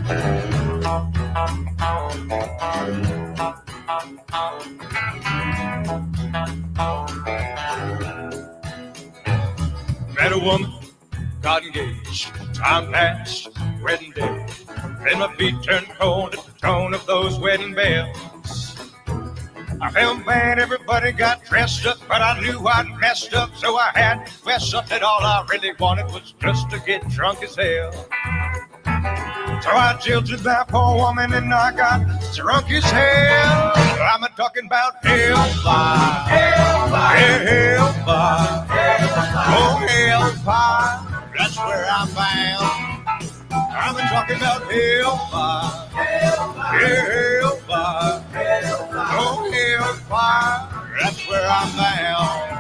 Met a woman, got engaged, time passed, wedding day. Then my feet turned cold at the tone of those wedding bells. I felt bad, everybody got dressed up, but I knew I'd messed up, so I had to fess up that all I really wanted was just to get drunk as hell. So I jilted that poor woman and I got drunk as hell. I'm a talking about hellfire, hellfire, hellfire, oh hellfire, that's where I'm bound. I'm a talking about hellfire, hellfire, oh hellfire, that's where I'm bound.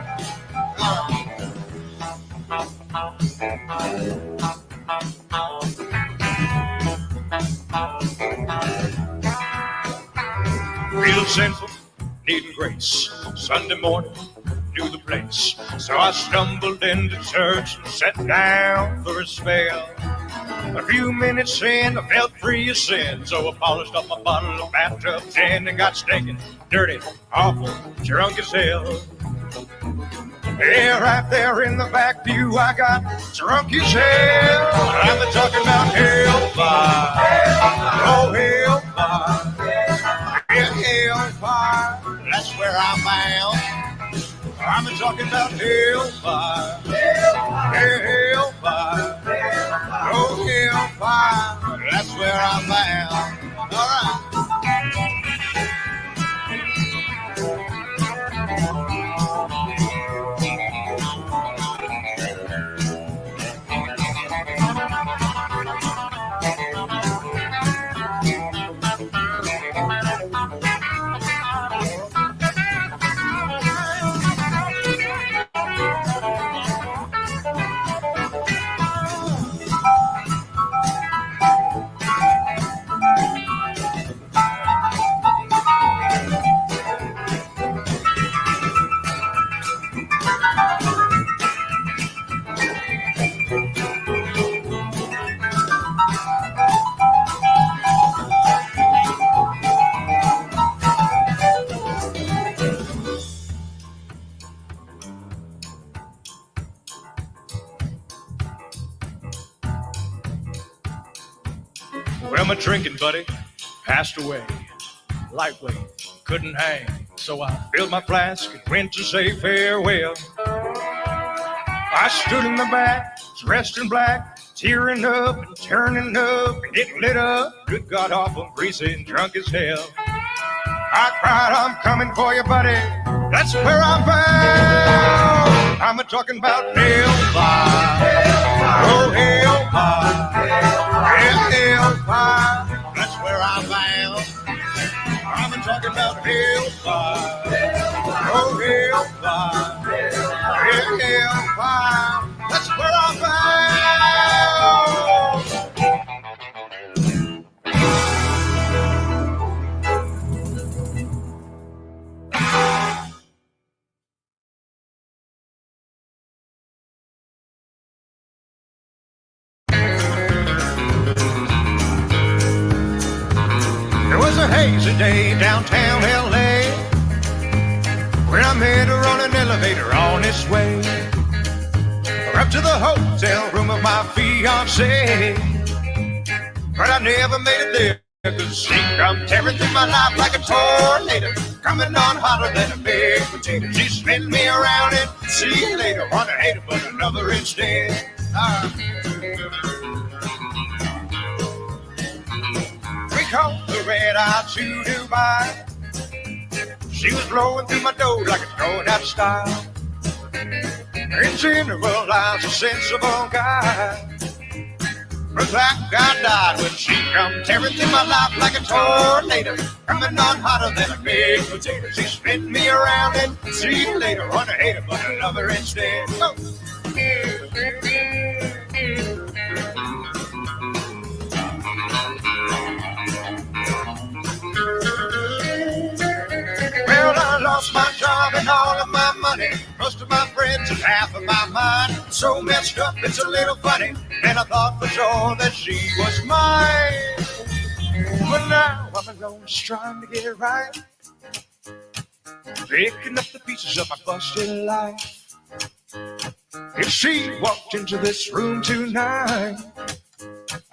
Real sinful, needing grace. Sunday morning, knew the place. So I stumbled into church and sat down for a spell. A few minutes in, I felt free of sin. So I polished up my bottle of bathtub gin and got stinking, dirty, awful, drunk as hell. Yeah, right there in the back pew, I got drunk as hell. I'm talking about hellfire, oh hellfire, yeah, hellfire, that's where I'm bound. I'm talking about hellfire, yeah, hellfire, oh hellfire, that's where I'm bound. All right. Well, my drinking buddy passed away, lightweight, couldn't hang. So I filled my flask and went to say farewell. I stood in the back, dressed in black, tearing up and turning up and getting lit up. Good God, awful, greasy and drunk as hell. I cried, I'm coming for you, buddy. That's where I'm bound. I'm talking about hellfire, oh hellfire, yeah, hellfire, that's where I'm bound. I'm talking about hellfire, oh hellfire, yeah, hellfire, that's where I'm bound. Hazy day downtown LA, where I met her on an elevator on its way up to the hotel room of my fiancée. But I never made it there, cause she come tearing through my life like a tornado, coming on hotter than a big potato. She spin me around and see you later. Want to hate her, but I love her instead. We caught the red eye to Dubai. She was blowing through my door like it's going out of style. In general, I was a sensible guy, but that guy died when she come tearing through my life like a tornado, coming on hotter than a big potato. She spin me around and see you later. Want to hate her, but I love her instead. Oh. Well, I lost my job and all of my money, most of my friends and half of my mind. So messed up, it's a little funny. and I thought for sure that she was mine. But now I'm alone, just trying to get it right, picking up the pieces of my busted life. If she walked into this room tonight,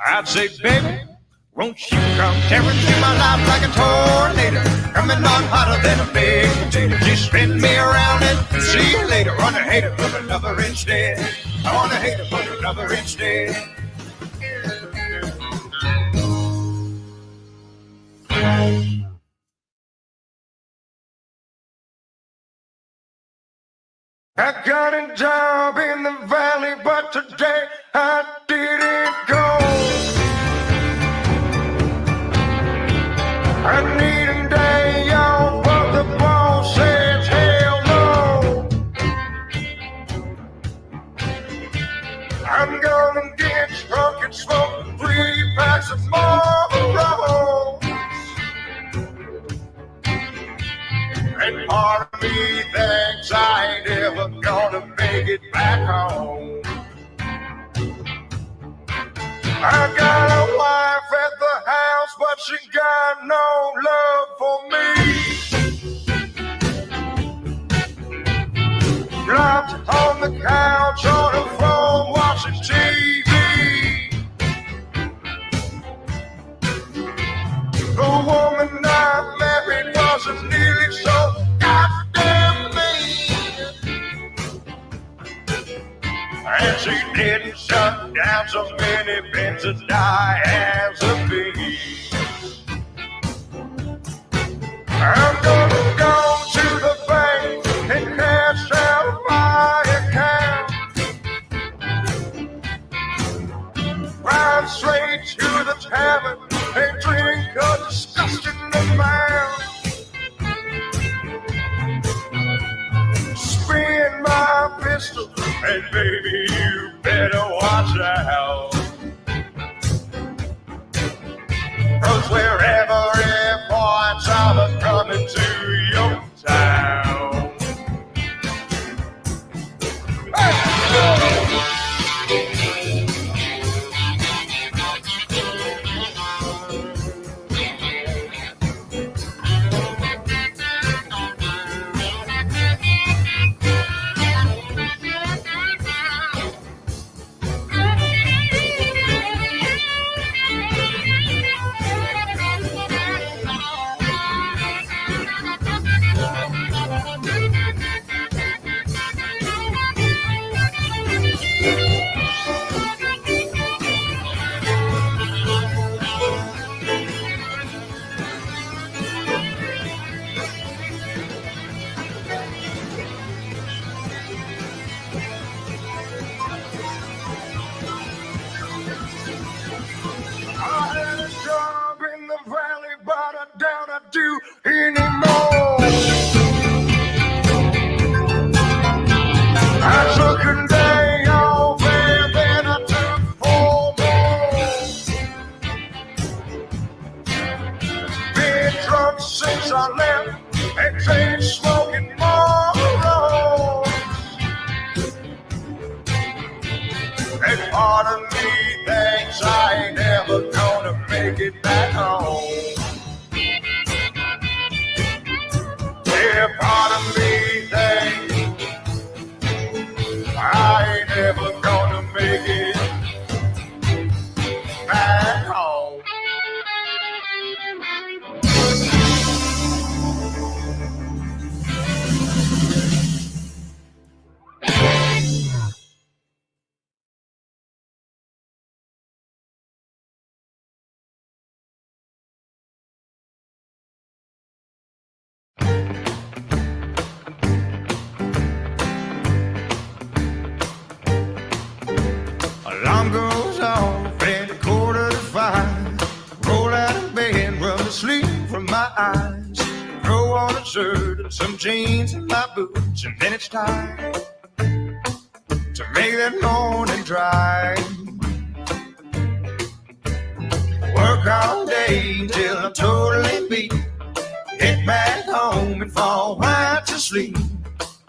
I'd say, baby, won't you come tearing through my life like a tornado, coming on hotter than a big potato. Just spin me around and see you later. Wanna hate her, but another instead. I wanna hate her, but another instead. I got a job in the valley, but today I didn't go. I need a day off, but the boss says hell no. I'm gonna get drunk and smoke 3 packs of Marlboro. And part of me thinks I ain't ever gonna make it back home. I got a wife at the house, but she got no love for me. Dropped on the couch on the phone watching TV. The woman I married wasn't nearly so goddamn mean, and she didn't shut down so many benzodiazepines. I'm gonna go to the bank and cash out my account, ride straight to the tavern and drink a disgusting amount. Spin my pistol, and baby, you better watch out. 'Cause wherever it points, I'm coming to your town. Alarm goes off at 4:45. Roll out of bed, rub the sleep from my eyes. Throw on a shirt and some jeans and my boots, and then it's time to make that morning drive. Work all day till I'm totally beat. Get back home and fall right to sleep.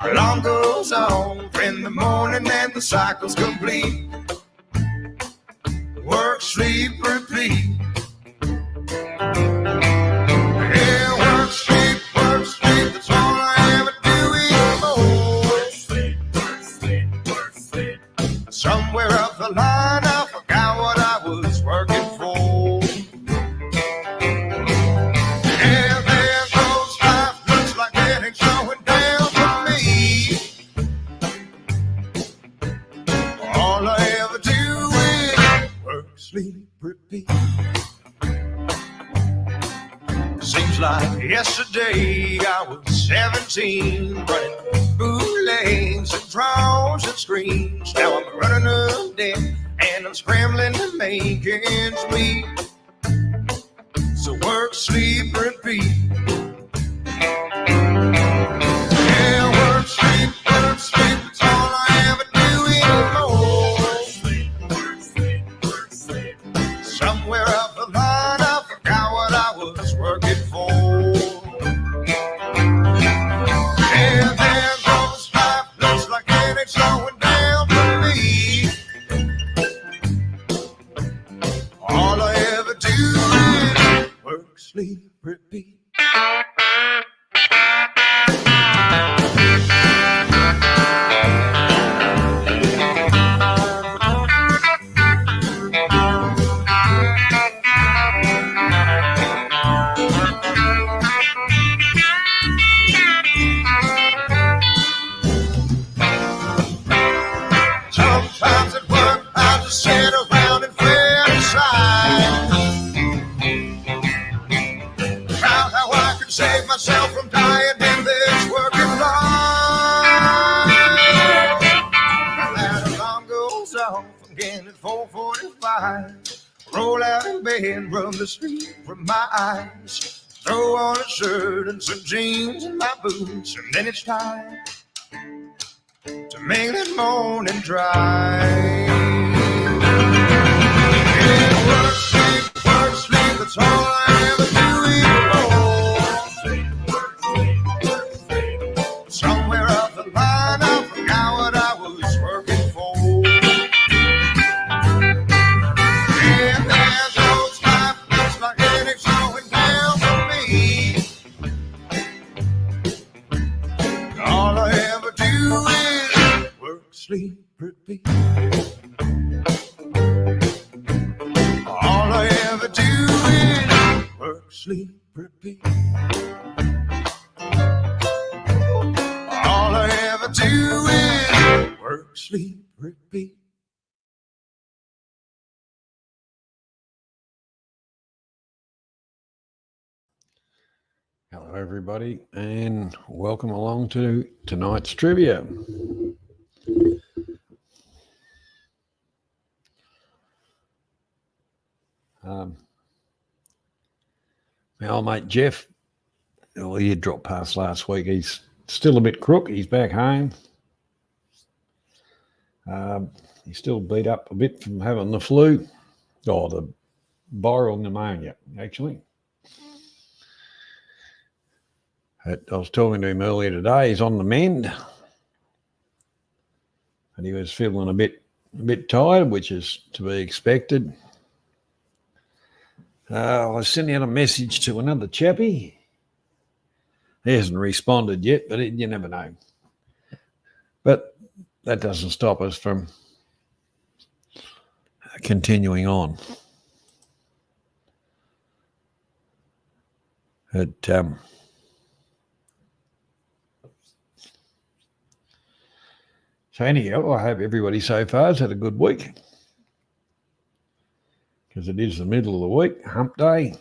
Alarm goes off in the morning and the cycle's complete. work, sleep, repeat. Yeah, work, sleep, that's all I ever do anymore. Work, sleep, work, sleep. Somewhere up the line, I forgot what I was working for. Yeah, there goes life, looks like it ain't slowing down for me. All I ever do is work, sleep, repeat. Seems like yesterday I was 17, running bootlegs and draws and screens. Now I'm running up debt and I'm scrambling to make ends meet. So work, sleep, repeat. Yeah, work, sleep, that's all I ever do anymore. Work, sleep. Somewhere up the line, I forgot what I was working for. Yeah, there goes life, looks like it ain't slowing down for me. All I ever do is work, sleep, repeat. Sometimes at work I just sit around and fantasize about how I can save myself from dying in this working life. That alarm goes off again at 4:45. Roll out in bed, rub the sleep from my eyes. Throw on a shirt and some jeans and my boots, and then it's time to make that morning drive. Yeah, work, sleep, that's all I ever do anymore. Somewhere up the line, I forgot what I was working for. Yeah, there goes life, looks like it ain't slowing down for me. All I ever do is work, sleep, repeat. All I ever do is work, sleep, repeat. All I ever do is work, sleep, repeat. Hello, everybody, and welcome along to tonight's trivia. My old mate Jeff, well, he had dropped past last week. He's still a bit crook. He's back home. He's still beat up a bit from having the flu, or the viral pneumonia, actually. I was talking to him earlier today. He's on the mend, and he was feeling a bit tired, which is to be expected. I sent out a message to another chappie. He hasn't responded yet, but you never know. But that doesn't stop us from continuing on. So anyhow, I hope everybody so far has had a good week, because it is the middle of the week, hump day.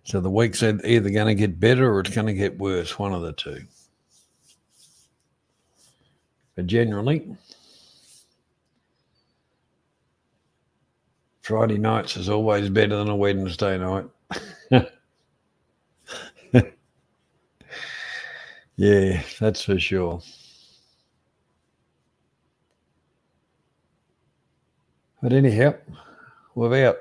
So the week's either going to get better or it's going to get worse, one of the two. But generally, Friday nights is always better than a Wednesday night. Yeah, that's for sure. But anyhow, without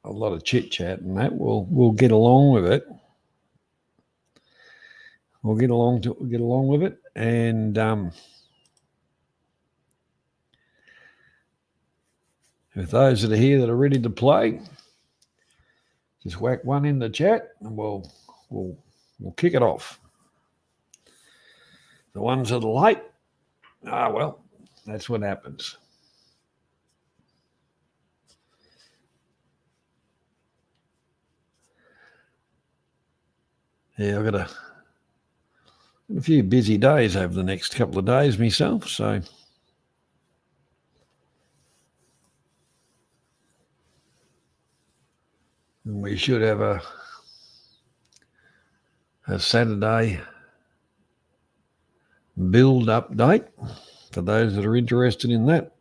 a lot of chit chat and that, we'll get along with it. We'll get along with it, and With those that are here that are ready to play, just whack one in the chat and we'll kick it off. The ones that are late, well, that's what happens. Yeah, I've got a few busy days over the next couple of days myself, so we should have a Saturday build update for those that are interested in that.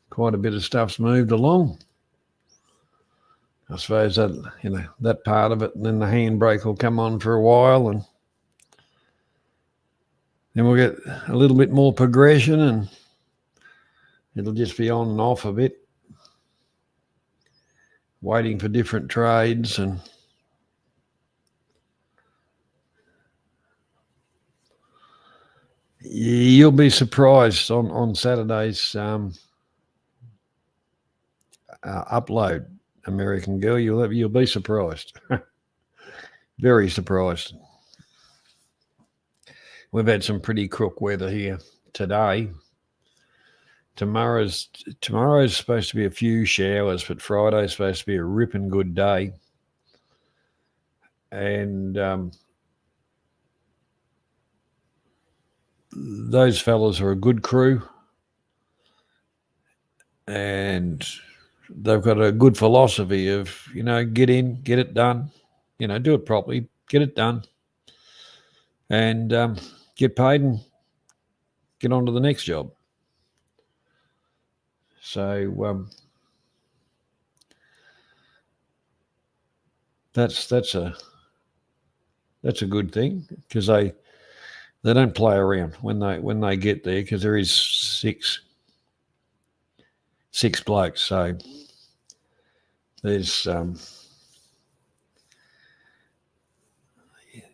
Quite a bit of stuff's moved along. I suppose that, that part of it, and then the handbrake will come on for a while, and then we'll get a little bit more progression, and it'll just be on and off a bit, waiting for different trades, and you'll be surprised on Saturday's upload, American Girl. You'll be surprised. Very surprised. We've had some pretty crook weather here today. Tomorrow's supposed to be a few showers, but Friday's supposed to be a ripping good day. And those fellas are a good crew, and they've got a good philosophy of, get in, get it done, do it properly, get it done, and get paid and get on to the next job. So that's a good thing, because they don't play around when they get there, because there is six blokes. So there's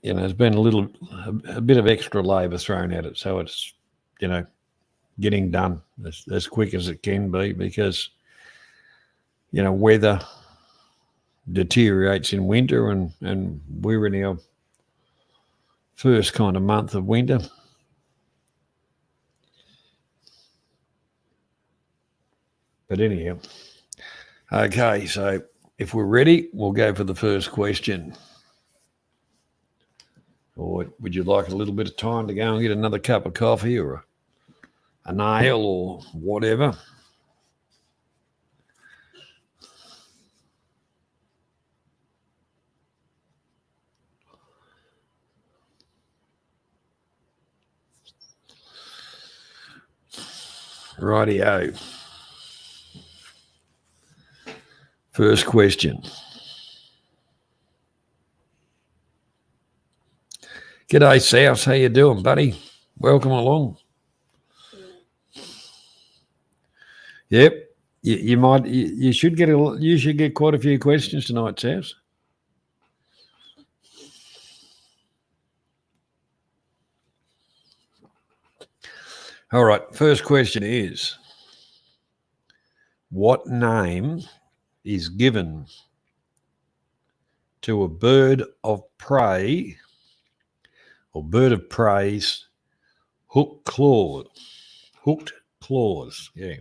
there's been a bit of extra labour thrown at it, so it's getting done as quick as it can be, because weather deteriorates in winter, and we're in our first kind of month of winter. But anyhow, okay, so if we're ready, we'll go for the first question. Or would you like a little bit of time to go and get another cup of coffee or a nail or whatever? Rightio. First question. G'day, South. How you doing, buddy? Welcome along. Yep. You should get quite a few questions tonight, South. All right. First question is, what name is given to a bird of prey or bird of prey's hooked claws? Yeah.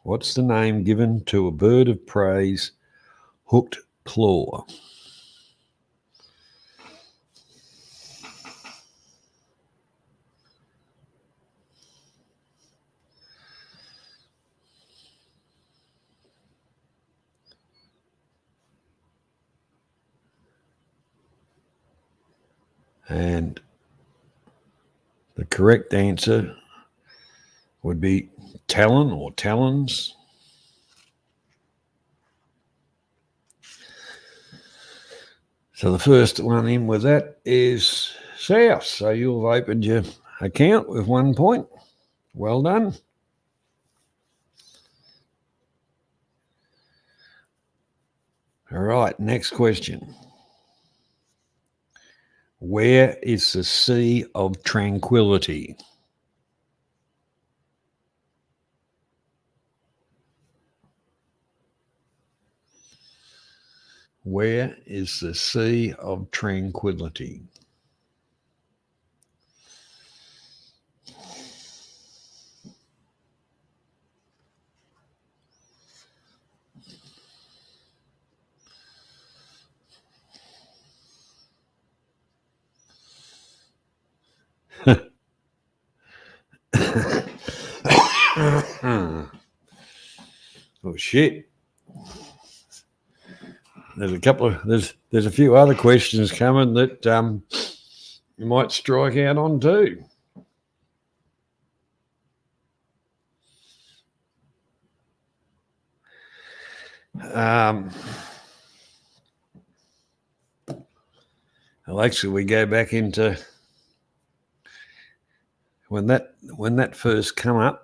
What's the name given to a bird of prey's hooked claw? And the correct answer would be talon or talons. So the first one in with that is South. So you've opened your account with 1 point. Well done. All right, next question. Where is the Sea of Tranquility? Where is the Sea of Tranquility? Oh shit! There's a few other questions coming that you might strike out on too. Well, actually, we go back into when that first come up.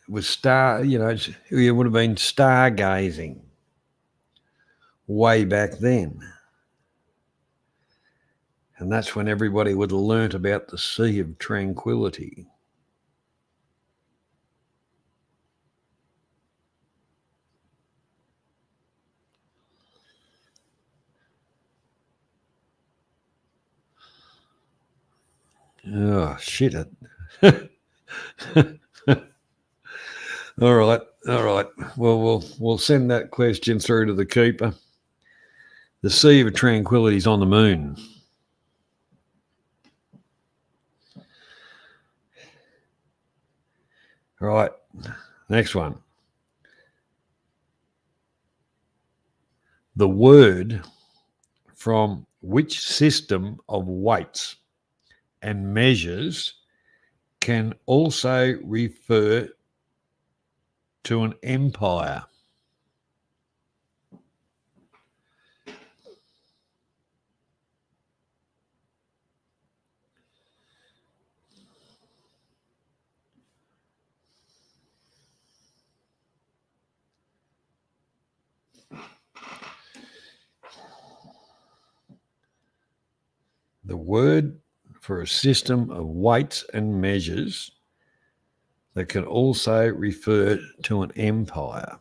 It was it would have been stargazing way back then. And that's when everybody would have learnt about the Sea of Tranquility. Oh, shit. All right. Well, we'll send that question through to the keeper. The Sea of Tranquility is on the moon. All right. Next one. The word from which system of weights and measures can also refer to an empire? The word for a system of weights and measures that can also refer to an empire.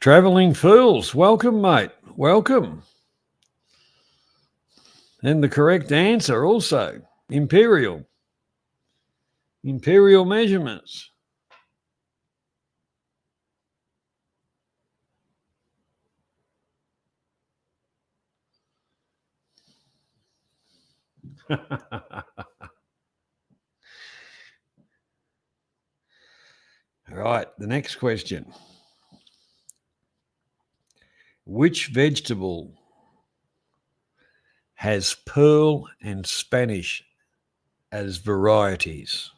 Travelling Fools, welcome, mate. Welcome. And the correct answer also, imperial. Imperial measurements. All right, the next question. Which vegetable has pearl and Spanish as varieties?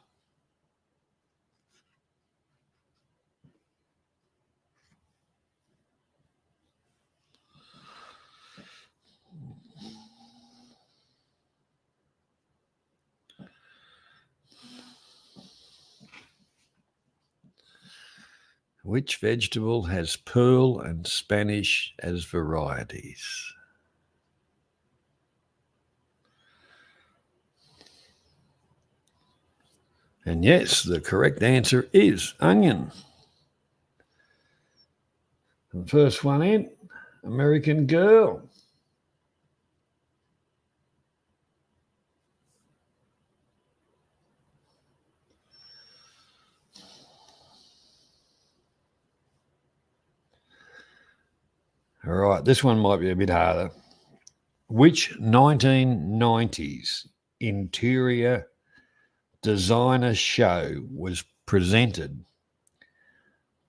Which vegetable has pearl and Spanish as varieties? And yes, the correct answer is onion. The first one in, American Girl. All right, this one might be a bit harder. Which 1990s interior designer show was presented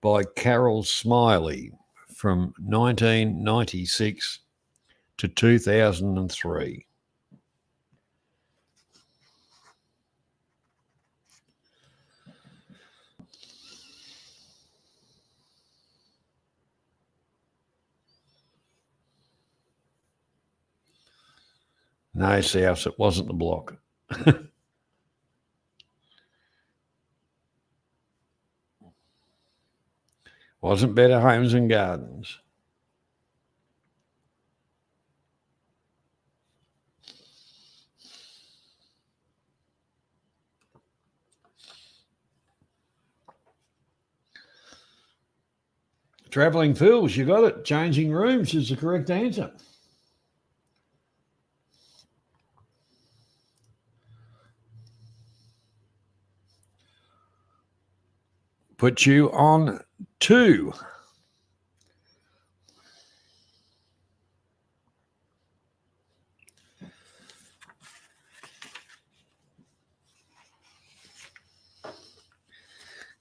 by Carol Smiley from 1996 to 2003. No, South, it wasn't the block. Wasn't Better Homes and Gardens. Travelling Fools, you got it. Changing Rooms is the correct answer. Put you on 2.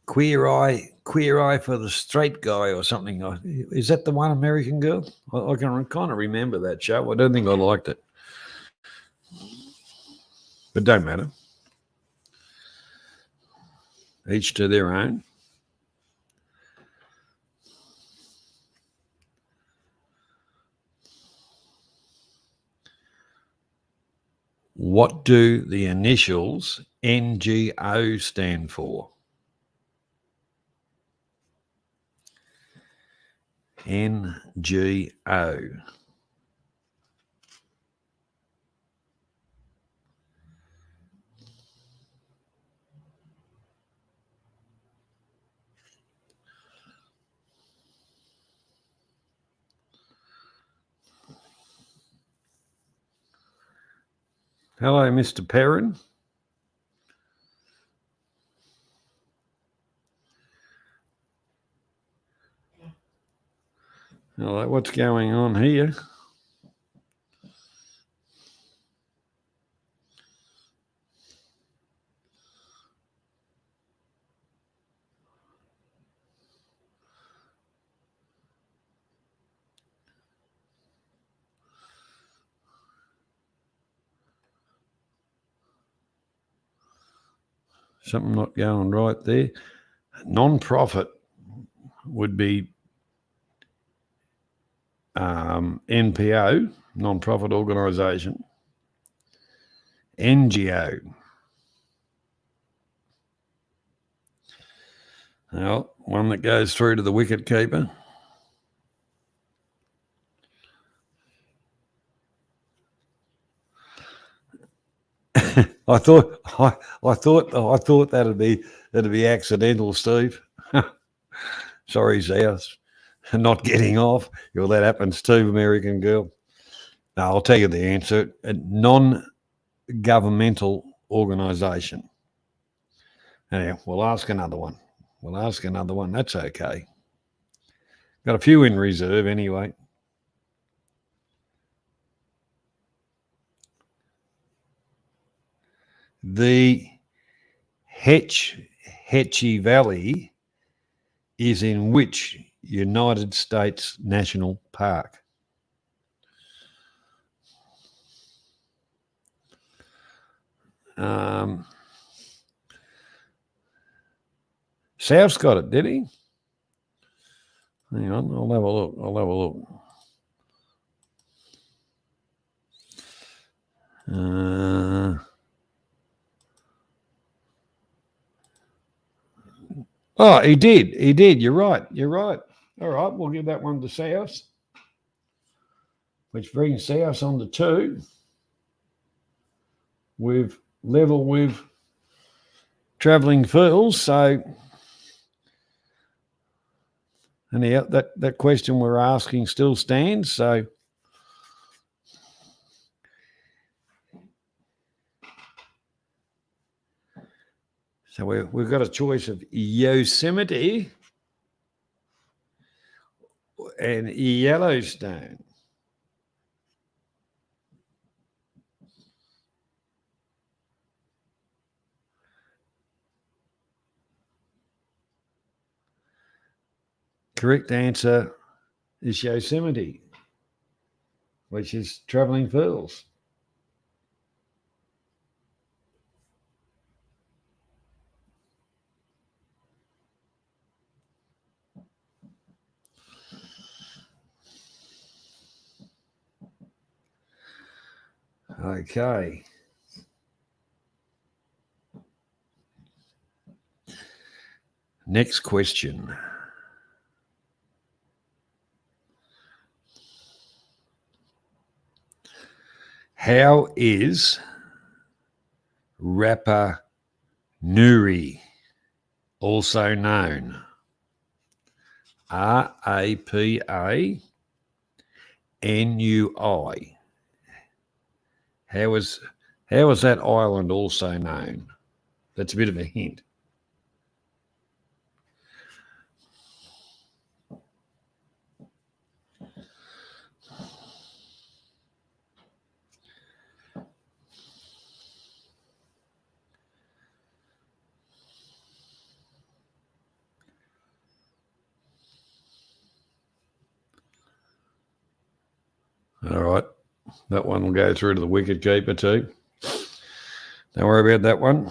Queer Eye for the Straight Guy or something. Is that the one, American Girl? I can kind of remember that show. I don't think I liked it. But don't matter. Each to their own. What do the initials NGO stand for? NGO. Hello, Mr. Perrin. Hello, what's going on here? Something not going right there. Non-profit would be NPO, non-profit organisation. NGO. Well, one that goes through to the wicket keeper. I thought that'd be accidental, Steve. Sorry, South, not getting off. Well, that happens too, American Girl. No, I'll tell you the answer. A non-governmental organisation. Anyhow, we'll ask another one. That's okay. Got a few in reserve anyway. The Hetchy Valley is in which United States National Park? South's got it, did he? Hang on, I'll have a look. Oh, he did. You're right. All right, we'll give that one to South, which brings South on to 2. We've level with Travelling Fools, so anyhow, that question we're asking still stands. So we've got a choice of Yosemite and Yellowstone. Correct answer, is Yosemite, which is travelling fools. Okay. Next question. How is Rapa Nui also known? Rapanui. How is that island also known? That's a bit of a hint. All right. That one will go through to the wicket keeper too. Don't worry about that one.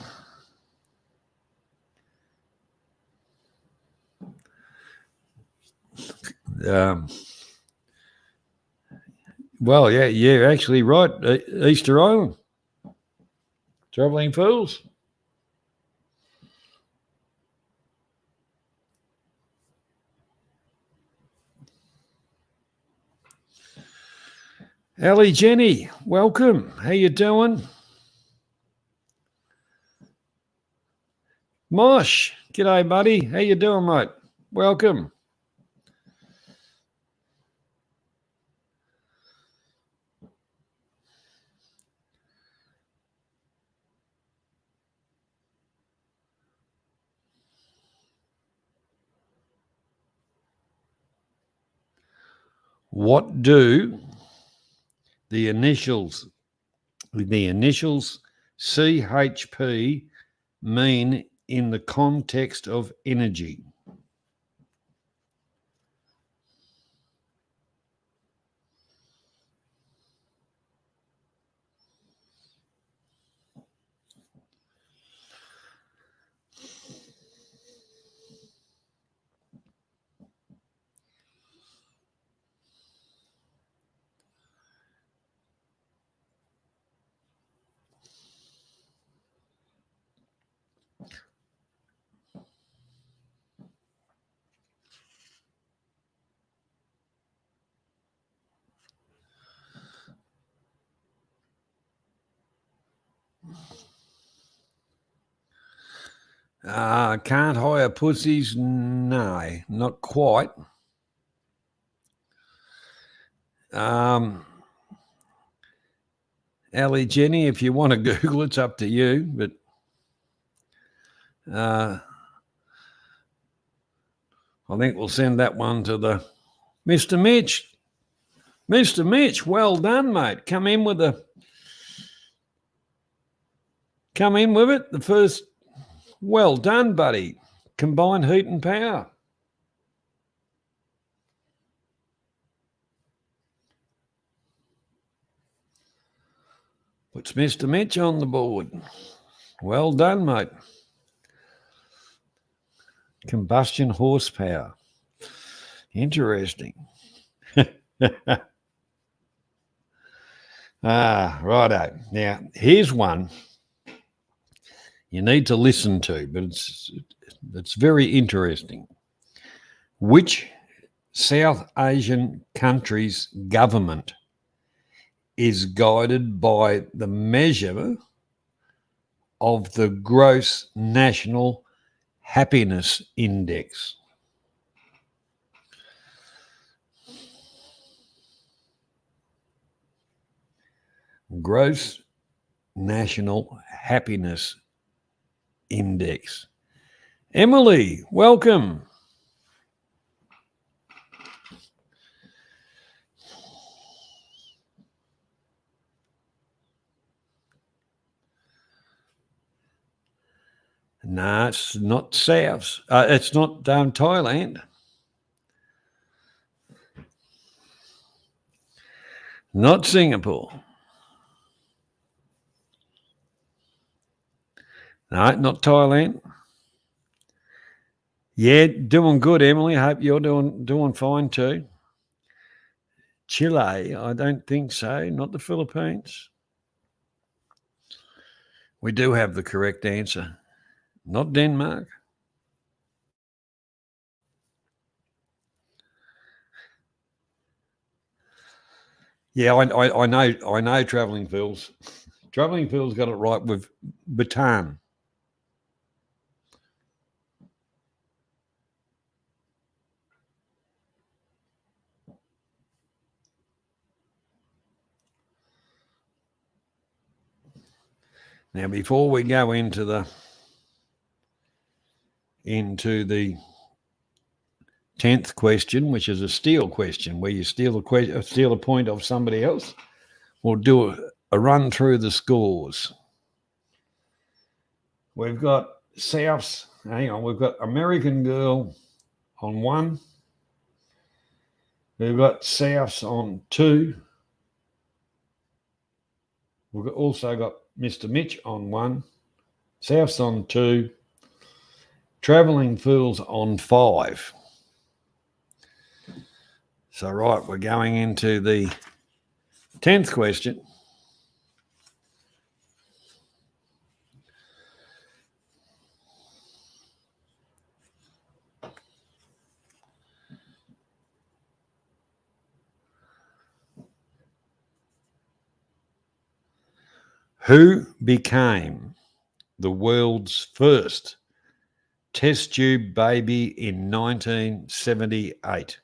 Well, yeah, you're actually right. Easter Island. Travelling fools. Ellie Jenny, welcome. How you doing? Mosh, g'day, buddy. How you doing, mate? Welcome. What do the initials CHP mean in the context of energy? Can't hire pussies? No, not quite. Ali Jenny, if you want to Google, it's up to you. But I think we'll send that one to the Mr. Mitch. Mr. Mitch, well done, mate. Come in with it. The first, well done, buddy. Combined heat and power. Puts Mr. Mitch on the board. Well done, mate. Combustion horsepower. Interesting. Righto. Now, here's one you need to listen to, but it's very interesting. Which South Asian country's government is guided by the measure of the Gross National Happiness Index? Gross National Happiness Index. Emily, welcome. No, it's not South. It's not Thailand. Not Singapore. No, not Thailand. Yeah, doing good, Emily. Hope you're doing fine too. Chile, I don't think so. Not the Philippines. We do have the correct answer. Not Denmark. Yeah, I know. Travelling Phil's. Travelling Phil's got it right with Bhutan. Now, before we go into the 10th question, which is a steal question, where you steal a point of somebody else, we'll do a run through the scores. We've got Souths. Hang on, we've got American Girl on 1. We've got Souths on 2. We've also got Mr. Mitch on 1. Souths on 2. Travelling Fools on 5. So, right, we're going into the 10th question. Who became the world's first test tube baby in 1978?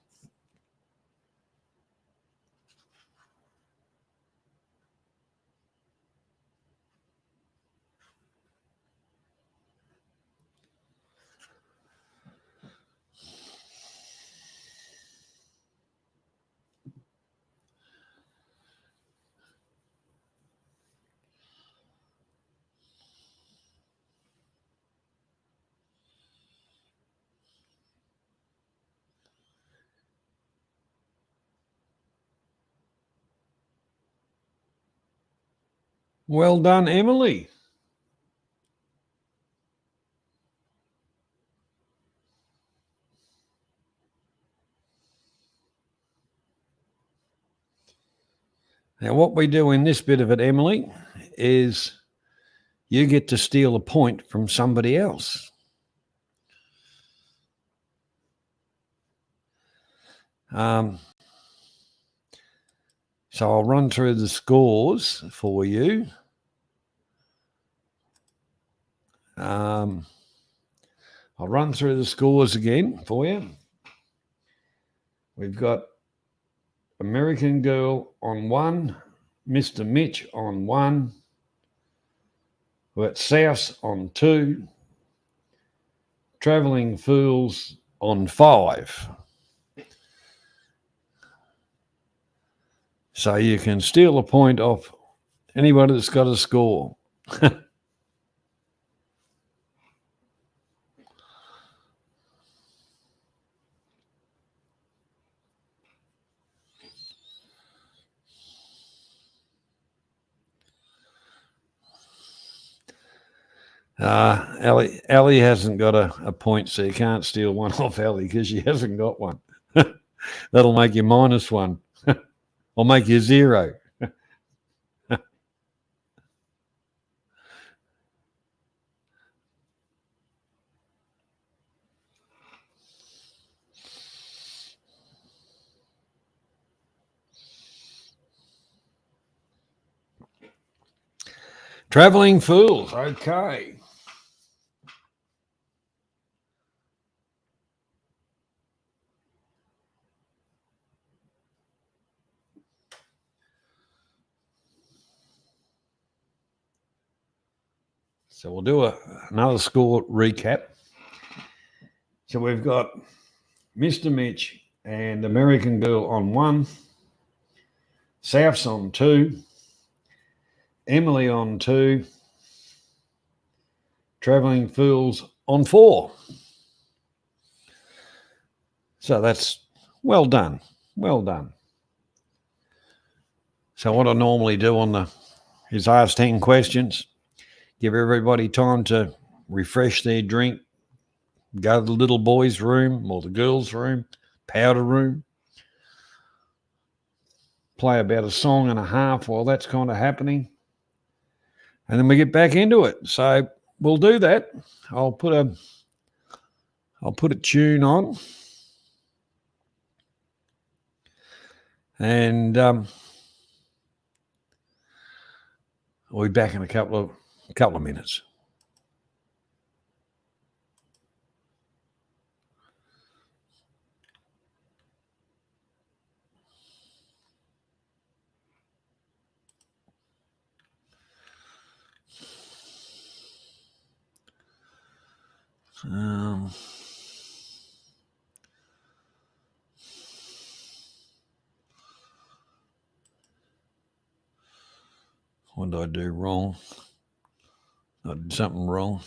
Well done, Emily. Now, what we do in this bit of it, Emily, is you get to steal a point from somebody else. So I'll run through the scores for you. I'll run through the scores again for you. We've got American Girl on 1, Mr. Mitch on 1, we've got South on 2, Travelling Fools on 5. So you can steal a point off anybody that's got a score. Ellie hasn't got a point, so you can't steal one off Ellie because she hasn't got one. That'll make you -1 or make you 0. Travelling Fools, okay. So we'll do another score recap. So we've got Mr. Mitch and American Girl on 1, Souths on 2, Emily on 2, Travelling Fools on 4. So that's well done. Well done. So what I normally do is ask 10 questions, give everybody time to refresh their drink, go to the little boy's room or the girl's room, powder room, play about a song and a half while that's kind of happening, and then we get back into it. So we'll do that. I'll put a tune on, and I'll be back in a couple of minutes. What did I do wrong? I did something wrong.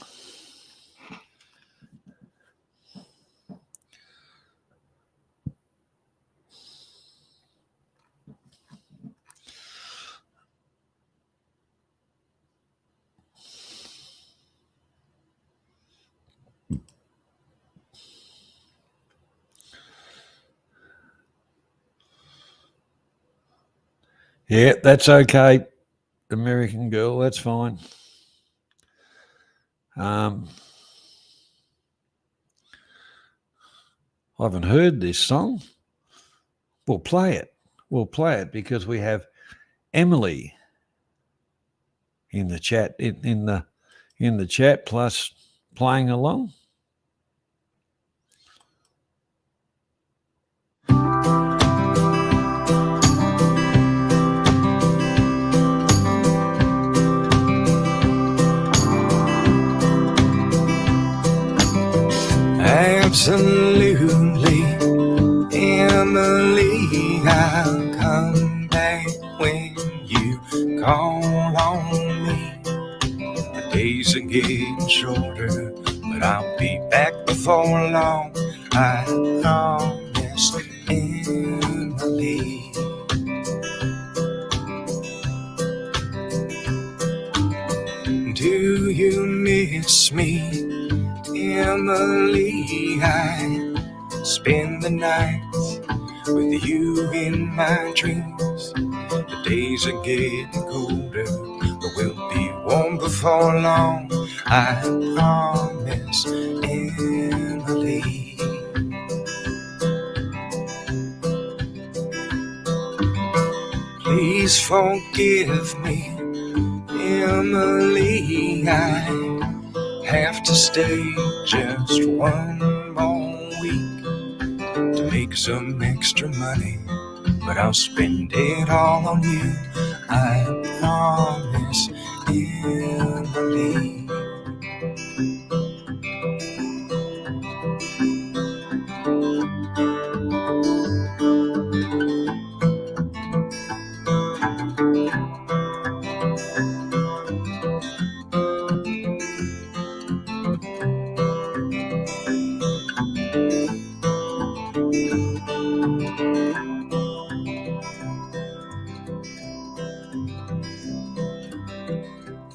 Yeah, that's okay, American Girl. That's fine. I haven't heard this song. We'll play it. We'll play it because we have Emily in the chat in the chat plus playing along. Absolutely, Emily, I'll come back when you call on me. The days are getting shorter, but I'll be back before long, I promise, Emily. Do you miss me, Emily? I spend the nights with you in my dreams. The days are getting colder, but we'll be warm before long, I promise, Emily. Please forgive me, Emily. I have to stay just one more week to make some extra money, but I'll spend it all on you, I promise, Emily.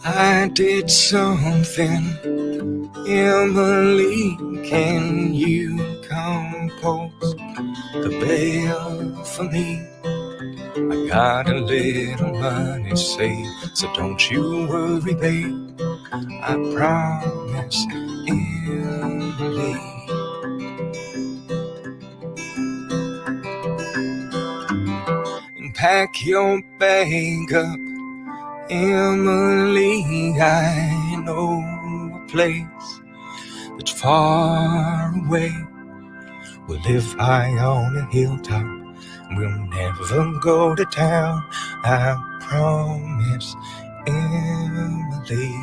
I did something, Emily, can you compose the bell for me? I got a little money saved, so don't you worry, babe, I promise, Emily. And pack your bag up, Emily. I know a place that's far away. We'll live high on a hilltop, and we'll never go to town, I promise, Emily.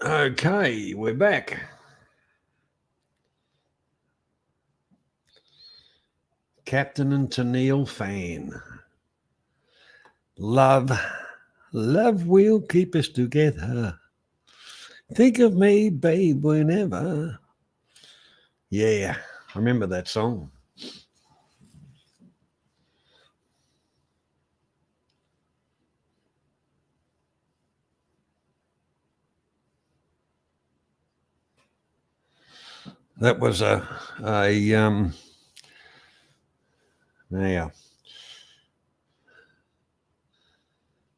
Okay, we're back. Captain and Tennille fan. Love will keep us together. Think of me, babe, whenever. Yeah, I remember that song. That was a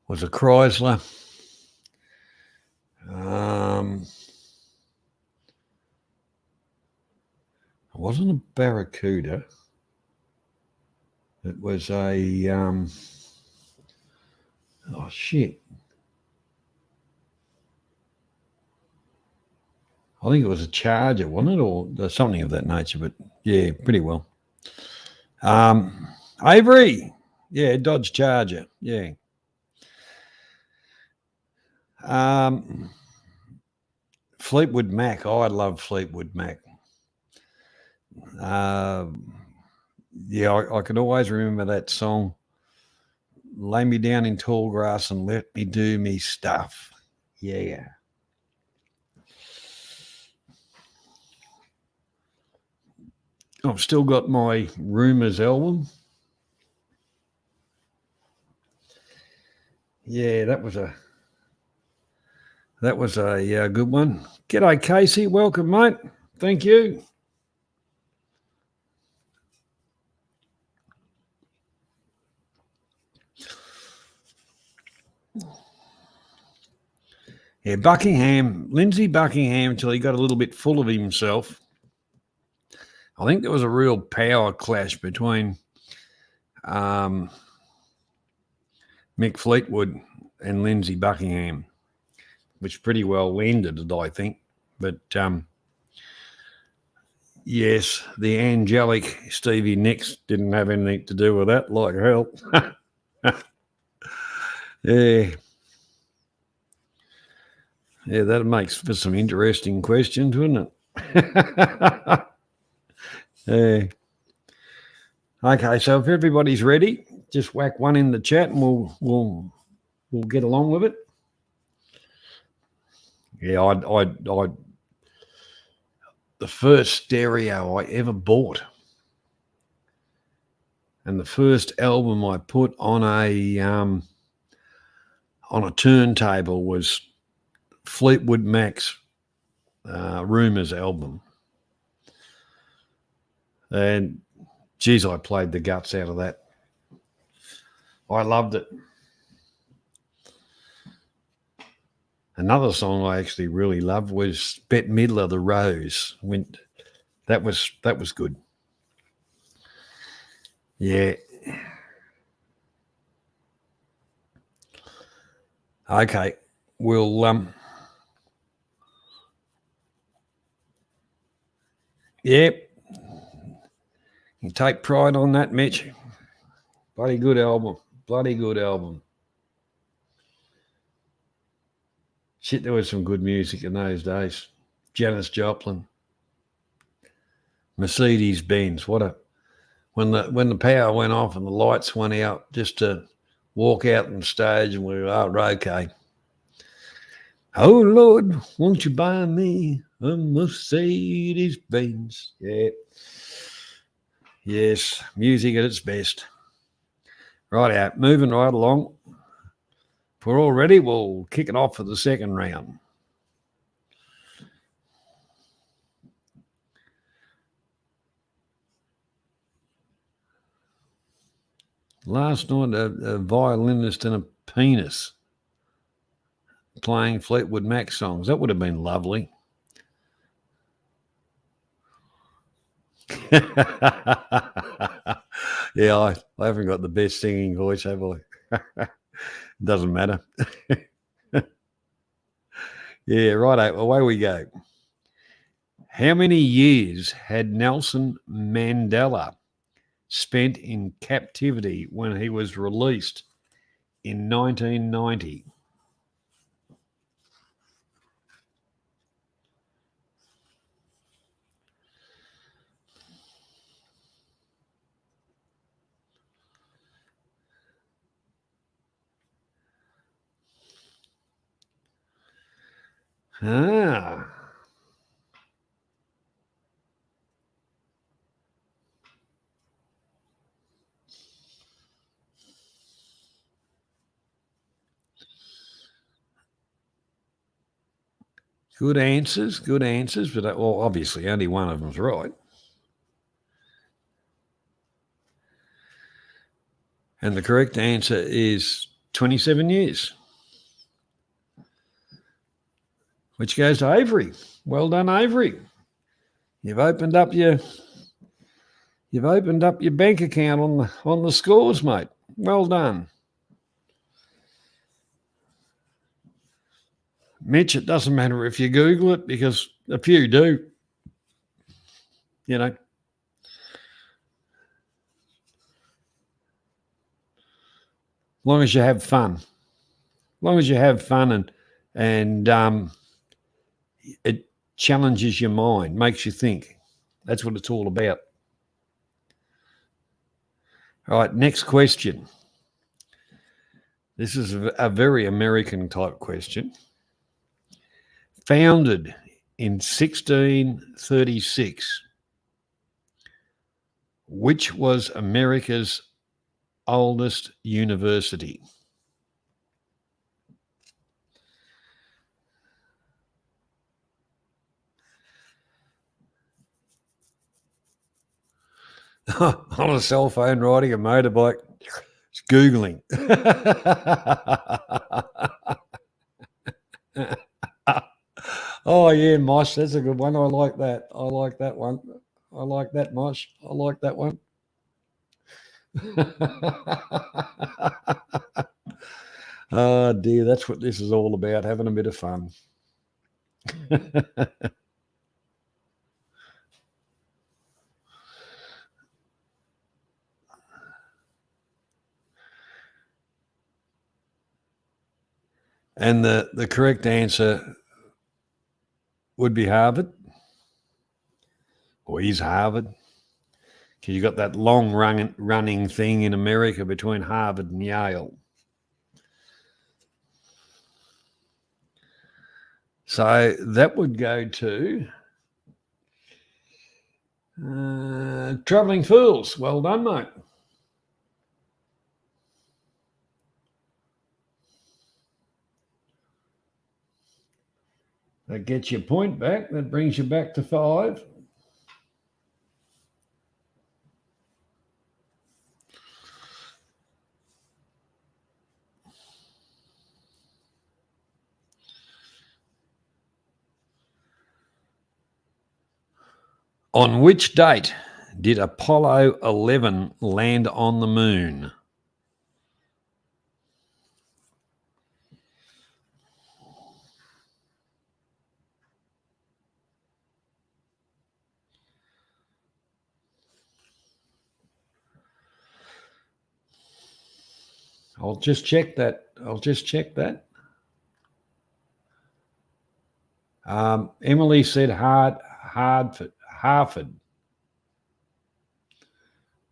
was a Chrysler. It wasn't a Barracuda. It was a oh shit. I think it was a Charger, wasn't it, or something of that nature? But yeah, pretty well. Avery, yeah, Dodge Charger, yeah. Fleetwood Mac. Oh, I love Fleetwood Mac. Yeah, I can always remember that song. Lay me down in tall grass and let me do me stuff. Yeah. I've still got my Rumours album. Yeah, that was a good one. G'day, Casey. Welcome, mate. Thank you. Yeah, Lindsay Buckingham, until he got a little bit full of himself. I think there was a real power clash between Mick Fleetwood and Lindsay Buckingham, which pretty well ended it, I think. But yes, the angelic Stevie Nicks didn't have anything to do with that, like hell. Yeah. Yeah, that makes for some interesting questions, wouldn't it? Yeah. Okay, so if everybody's ready, just whack one in the chat and we'll get along with it. Yeah, I the first stereo I ever bought and the first album I put on a turntable was Fleetwood Mac's Rumours album. And geez, I played the guts out of that. I loved it. Another song I actually really loved was Bette Midler, The Rose. That was good. Yeah. Okay. We'll yep. You take pride on that, Mitch. Bloody good album. Shit, there was some good music in those days. Janis Joplin, Mercedes-Benz. When the power went off and the lights went out, just to walk out on stage and we were, okay. Oh Lord, won't you buy me a Mercedes-Benz? Yeah. Yes, music at its best. Right out, moving right along. If we're all ready, we'll kick it off for the second round. Last night, a violinist and a penis playing Fleetwood Mac songs. That would have been lovely. Yeah, I haven't got the best singing voice, have I? Doesn't matter. Yeah, right. Away we go. How many years had Nelson Mandela spent in captivity when he was released in 1990? Ah. Good answers, but well, obviously only one of them's right. And the correct answer is 27 years, which goes to Avery. Well done, Avery. You've opened up your bank account on the scores, mate. Well done. Mitch, it doesn't matter if you Google it because a few do. You know. Long as you have fun. And it challenges your mind, makes you think. That's what it's all about. All right, next question. This is a very American type question. Founded in 1636, which was America's oldest university? On a cell phone, riding a motorbike, it's Googling. Oh, yeah, Mosh, that's a good one. I like that. I like that one. I like that, Mosh. I like that one. Oh, dear, that's what this is all about, having a bit of fun. And the correct answer would be Harvard, or is Harvard, because you've got that long running thing in America between Harvard and Yale. So that would go to Travelling Fools. Well done, mate. That gets your point back. That brings you back to 5. On which date did Apollo 11 land on the moon? I'll just check that. Emily said Harvard.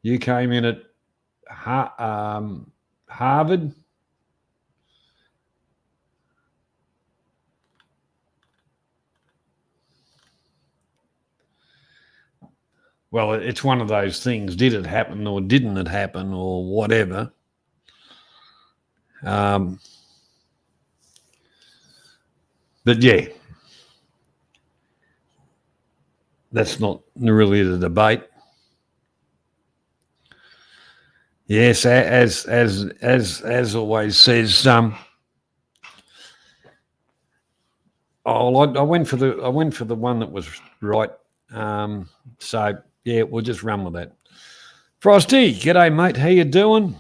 You came in at Harvard. Well, it's one of those things. Did it happen or didn't it happen or whatever? But yeah, that's not really the debate. Yes, as always says. I went for the one that was right. So yeah, we'll just run with that. Frosty, g'day, mate. How you doing?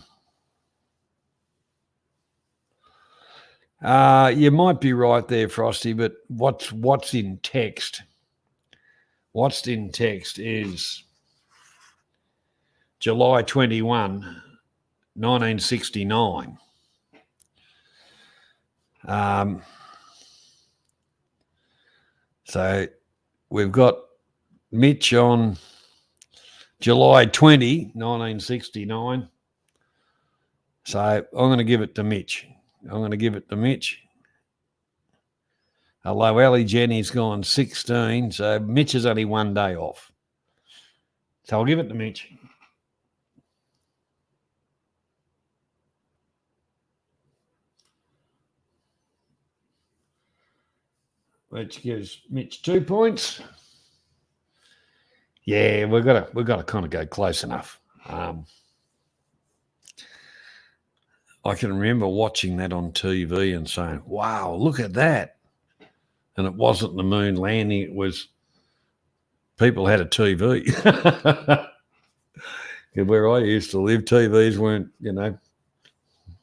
You might be right there, Frosty, but what's in text? What's in text is July 21, 1969. So we've got Mitch on July 20, 1969. So I'm going to give it to Mitch. Although Ellie Jenny's gone 16, so Mitch has only 1 day off. So I'll give it to Mitch. Which gives Mitch 2 points. Yeah, we've got to kind of go close enough. I can remember watching that on TV and saying, wow, look at that. And it wasn't the moon landing, it was people had a TV. Where I used to live, TVs weren't,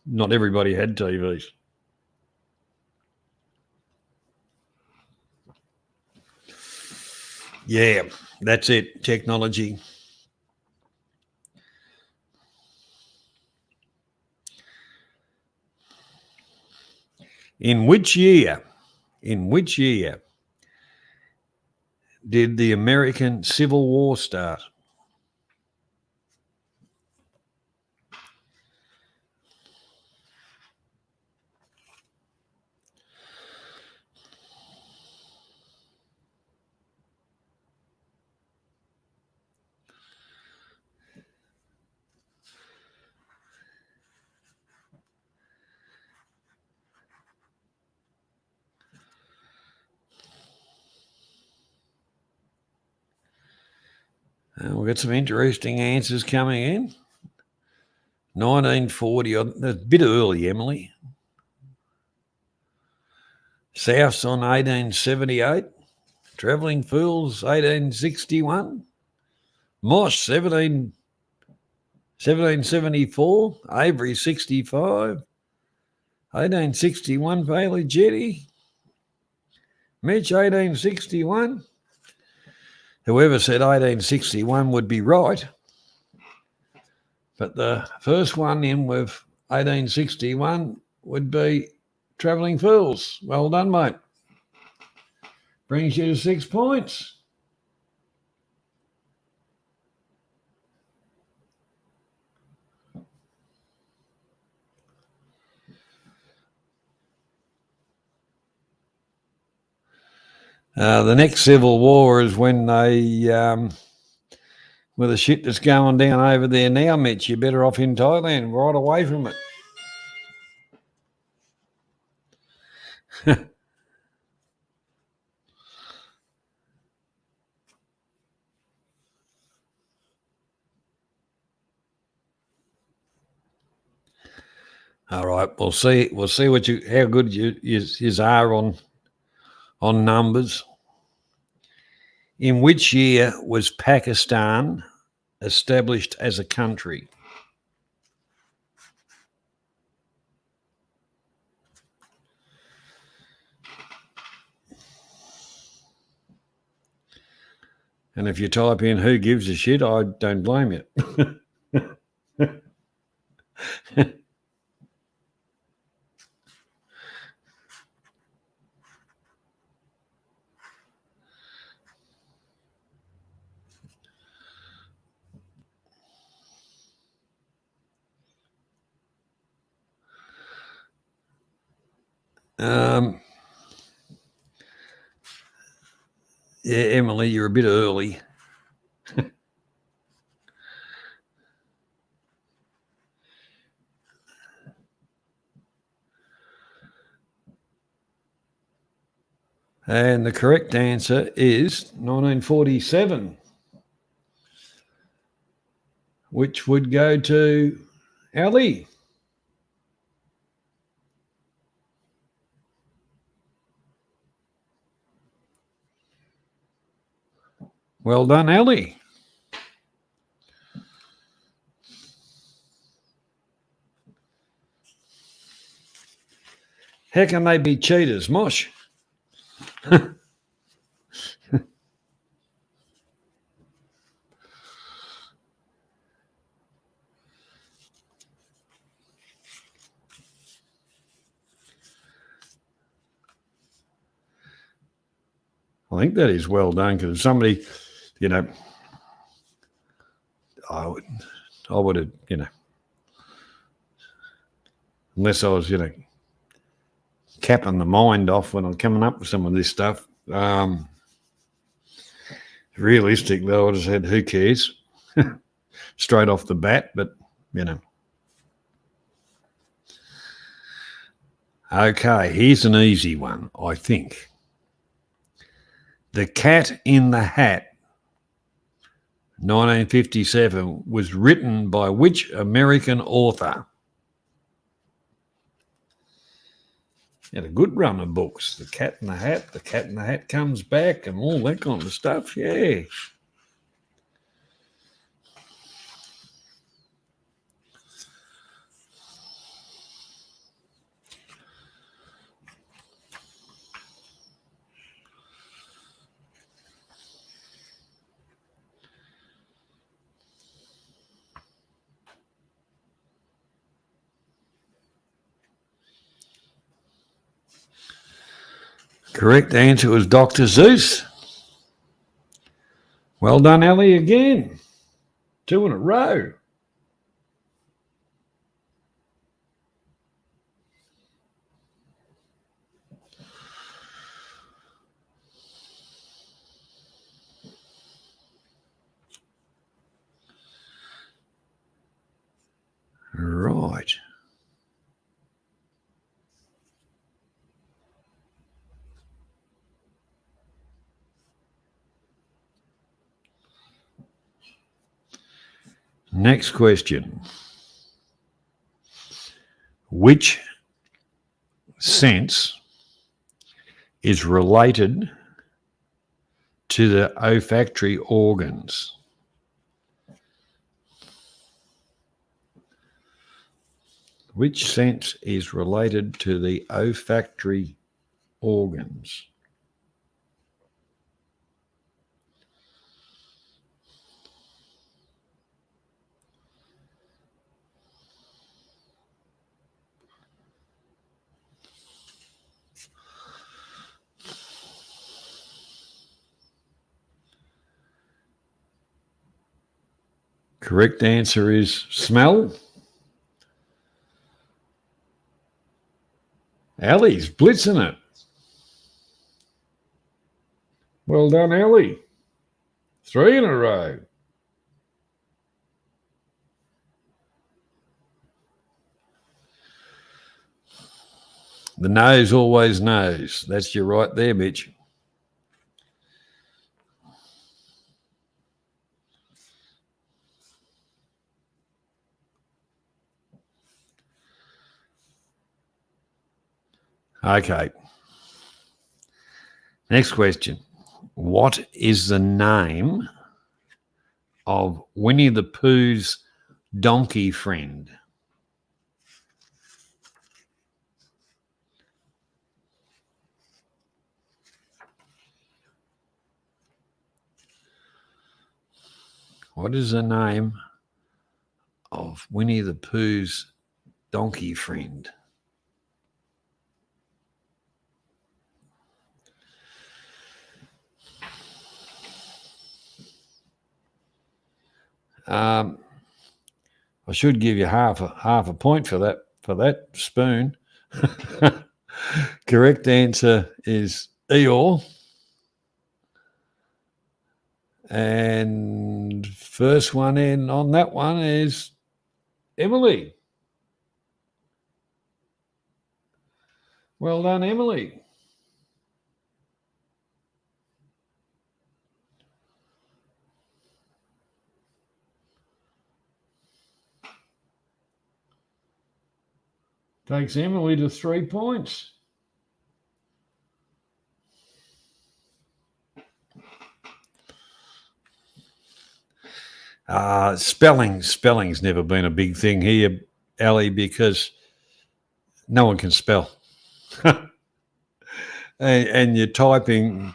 not everybody had TVs. Yeah, that's it, technology. In which year did the American Civil War start? We've got some interesting answers coming in. 1940, that's a bit early, Emily. Souths on 1878. Travelling Fools, 1861. Mosh, 1774. Avery, 65. 1861, Bailey Jetty. Mitch, 1861. Whoever said 1861 would be right. But the first one in with 1861 would be Travelling Fools. Well done, mate. Brings you to 6 points. The next Civil War is when they, with the shit that's going down over there now, Mitch, you're better off in Thailand, right away from it. All right, we'll see how good you are on numbers. In which year was Pakistan established as a country? And if you type in who gives a shit, I don't blame you. Yeah, Emily, you're a bit early. And the correct answer is 1947, which would go to Ali. Well done, Ali. How can they be cheaters, Mosh? I think that is well done, because somebody, I would have, unless I was, capping the mind off when I'm coming up with some of this stuff. Realistically, I just said, who cares? Straight off the bat, but, you know. Okay, here's an easy one, I think. The Cat in the Hat, 1957, was written by which American author? He had a good run of books. The Cat in the Hat Comes Back, and all that kind of stuff. Yeah. Correct answer was Dr. Zeus. Well done, Ellie, again. 2 in a row. Right. Next question. Which sense is related to the olfactory organs? Which sense is related to the olfactory organs? Correct answer is smell. Ellie's blitzing it. Well done, Ellie. 3 in a row. The nose always knows. That's you right there, Mitch. Okay. Next question. What is the name of Winnie the Pooh's donkey friend? What is the name of Winnie the Pooh's donkey friend? I should give you half a point for that spoon. Correct answer is Eeyore. And first one in on that one is Emily. Well done, Emily. Takes Emily to 3 points. Spelling's never been a big thing here, Ali, because no one can spell. and you're typing,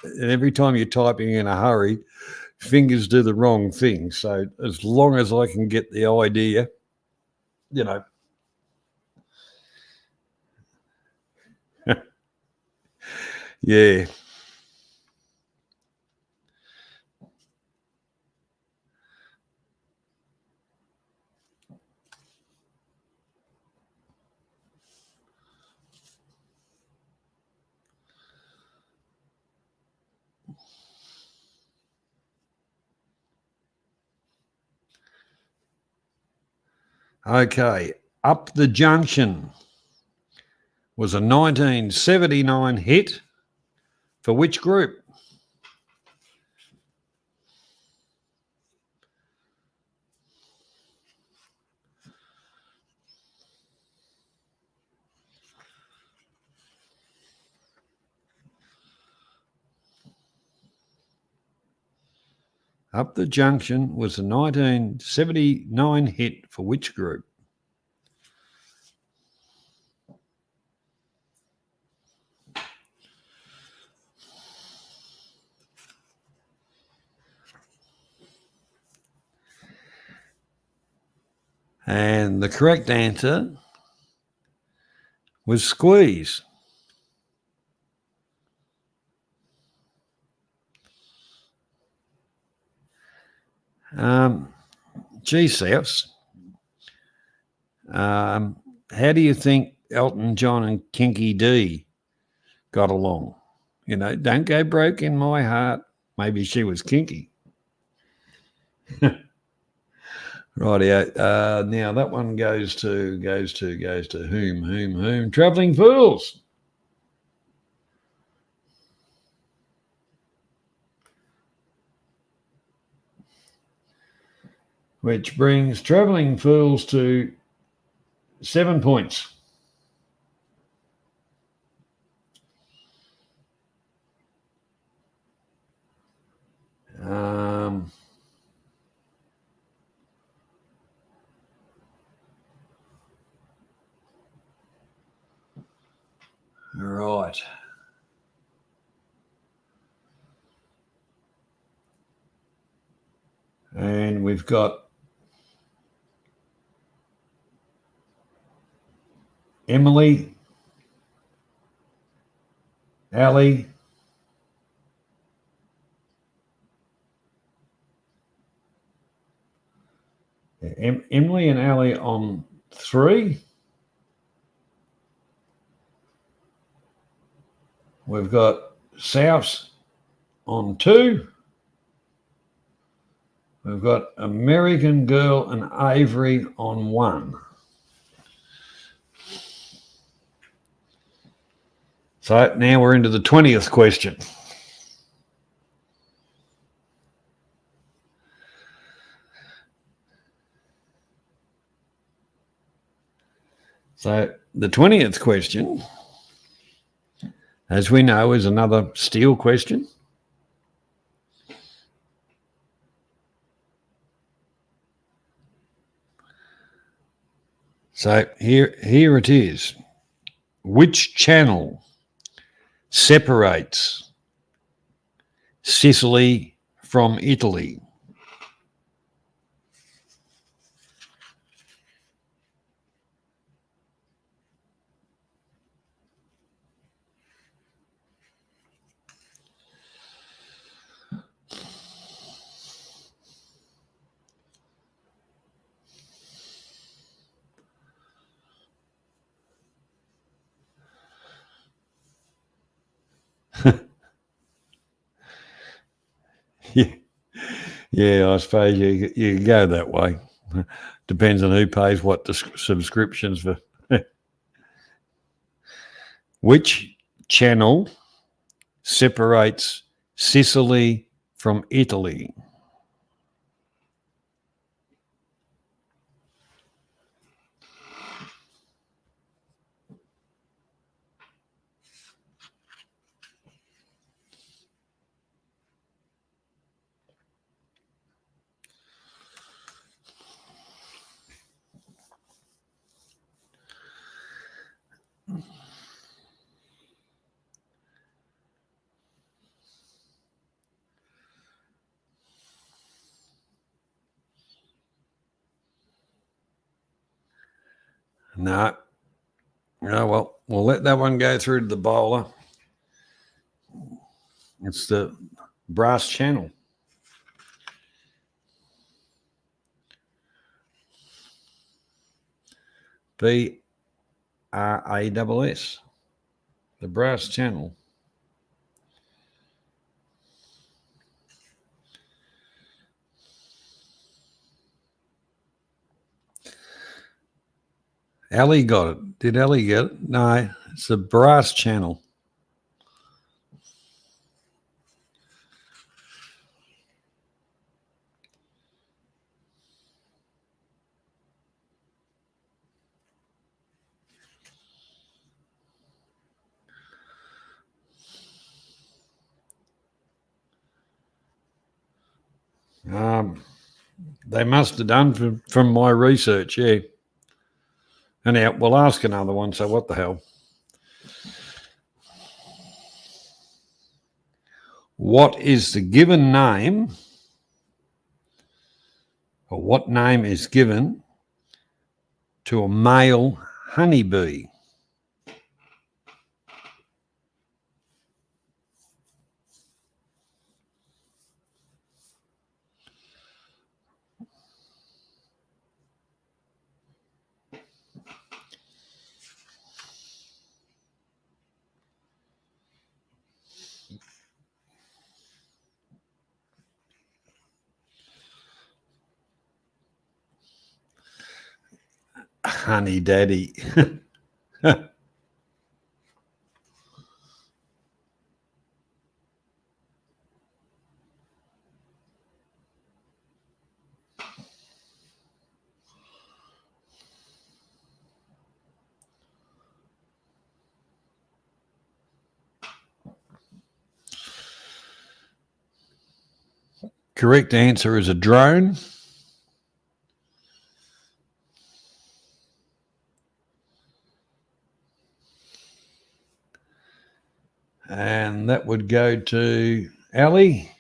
and every time you're typing in a hurry, fingers do the wrong thing. So as long as I can get the idea, you know. Yeah. Okay, Up the Junction was a 1979 hit for which group? Up the Junction was a 1979 hit for which group? And the correct answer was Squeeze. Gee, Souths, how do you think Elton John and Kinky D got along? You know, don't go broke in my heart. Maybe she was kinky. Rightio. Now that one goes to whom? Travelling Fools. Which brings Travelling Fools to 7 points. Right. And we've got Emily, Ali, Emily and Ali on 3. We've got Souths on 2. We've got American Girl and Avery on 1. So now we're into the 20th question. So the 20th question, as we know, is another steel question. So here it is. Which channel separates Sicily from Italy? Yeah, I suppose you go that way. Depends on who pays what subscriptions for. Which channel separates Sicily from Italy? No. Oh, well, we'll let that one go through to the bowler. It's the Brass Channel. BRASS. The Brass Channel. Ali got it. Did Ali get it? No, it's the brass channel. They must have done from my research, yeah. Anyhow, we'll ask another one, so what the hell? What is the given name, or what name is given to a male honeybee? Honey Daddy. Correct answer is a drone. And that would go to Ali.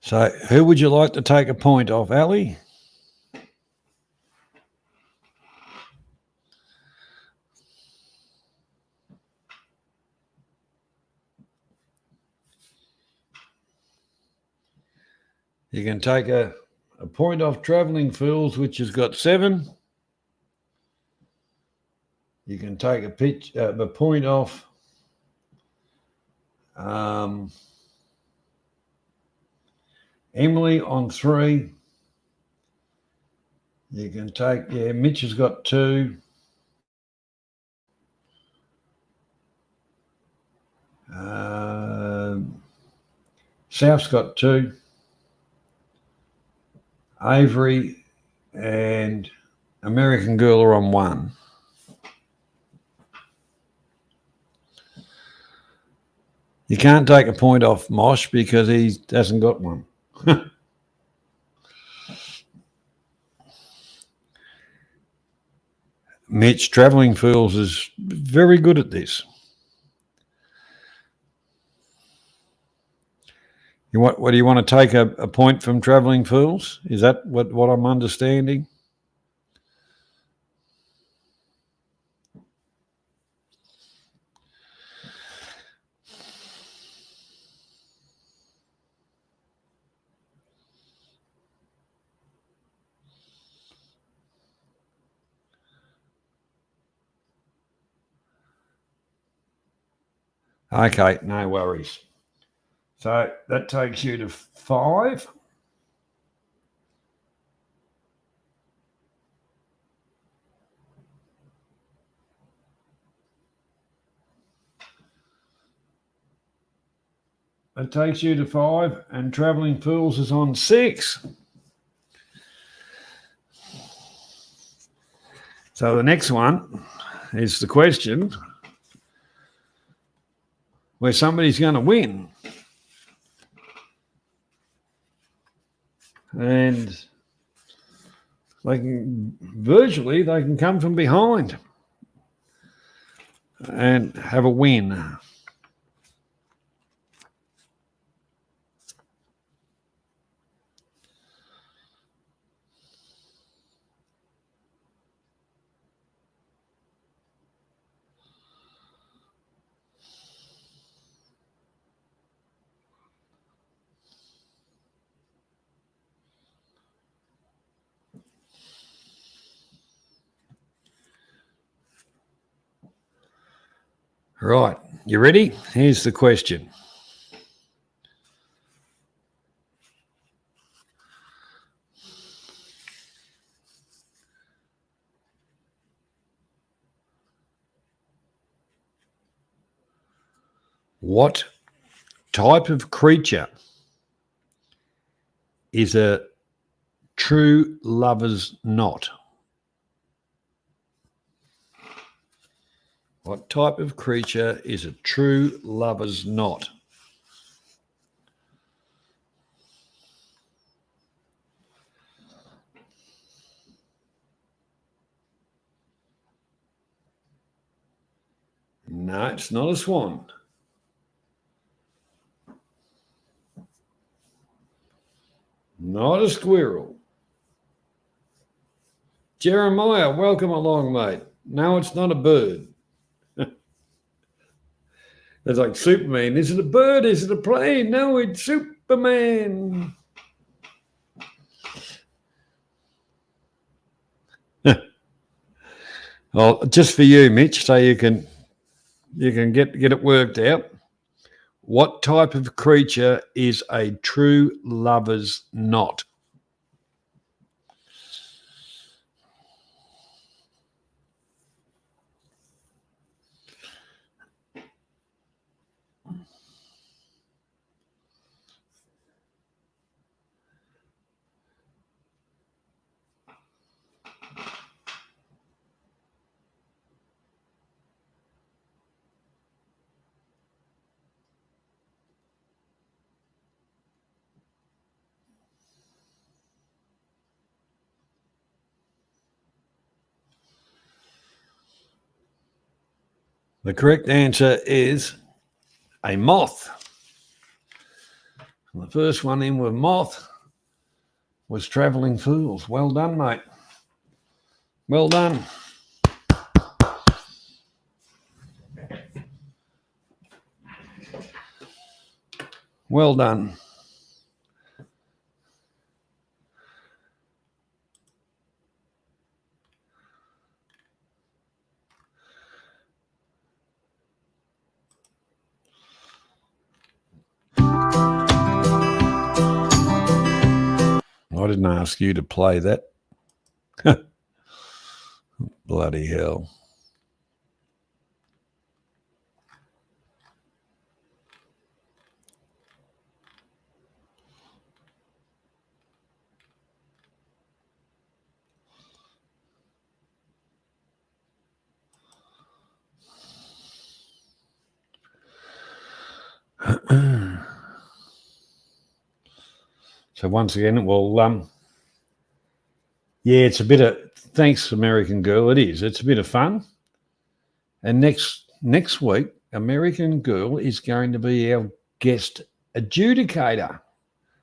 So who would you like to take a point off, Ali? You can take a point off Travelling Fools, which has got 7. You can take a point off Emily on 3. You can take, Mitch has got 2. South's got 2. Avery and American Girl are on 1. You can't take a point off Mosh because he hasn't got one. Mitch, Travelling Fools is very good at this. What do you want to take a point from Travelling Fools? Is that what I'm understanding? Okay, no worries. So that takes you to 5. That takes you to 5, and Travelling Fools is on 6. So the next one is the question where somebody's going to win. And they can come from behind and have a win. Right, you ready? Here's the question. What type of creature is a true lover's knot? What type of creature is a true lover's knot? No, it's not a swan. Not a squirrel. Jeremiah, welcome along, mate. No, it's not a bird. It's like Superman. Is it a bird? Is it a plane? No, it's Superman. Well, just for you, Mitch, so you can get it worked out. What type of creature is a true lover's knot? The correct answer is a moth. The first one in with moth was Travelling Fools. Well done, mate. Well done. Well done. I didn't ask you to play that. Bloody hell. So once again, well, yeah, it's a bit of, thanks, American Girl. It is. It's a bit of fun. And next week, American Girl is going to be our guest adjudicator.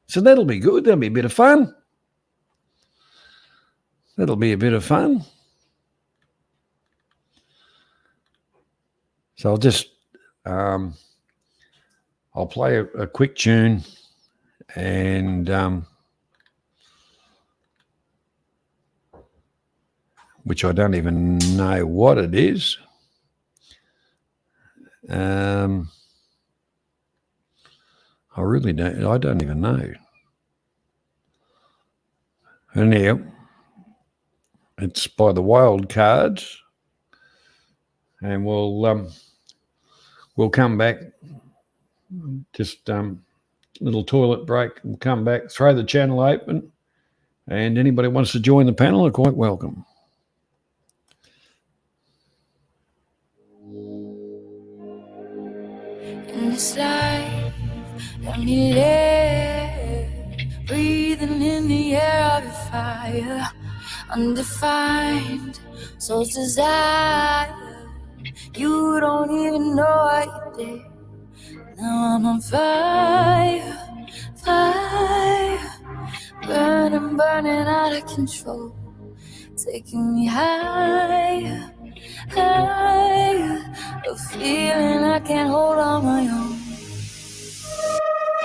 So that'll be good. That'll be a bit of fun. That'll be a bit of fun. So I'll just, I'll play a quick tune and which I don't even know what it is. I really don't. I don't even know. Anyhow, it's by the Wild Cards, and we'll come back. Just little toilet break. We'll come back, throw the channel open, and anybody wants to join the panel are quite welcome. In this life, let me live, breathing in the air of your fire, undefined soul's desire. You don't even know what you did. Now I'm on fire, fire, burning, burning out of control, taking me higher, higher, a feeling I can't hold on my own.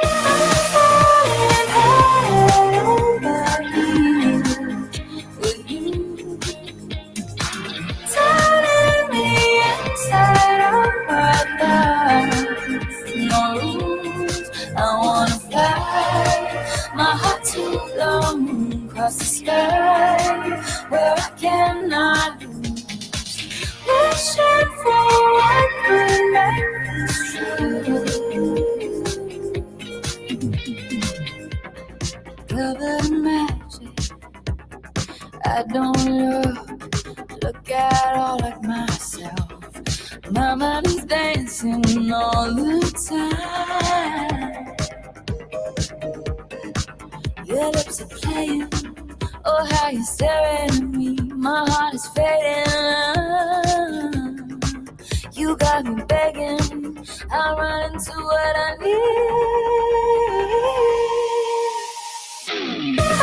I'm falling high over you, with you telling me inside of my thoughts, no rules, I wanna fly, my heart too long, across the sky, where I cannot lose, wishing for what could make this true. covered in magic. I don't look at all like myself. My mind is dancing all the time. Your lips are playing, oh how you're staring at me. My heart is fading. You got me begging, I'll run into what I need.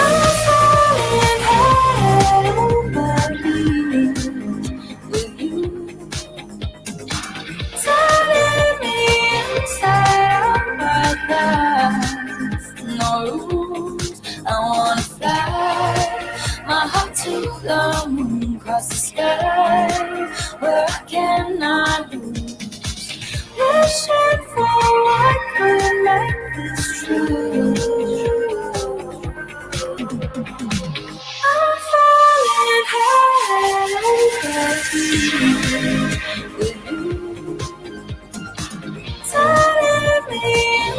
I'm falling head over heels with you, telling me inside of my thighs, no rules, I wanna fly my heart to the moon, across the sky, where I cannot lose. Wishing for what could make this true. I'm falling head over heels with you, telling me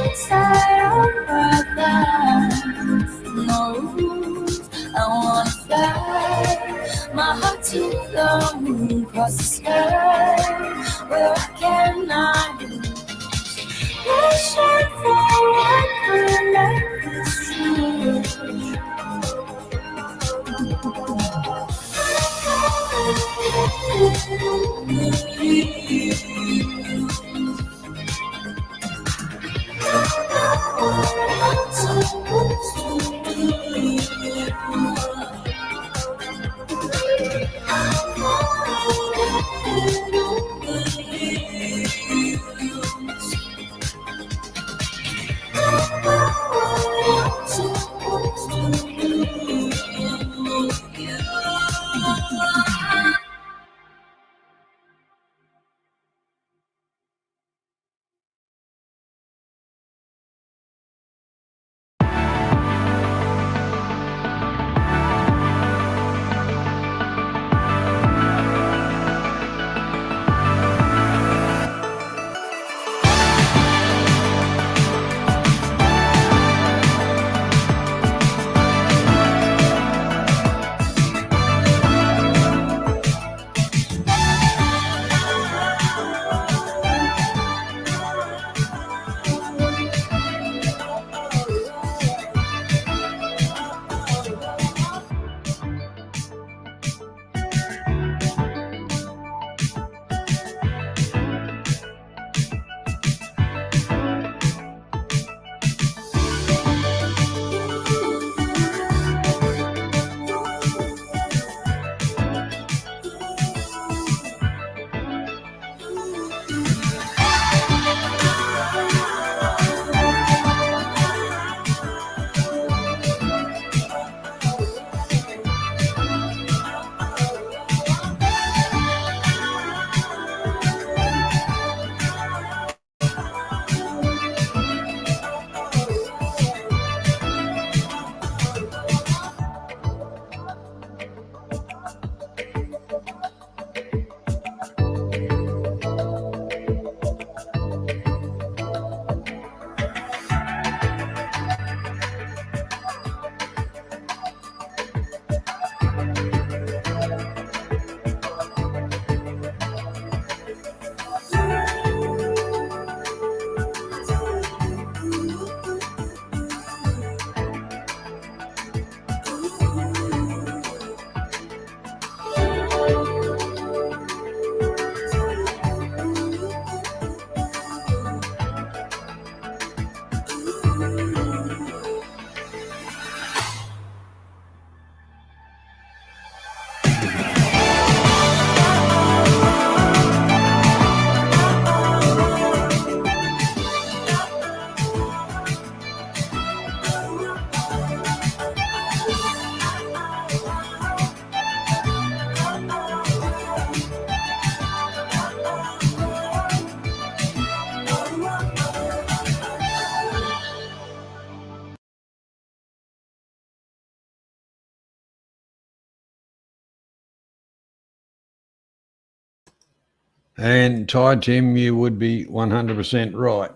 inside of my thighs, no rules, I wanna fly my heart to the moon, across the sky, where I cannot lose. Wishing for what could make this true. And Ty, Tim, you would be 100% right.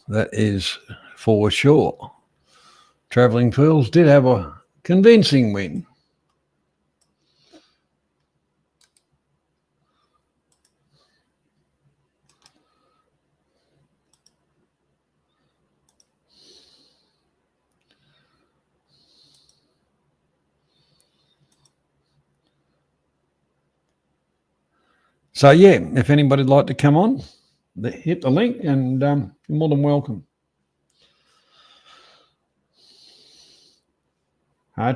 That is for sure. Travelling Fools did have a convincing win. So, yeah, if anybody'd like to come on, hit the link and you're more than welcome.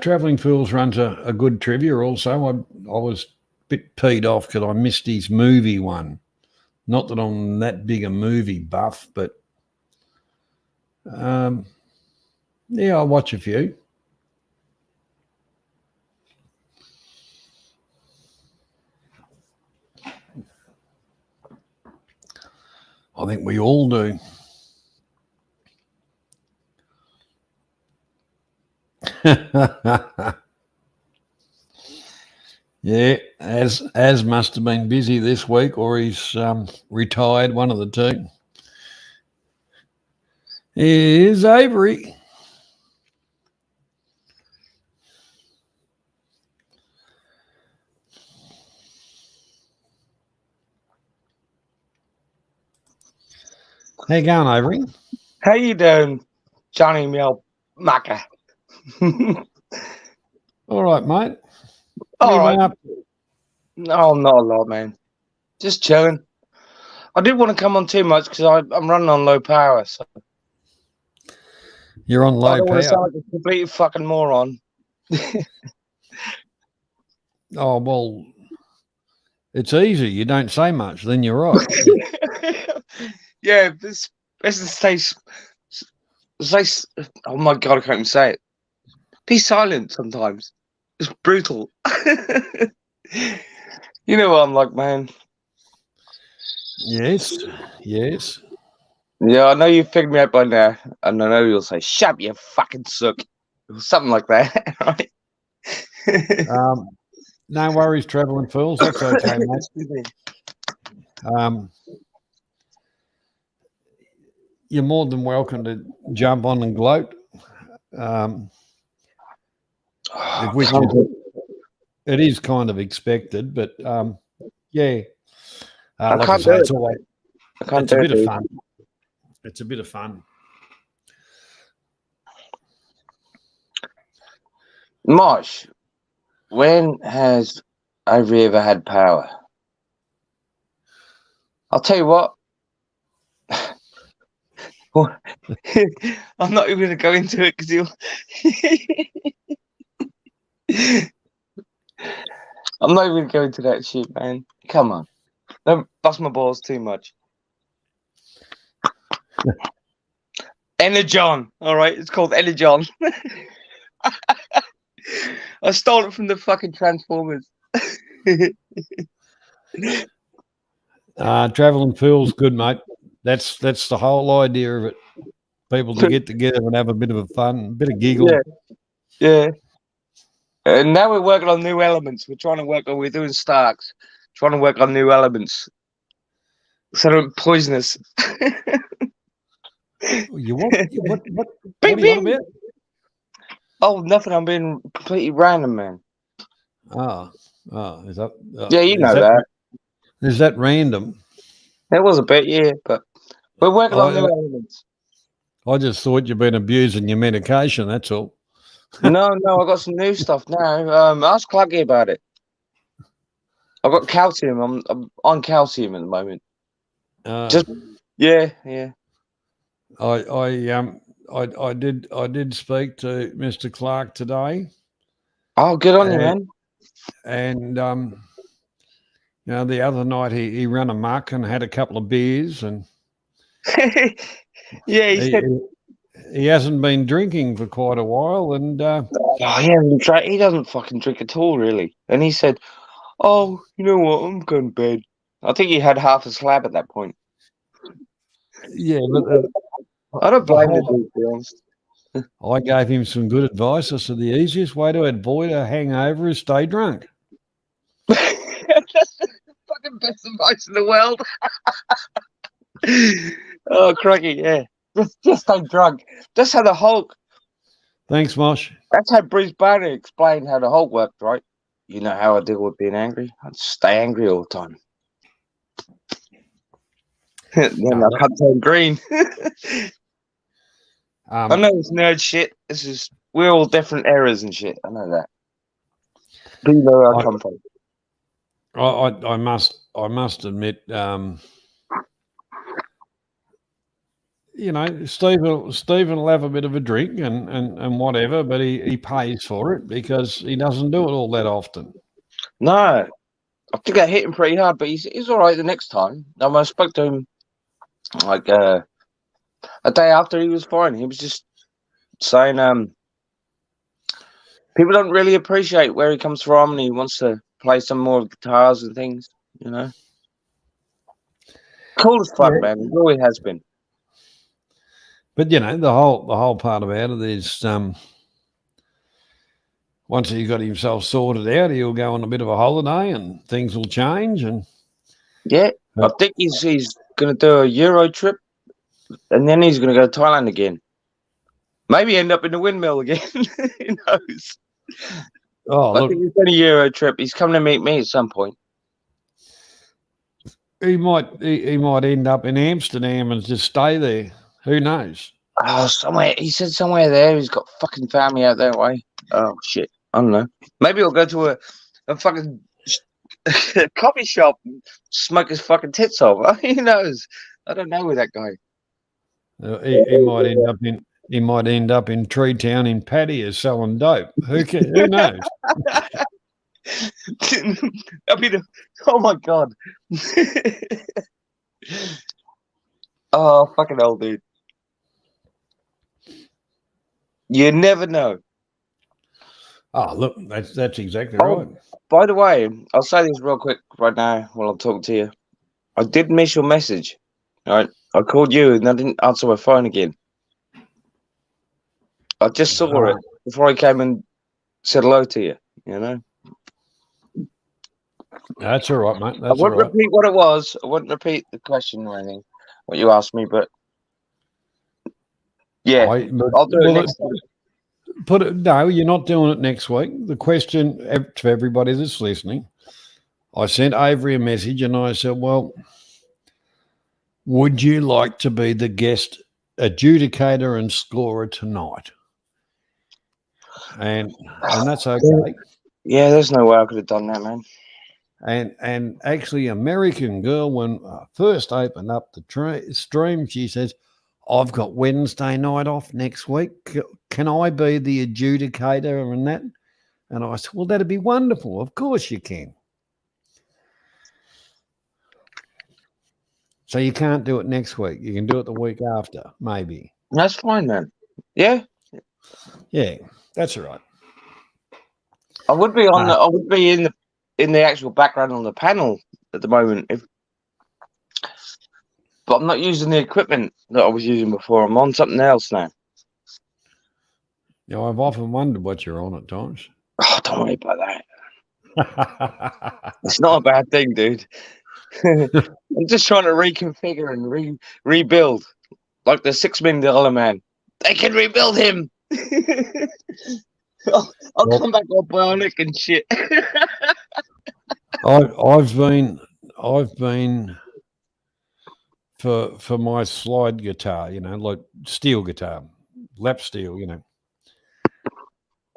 Travelling Fools runs a good trivia also. I was a bit peed off because I missed his movie one. Not that I'm that big a movie buff, but yeah, I'll watch a few. I think we all do. Yeah, as must have been busy this week, or he's retired, one of the two. Here's Avery. How you going, Avery? How you doing, Johnny Mel Macker? All right, mate. All right. Up? No, not a lot, man. Just chilling. I didn't want to come on too much because I'm running on low power. So you're on low I don't power. want to sound like a complete fucking moron. Oh, well, it's easy. You don't say much, then you're right. Yeah, this stays. Oh my god, I can't even say it. Be silent sometimes. It's brutal. You know what I'm like, man. Yes. Yeah, I know you figured me out by now, and I know you'll say, "Shut up, you fucking suck," or something like that, right? No worries, Travelling Fools. That's okay, mate. You're more than welcome to jump on and gloat. It is kind of expected, but yeah. Like I say, it's a bit of fun. It's a bit of fun. Mosh, when has Avery ever had power? I'll tell you what. I'm not even going to go into it because I'm not even going to go into that shit, man. Come on. Don't bust my balls too much. Energon. All right. It's called Energon. I stole it from the fucking Transformers. Travelling Fools, good, mate. That's the whole idea of it. People to get together and have a bit of a fun, a bit of giggle. Yeah. And now we're working on new elements. We're doing Starks, trying to work on new elements. So don't poison us. What are you on about? Oh, nothing. I'm being completely random, man. Is that? Yeah, you know that. Is that random? It was a bit, yeah, but we're working on new elements. I just thought you've been abusing your medication. That's all. No, I got some new stuff now. Ask Cluggy about it. I've got calcium. I'm on calcium at the moment. Yeah. I did speak to Mr. Clark today. Oh, good on you, man. And the other night he ran amok and had a couple of beers and yeah, he hasn't been drinking for quite a while and he doesn't fucking drink at all, really. And he said, "Oh, you know what? I'm going to bed." I think he had half a slab at that point. Yeah, but I don't blame him, to be honest. I gave him some good advice. I said the easiest way to avoid a hangover is stay drunk. That's the fucking best advice in the world. Oh, crikey, yeah. Just stay drunk. That's how the Hulk. Thanks, Mosh. That's how Bruce Banner explained how the Hulk worked, right? You know how I deal with being angry? I just stay angry all the time. Then I come turn green. I know it's nerd shit. We're all different eras and shit. I know that. But you know where I come from. I must admit, you know, Stephen will have a bit of a drink and whatever, but he pays for it because he doesn't do it all that often. No, I think I hit him pretty hard, but he's all right the next time. I spoke to him like a day after he was fine. He was just saying people don't really appreciate where he comes from, and he wants to play some more guitars and things. You know, cool as fuck, man. He always has been. But you know, the whole part about it is once he got himself sorted out, he'll go on a bit of a holiday and things will change. And yeah, I think he's going to do a Euro trip, and then he's going to go to Thailand again. Maybe end up in the windmill again. Who knows? Oh, I think he's doing a Euro trip. He's coming to meet me at some point. He might end up in Amsterdam and just stay there. Who knows? Oh, somewhere. He said somewhere there. He's got fucking family out that way. Oh, shit. I don't know. Maybe he'll go to a fucking coffee shop and smoke his fucking tits off. Who knows? I don't know with that guy. He might end up in Tree Town in Pattaya selling dope. Who knows? I mean, oh my god. Oh, fucking hell, dude. You never know. Oh, look, that's exactly right. By the way, I'll say this real quick right now while I'm talking to you. I did miss your message. All right, I called you and I didn't answer my phone again. I just saw it before I came and said hello to you. You know. That's all right, mate. I won't repeat what it was. I won't repeat the question or anything, what you asked me, but yeah, I'll do it next time. No, you're not doing it next week. The question to everybody that's listening, I sent Avery a message and I said, well, would you like to be the guest adjudicator and scorer tonight? And that's okay. Yeah, there's no way I could have done that, man. And actually, American Girl, when I first opened up the stream, she says, I've got Wednesday night off next week. Can I be the adjudicator and that? And I said, well, that'd be wonderful. Of course you can. So you can't do it next week. You can do it the week after, maybe. That's fine, man. Yeah? Yeah, that's all right. I would be on I would be in the actual background on the panel at the moment, but I'm not using the equipment that I was using before. I'm on something else now. Yeah, I've often wondered what you're on at times. Oh, don't worry about that. It's not a bad thing, dude. I'm just trying to reconfigure and rebuild, like the $6 million man. They can rebuild him. I'll come back all bionic and shit. I've been for my slide guitar, you know, like steel guitar, lap steel, you know.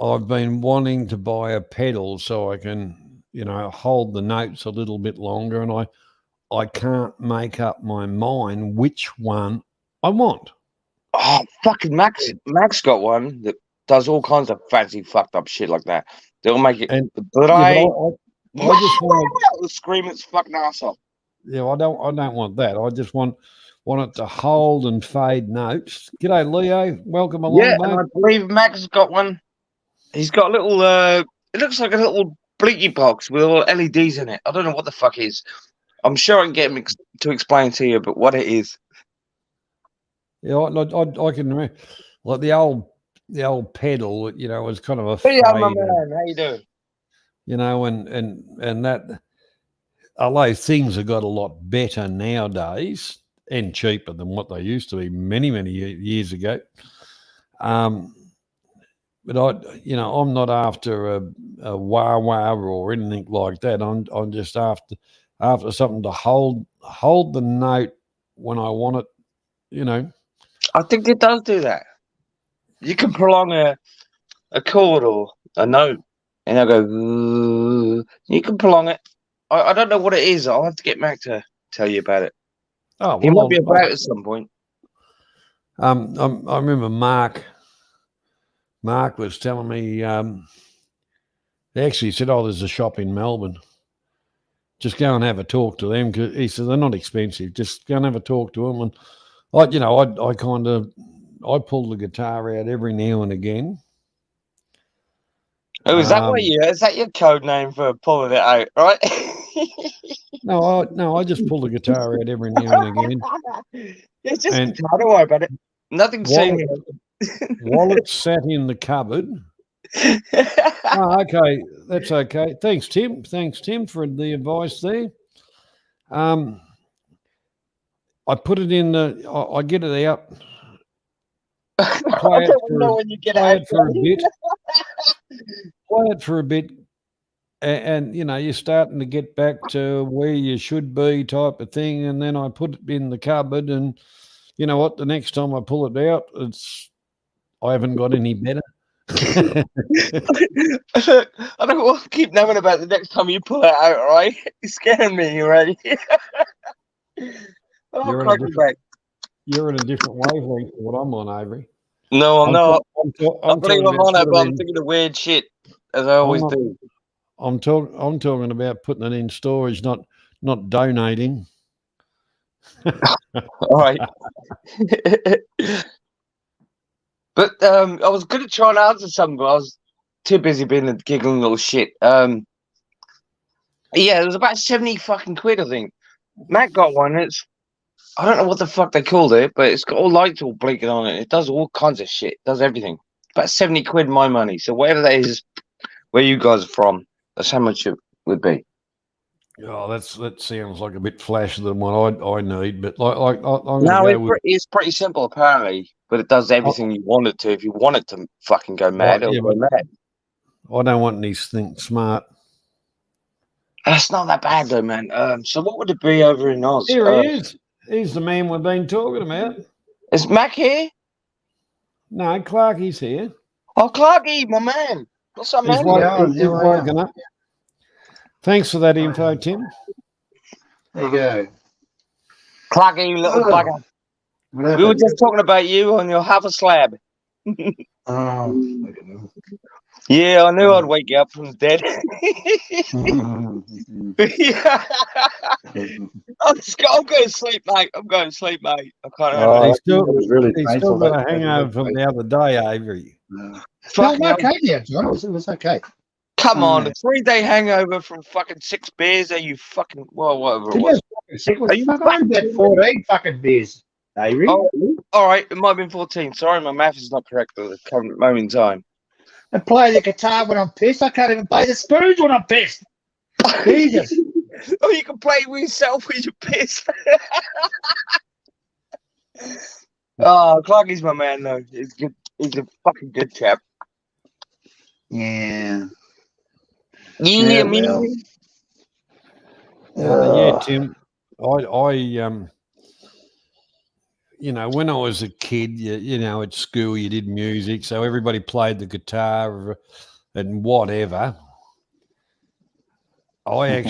I've been wanting to buy a pedal so I can, you know, hold the notes a little bit longer, and I can't make up my mind which one I want. Oh, fucking Max got one that does all kinds of fancy fucked up shit like that. They'll make it. But I just want to scream its fucking ass off. Yeah, I don't want that. I just want it to hold and fade notes. G'day, Leo. Welcome along, mate. And I believe Max has got one. He's got a little. It looks like a little blinky box with all LEDs in it. I don't know what the fuck it is. I'm sure I can get him to explain to you, but what it is. Yeah, I can remember, like the old pedal. You know, was kind of a. Hey, my man, how you doing? You know, and that. Although things have got a lot better nowadays, and cheaper than what they used to be many years ago. But I'm not after a wah or anything like that. I'm just after something to hold the note when I want it. I think it does do that. You can prolong a chord or a note, and I'll go. You can prolong it. I don't know what it is. I'll have to get Mac to tell you about it. Oh, He might be about at some point. I remember Mark was telling me. They actually said, "Oh, there's a shop in Melbourne. Just go and have a talk to them." Cause he said they're not expensive. Just go and have a talk to them. And I pull the guitar out every now and again. Oh, is that your code name for pulling it out, right? No, I just pull the guitar out every now and again. It's just guitar, don't worry about it. Nothing seen. While it's sat in the cupboard. Oh, okay, that's okay. Thanks, Tim. For the advice there. I put it in I get it out. Play it for a bit. Play it for a bit, and you're starting to get back to where you should be, type of thing. And then I put it in the cupboard, and you know what? The next time I pull it out, I haven't got any better. I don't want to keep knowing about the next time you pull it out, right? You're scaring me, right? You're in a different wavelength than what I'm on, Avery. No, I'm not. I believe I'm on it, but I'm in, thinking of weird shit, as I always do. I'm talking about putting it in storage, not donating. All right. But I was going to try and answer something, but I was too busy being a giggling little shit. Yeah, it was about 70 fucking quid, I think. Matt got one. I don't know what the fuck they called it, but it's got all lights all blinking on it. It does all kinds of shit. It does everything. About 70 quid my money. So whatever that is, where you guys are from, that's how much it would be. Oh, that sounds like a bit flashier than what I need, but it's pretty simple apparently, but it does everything you want it to. If you want it to fucking go mad, it'll go mad. I don't want anything smart. That's not that bad though, man. So what would it be over in Oz? Here he is. He's the man we've been talking about. Is Mac here? No, Clarky's here. Oh, Clarky, my man. What's up, man? He's woken up. Thanks for that info, Tim. There you go. Clarky, you little bugger. We were just talking about you on your half a slab. Yeah, I knew I'd wake you up from the dead. I'm going to sleep, mate. I can't. He's still got a hangover from the other day, Avery. No, I'm okay now, John. It was okay. Come on, a 3-day hangover from fucking 6 beers. Are you fucking whatever it was? Are you fucking about 14 fucking beers, Avery? Oh, all right, it might have been 14. Sorry, my math is not correct at the current moment in time. I play the guitar when I'm pissed. I can't even play the spoons when I'm pissed. Jesus. Oh, you can play with yourself when you're pissed. Oh, Clarky's my man, though. He's good. He's a fucking good chap. Yeah. Yeah, Tim. I when I was a kid, at school you did music, so everybody played the guitar and whatever. I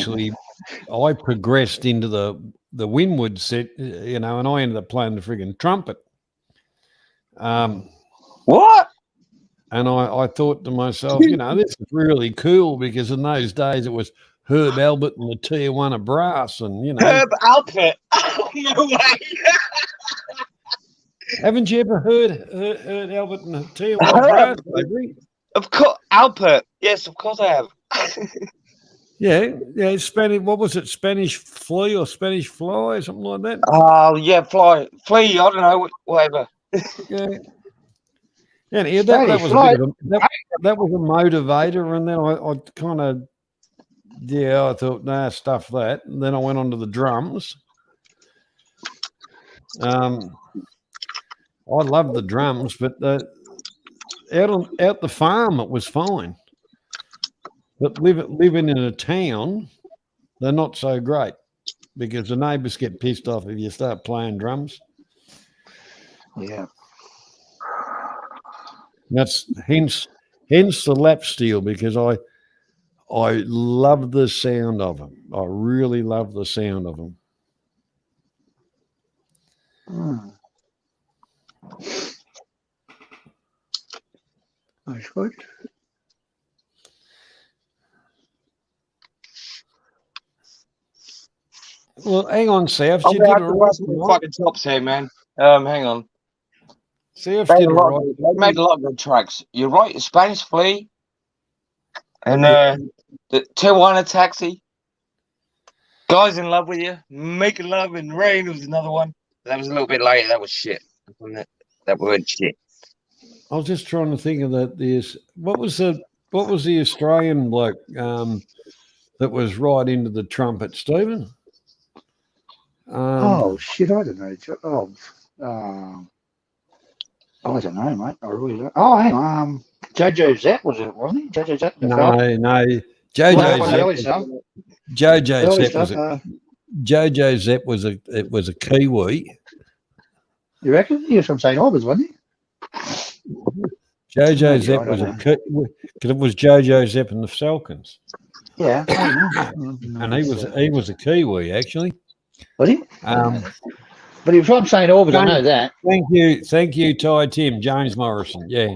progressed into the Winwood set, and I ended up playing the friggin' trumpet. What? And I thought to myself, this is really cool, because in those days it was Herb Albert and the Tijuana Brass, and Herb Albert. Oh, no way. Haven't you ever heard Albert and the Tijuana Brass? Of course, Albert. Yes, of course I have. Yeah. Spanish. What was it? Spanish flea or Spanish fly, something like that. Oh yeah, flea. I don't know, whatever. Yeah. Yeah, that was that was a motivator, and then I kind of I thought, nah, stuff that, and then I went on to the drums. I love the drums, but out the farm it was fine. But living in a town, they're not so great because the neighbours get pissed off if you start playing drums. Yeah. That's hence the lap steel, because I love the sound of them. I really love the sound of them. That's good. Well, hang on, South. I'm You gonna did have it to right. rust my fucking chops here, man. Hang on. South They did it right. made a lot of good tracks. You're right. Spanish Flea and the Tijuana Taxi. Guys in Love with You. Making Love in Rain was another one. That was a little bit later. That was shit. That word shit. I was just trying to think of that. What was the Australian bloke that was right into the trumpet, Stephen? Oh shit! I don't know. I don't know, mate. I really don't. Oh, hang on. Jojo Zapp was it? Wasn't he? Jojo Zapp. No. Jojo Zapp was a Kiwi. You reckon? He was from St Albans, wasn't he? Jojo Zapp was because it was Jojo Zapp and the Falcons. Yeah. And he was a Kiwi actually. Was he? But he was from St Albans, I know that. Thank you, Ty Tim, James Morrison. Yeah.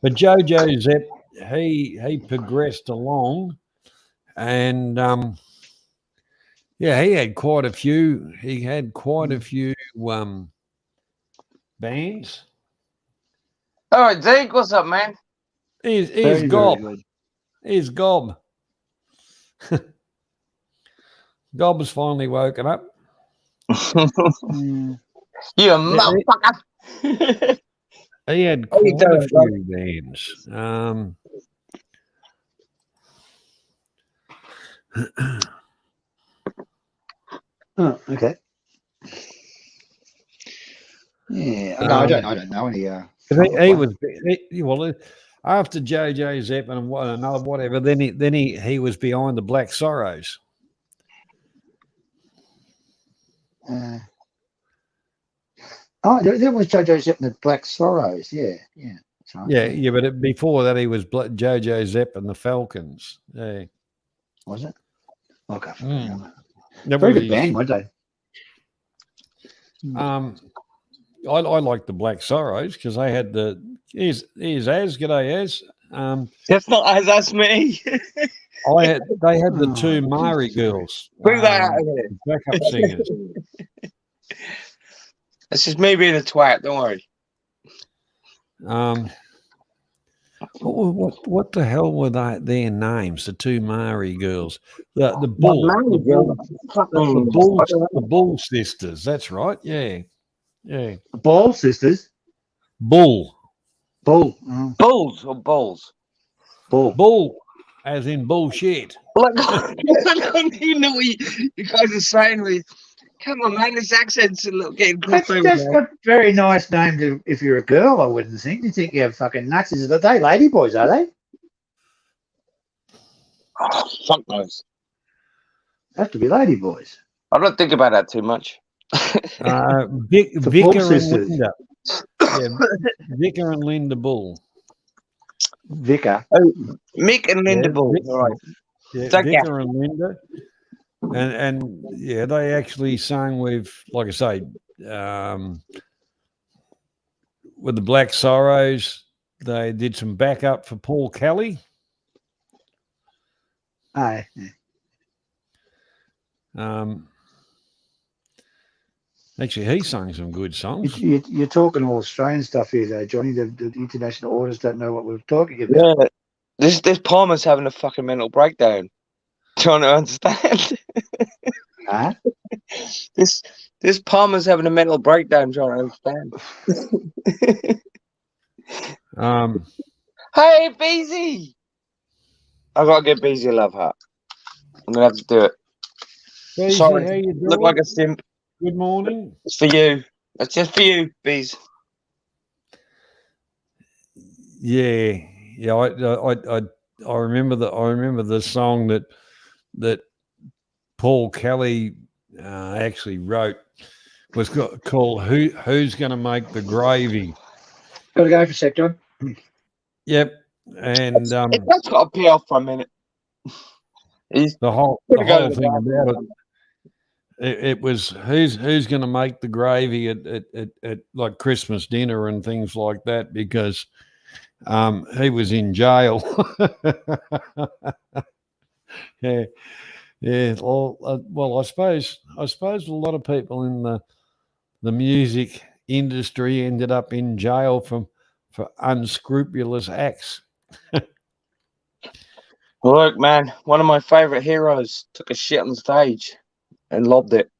But Jojo Zapp, he progressed along, and he had quite a few. He had quite a few bands. All right, Zeke, what's up, man? Here's Gob. Here's Gob. Gob has finally woken up. You motherfucker. He had quite a few bands. Oh, okay. Yeah, no, I don't know any. He was after JJ Zapp and whatever. Then he was behind the Black Sorrows. There was JoJo Zapp and the Black Sorrows. Yeah. Right. Yeah. But before that, he was JoJo Zapp and the Falcons. Yeah. Was it? Okay. Very good band, weren't they? I like the Black Sorrows because they had here's Az. G'day, Az. That's not Az, that's me. They had the two Mari girls. Bring that out of here. Backup singers. That's just me being a twat, don't worry. What the hell were their names? The two Mari girls. The Bull sisters. That's right. Yeah. Ball sisters. Bull. Bulls or balls? Bull, as in bullshit. Like, I don't even know what you guys are saying. Come on, man, this accent's a little getting That's a very nice name if you're a girl, I wouldn't think. You think you have fucking nuts. Are they ladyboys, are they? Oh, fuck those. Have to be ladyboys. I don't think about that too much. Vicar and Linda. Yeah, Vicar and Linda Bull. Vicar. Oh, Mick and Linda Bull. All right. Yeah, Vicar and Linda. And yeah, they actually sang with, like I say, with the Black Sorrows. They did some backup for Paul Kelly. Aye. Actually, he sang some good songs. You're talking all Australian stuff here, though, Johnny. The international audience don't know what we're talking about. Yeah, this Palmer's having a fucking mental breakdown. Trying to understand. Huh? This Palmer's having a mental breakdown trying to understand. Hey, Beezy! I gotta get Beezy a love heart. I'm gonna have to do it. Beezy, Sorry, how you doing? look like a simp. Good morning. It's for you. That's just for you, Bees. Yeah, yeah. I remember the song that Paul Kelly actually wrote was called "Who's Going to Make the Gravy." Got to go for a sec, John. Yep, and It has got to pay off for a minute. He's the whole gonna go to the thing about bathroom. it was who's going to make the gravy at like Christmas dinner and things like that, because he was in jail. Yeah, yeah. Well, I suppose a lot of people in the music industry ended up in jail for unscrupulous acts. Look, man, one of my favourite heroes took a shit on stage and lobbed it.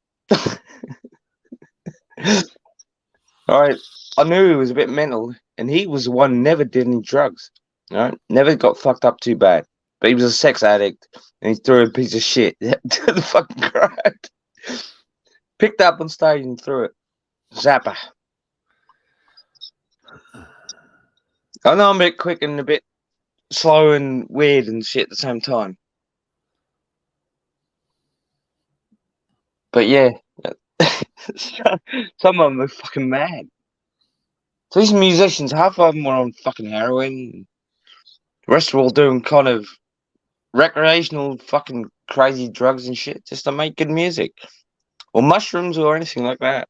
All right, I knew he was a bit mental, and he was the one who never did any drugs. All right, never got fucked up too bad. But he was a sex addict, and he threw a piece of shit to the fucking crowd. Picked up on stage and threw it. Zappa. I know I'm a bit quick and a bit slow and weird and shit at the same time. But yeah, some of them are fucking mad. So these musicians, half of them were on fucking heroin. The rest were all doing kind of recreational fucking crazy drugs and shit just to make good music. Or mushrooms or anything like that.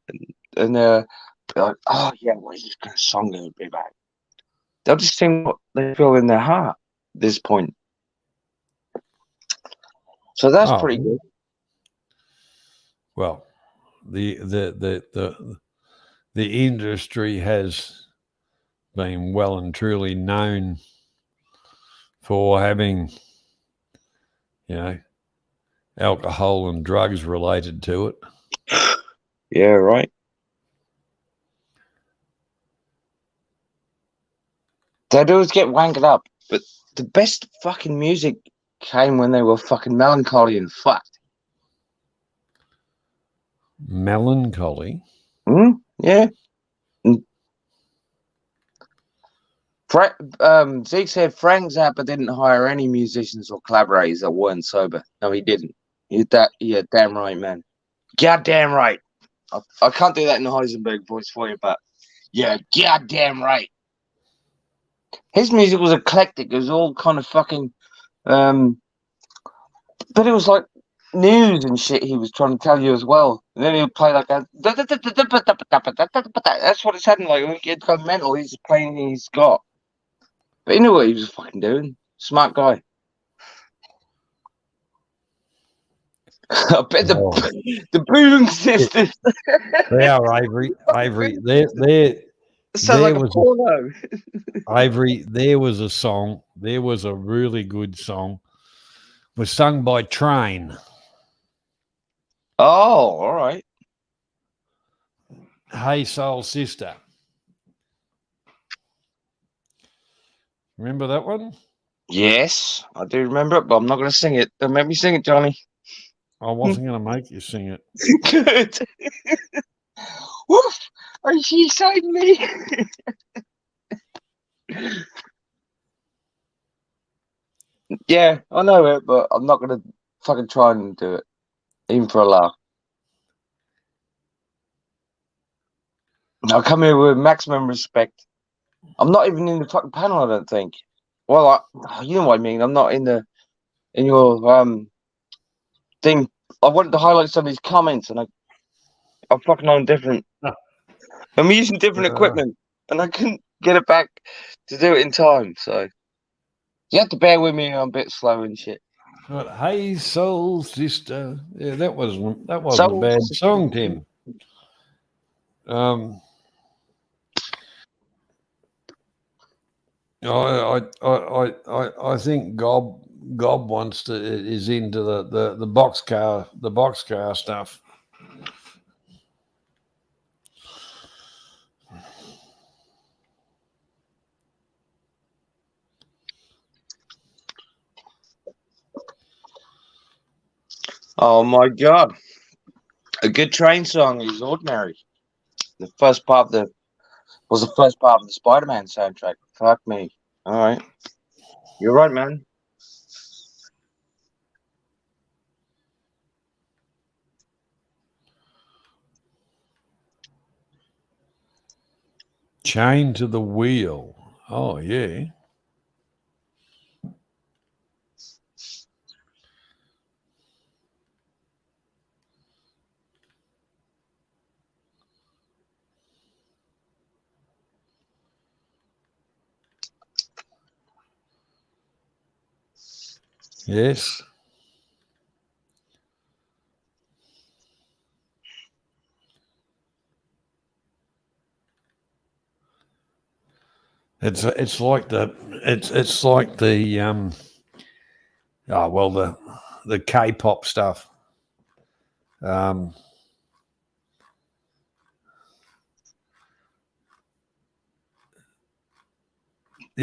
And they're like, oh yeah, what is this kind of song going to be about? They'll just sing what they feel in their heart at this point. So that's pretty good. Well, the industry has been well and truly known for having, alcohol and drugs related to it. Yeah, right. They'd always get wanked up, but the best fucking music came when they were fucking melancholy and fucked. Melancholy? Yeah. Zeke said Frank Zappa didn't hire any musicians or collaborators that weren't sober. No, he didn't. Yeah, damn right, man. Goddamn right. I can't do that in the Heisenberg voice for you, but yeah, goddamn right. His music was eclectic. It was all kind of fucking, but it was like news and shit he was trying to tell you as well. And then he would play like a, that's what it sounded like. When he gets kind of mental, he's just playing he's got. But he knew what he was fucking doing. Smart guy. I bet the Boom Sisters. They are, Avery. Sounds like a porno. Avery, there was a song. There was a really good song. It was sung by Train. Oh, all right. Hey Soul Sister. Remember that one? Yes, I do remember it, but I'm not going to sing it. Don't make me sing it, Johnny. I wasn't going to make you sing it. Good. Woof! Are she saved me? Yeah, I know it, but I'm not going to fucking try and do it, even for a laugh. I'll come here with maximum respect. I'm not even in the fucking panel, I don't think. Well, you know what I mean. I'm not in your thing. I wanted to highlight some of these comments, and I'm fucking on different. I'm using different equipment, and I couldn't get it back to do it in time. So you have to bear with me. I'm a bit slow and shit. But Hey Soul Sister, yeah, that wasn't a bad song, Tim. I think Gob is into the boxcar stuff. Oh my god, a good Train song is Ordinary. The first part of was the first part of the Spider-Man soundtrack. Fuck me. All right, you're right, man. Chain to the Wheel. Oh, yeah. Yes. It's like the the K-pop stuff. You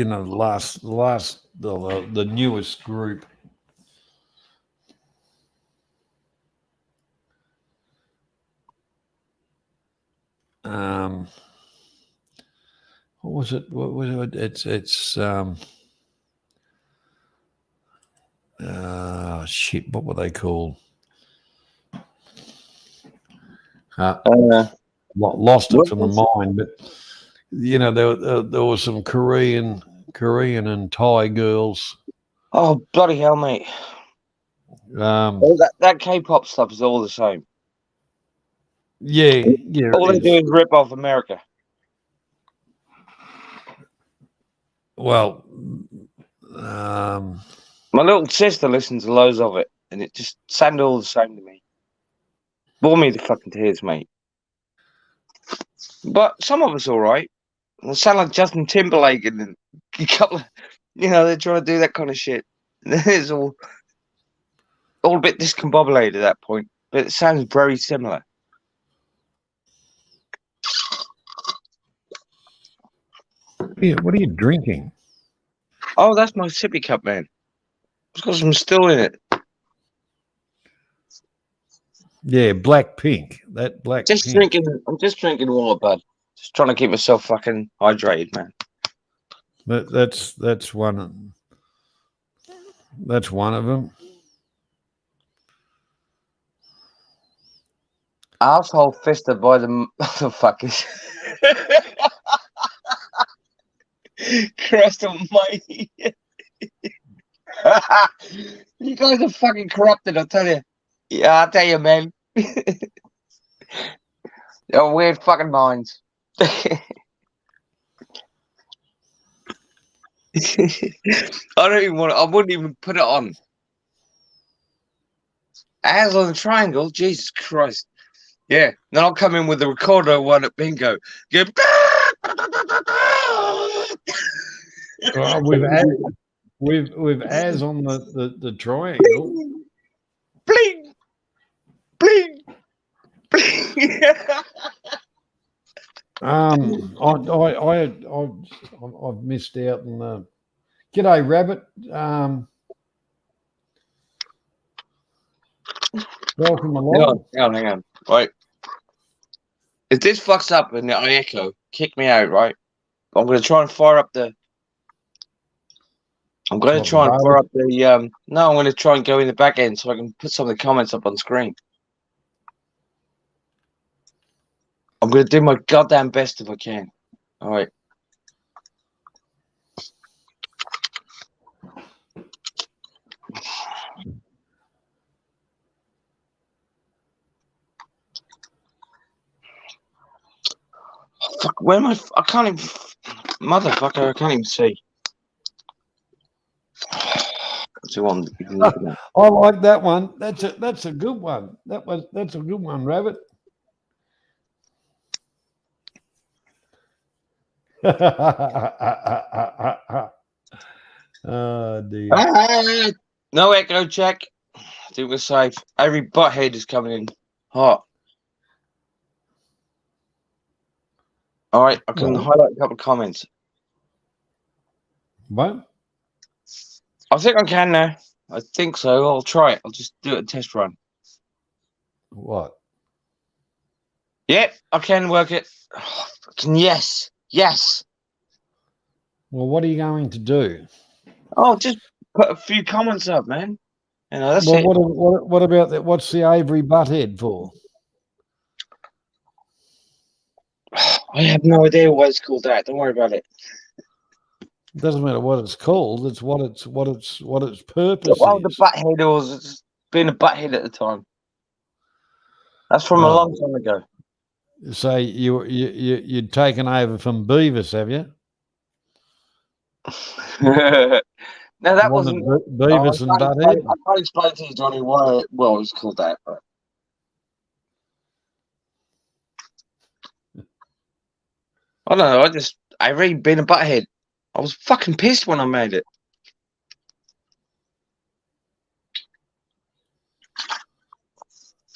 know, the newest group. What was it? What was it? It's shit. What were they called? Lost it from the mind. But you know, there was some Korean and Thai girls. Oh bloody hell, mate! All that K-pop stuff is all the same. Yeah. All they do is rip off America. Well, my little sister listens to loads of it, and it just sounded all the same to me. Bore me to fucking tears, mate. But some of it's all right. They sound like Justin Timberlake and a couple of, they're trying to do that kind of shit. It's all a bit discombobulated at that point, but it sounds very similar. Yeah, what are you drinking? Oh, that's my sippy cup, man. It's got some still in it. Yeah, black pink. That black I'm just drinking water, bud. Just trying to keep myself fucking hydrated, man. That's one. That's one of them. Asshole fisted by the motherfuckers. Christ almighty. You guys are fucking corrupted, I'll tell you. Yeah, I'll tell you, man. You're weird fucking minds. I wouldn't even put it on. As on the triangle, Jesus Christ. Yeah, then I'll come in with the recorder one at bingo. Go, With as on the triangle. Bling, bling, bling. I've missed out on the. G'day, Rabbit. Welcome along. Hang on. Right. If this fucks up and I echo, kick me out, right? I'm going to try and fire up the. I'm going to try and fire up the. No, I'm going to try and go in the back end so I can put some of the comments up on screen. I'm going to do my goddamn best if I can. All right. Fuck, where am I? I can't even. Motherfucker, I can't even see. I like that one. That's a good one. That's a good one, Rabbit. Oh dear. No echo check. I think we're safe. Every butthead is coming in hot. All right, I can highlight a couple of comments. What? I think I can now. I think so. I'll try it. I'll just do it a test run. What? Yep, I can work it. Oh, fucking yes. Yes. Well, what are you going to do? Oh, just put a few comments up, man. You know, that's Well, it. what about that? What's the Avery Butthead for? I have no idea why it's called that. Don't worry about it. It doesn't matter what it's called. It's what its purpose Well, the is. butthead was just being a butthead at the time. That's from a Oh. long time ago. So you'd taken over from Beavis, have you? No, that Wanted wasn't. Beavis and Butthead. I can't explain to you, Johnny, why it was called that. But I don't know. I really been a butthead. I was fucking pissed when I made it.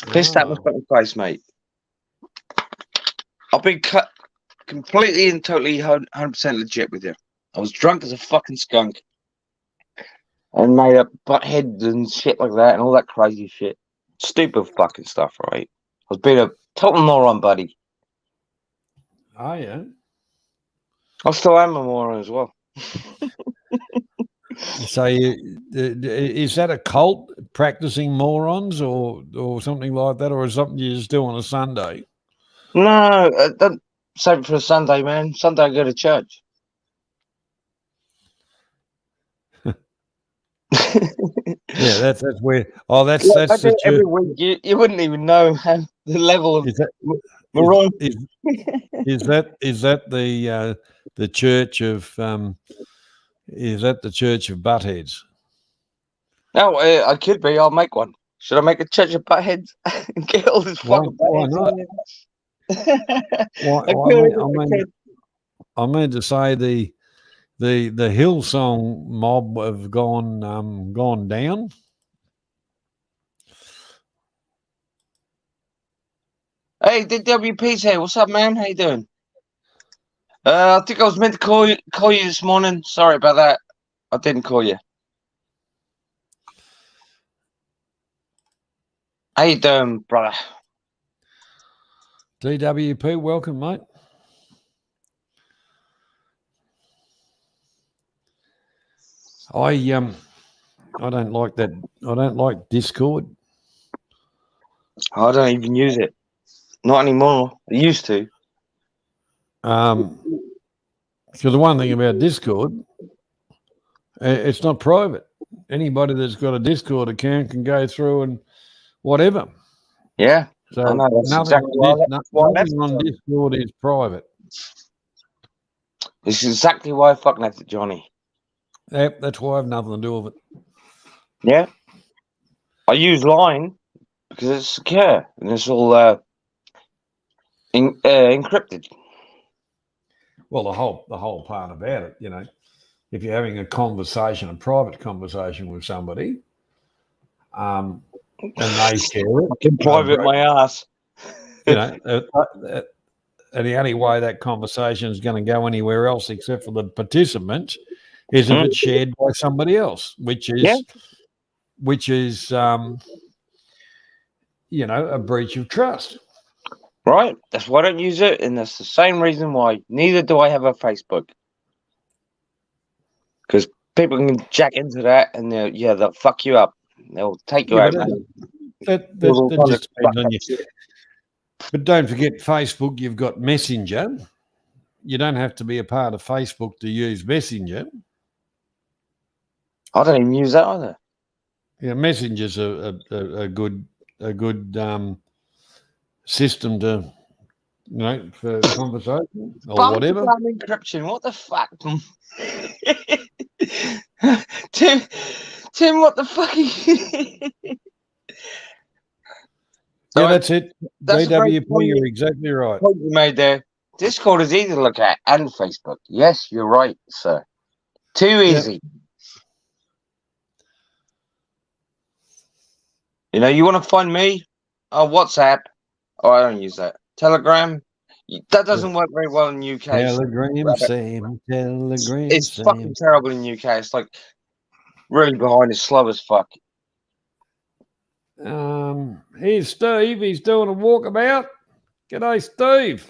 Pissed out my Oh. fucking face, mate. I've been cut completely and totally 100% legit with you. I was drunk as a fucking skunk and made up buttheads and shit like that and all that crazy shit. Stupid fucking stuff, right? I was being a total moron, buddy. Oh, yeah. I still am a moron as well. So is that a cult, practicing morons or something like that, or is something you just do on a Sunday? No, don't save it for a Sunday, man. Sunday I go to church. Yeah, that's where. Oh, that's I the do it every church. week. You wouldn't even know how the level of Is that moron. is that the church of is that the church of buttheads? No, I could be. I'll make one. Should I make a church of buttheads and get all this fucking Why buttheads not? on I mean to say the Hillsong mob have gone down. Hey, DWP's here. What's up, man? How you doing? I think I was meant to call you this morning. Sorry about that. I didn't call you. How you doing, brother? DWP, welcome, mate. I don't like that. I don't like Discord. I don't even use it. Not anymore. I used to. Because the one thing about Discord, it's not private. Anybody that's got a Discord account can go through and whatever. Yeah. So I know, that's nothing, exactly why nothing on Discord is private. This is exactly why I fucking left it, Johnny. Yep, that's why I have nothing to do with it. Yeah. I use Line because it's secure and it's all encrypted. Well, the whole part about it, you know, if you're having a conversation, a private conversation with somebody, and they share it, I can private my ass. you know, and the only way that conversation is going to go anywhere else except for the participant is if it's shared by somebody else, which is you know, a breach of trust. Right. That's why I don't use it, and that's the same reason why neither do I have a Facebook. Because people can jack into that and they'll fuck you up. They'll take you out. That just depends on you. But don't forget Facebook, you've got Messenger. You don't have to be a part of Facebook to use Messenger. I don't even use that either. Yeah, Messenger's a good system to, you know, for conversation or whatever. Encryption. What the fuck? Tim, what the fuck are you? Yeah, that's it. That's DWP, you're exactly right. Point you made there. Discord is easy to look at, and Facebook. Yes, you're right, sir. Too easy. You know, you want to find me? Oh, WhatsApp. Oh, I don't use that. Telegram. That doesn't work very well in UK. Telegram, Telegram. It's fucking terrible in UK. It's like really behind. It's slow as fuck. Here's Steve. He's doing a walkabout. G'day, Steve.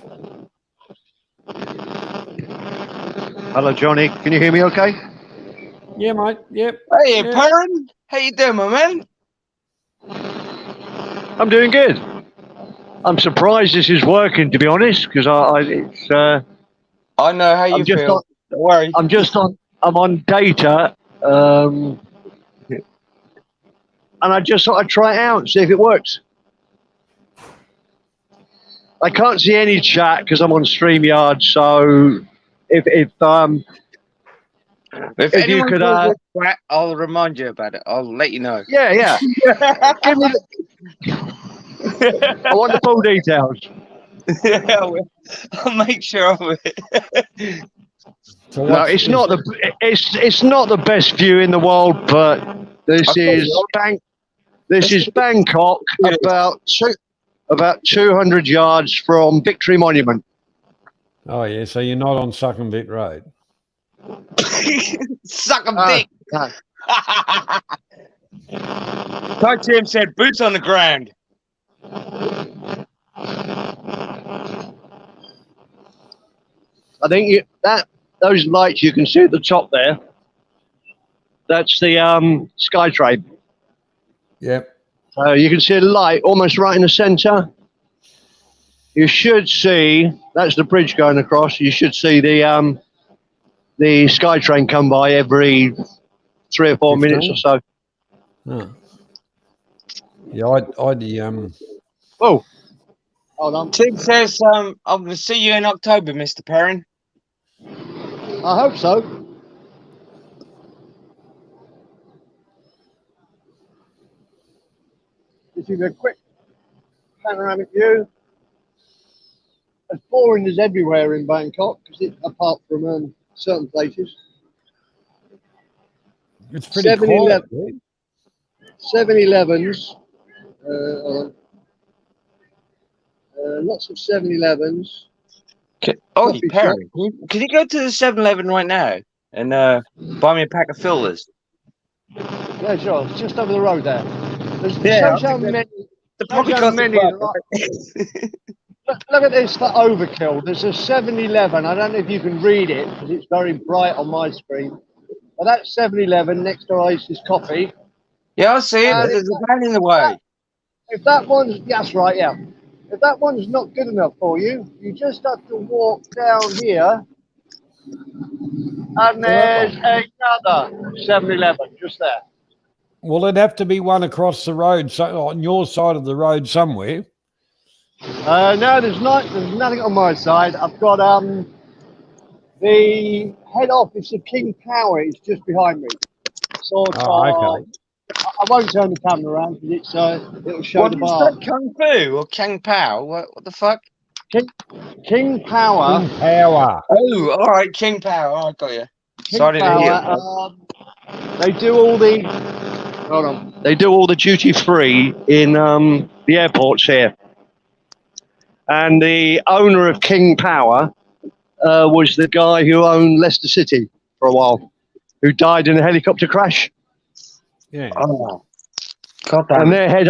Hello, Johnny. Can you hear me okay? Yeah, mate. Yep. Hey, Yeah. Perrin. How you doing, my man? I'm doing good. I'm surprised this is working, to be honest, because I know how you I'm just feel. on, Don't worry. I'm on data, and I just thought I'd try it out, see if it works. I can't see any chat because I'm on StreamYard, so if If you anyone could, calls you a twat, I'll remind you about it. I'll let you know. yeah, give me I want the full details. Yeah, I'll make sure of it. So No, it's not the best view in the world, but this is Bangkok, about 200 yards from Victory Monument. Oh, yeah. So you're not on Suckhambit Road. Suck a dick. Coach Tim said, boots on the ground. I think those lights you can see at the top there, that's the SkyTrain. Yep. So you can see a light almost right in the centre. You should see, that's the bridge going across, you should see the SkyTrain come by every 3 or 4 minutes or so. Oh. Yeah, I'd Oh, hold on. Tim says, I'm going to see you in October, Mr. Perrin. I hope so. This is a quick panoramic view. As boring as everywhere in Bangkok, apart from certain places. it's pretty quiet. 7-Elevens. Lots of 7-Elevens. Oh, Coffee Perrin, can you go to the 7-Eleven right now and buy me a pack of fillers? Yeah, sure. It's just over the road there. Yeah, Shows how many. They're probably shows how costing many. quite- Look at this for overkill. There's a 7-Eleven. I don't know if you can read it because it's very bright on my screen. But that's 7-Eleven next to Oasis Coffee. Yeah, I see it, but there's a van in the way. If that one's, that's right, yeah. If that one's not good enough for you, you just have to walk down here, and there's another 7-Eleven just there. Well, it'd have to be one across the road, so on your side of the road somewhere. No, there's nothing on my side. I've got the head office of King Power is just behind me. Sort of. Okay. I won't turn the camera around because it'll show What the is bar. that, Kung Fu or Kang Pao? What the fuck? King Power. Power. Oh, all right, King Pao. Oh, I got you. King Sorry to hear. Power. They do all the. Hold on. They do all the duty free in the airports here. And the owner of King Power was the guy who owned Leicester City for a while, who died in a helicopter crash. Yeah. Oh, God damn. And their head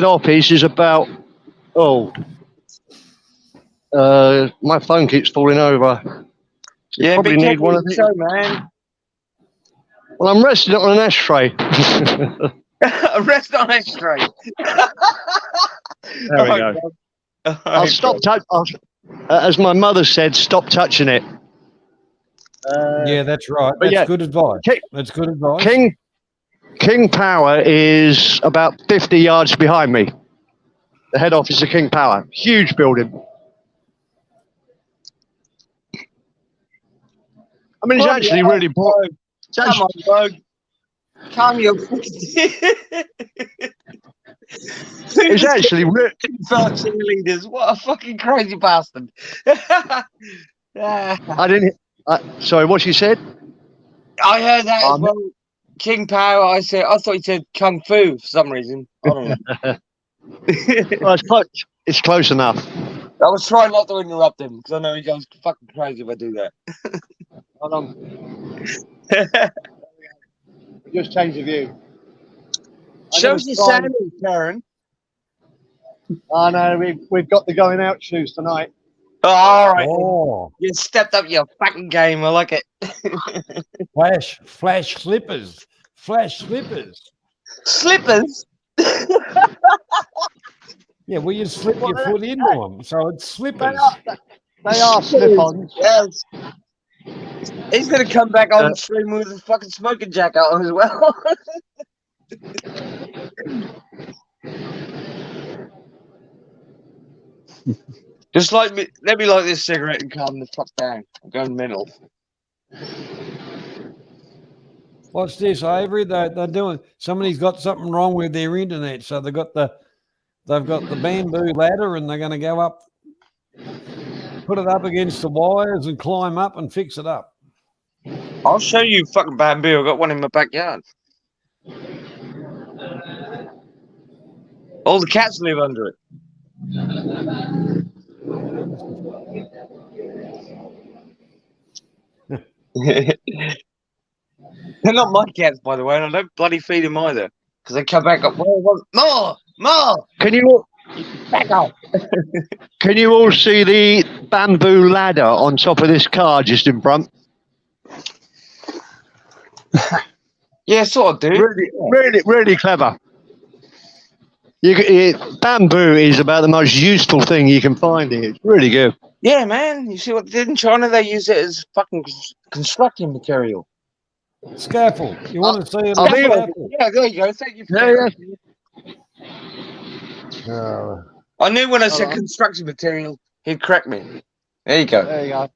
office is about my phone keeps falling over. Yeah, probably be need careful one with of the these. show, man. Well, I'm resting it on an ashtray. Rest on ashtray. There we go. I'll stop as my mother said, stop touching it. Yeah, that's right. but That's yeah, good advice. King- That's good advice. King Power is about 50 yards behind me. The head office of King Power. Huge building. I mean, it's actually really important. Come on, bro. Calm your. It's actually Virtual leaders. What a fucking crazy bastard. I didn't. Sorry, what she said? I heard that as well. King Power. I thought you said Kung Fu for some reason. I don't know. Well, it's close enough. I was trying not to interrupt him because I know he goes fucking crazy if I do that. Hold on. Just change the view. Shows you Sammy, Karen. I know, we've got the going out shoes tonight. Oh, all right. Oh, You stepped up your fucking game. I like it. flash slippers. Flash slippers. Slippers? Yeah, well, you slip your foot into them, so it's slippers. They are slip-ons. Yes. He's going to come back on stream with his fucking smoking jacket on as well. Just like me, let me light this cigarette and calm the fuck down. I'm going mental. What's this, Avery? They're doing. Somebody's got something wrong with their internet, so they've got the bamboo ladder, and they're going to go up, put it up against the wires, and climb up and fix it up. I'll show you fucking bamboo. I've got one in my backyard. All the cats live under it. They're not my cats, by the way, and I don't bloody feed them either. Because they come back up, more! Can you Back up! can you all see the bamboo ladder on top of this car just in front? Yeah, sort of, dude. Really clever. Bamboo is about the most useful thing you can find here. It's really good. Yeah, man. You see what they did in China? They use it as fucking construction material. Scaffold. You want to see it? I on mean- scaffold? Yeah, there you go. Thank you. I knew when I said Hold on. construction material, he'd correct me. There you go. There you go.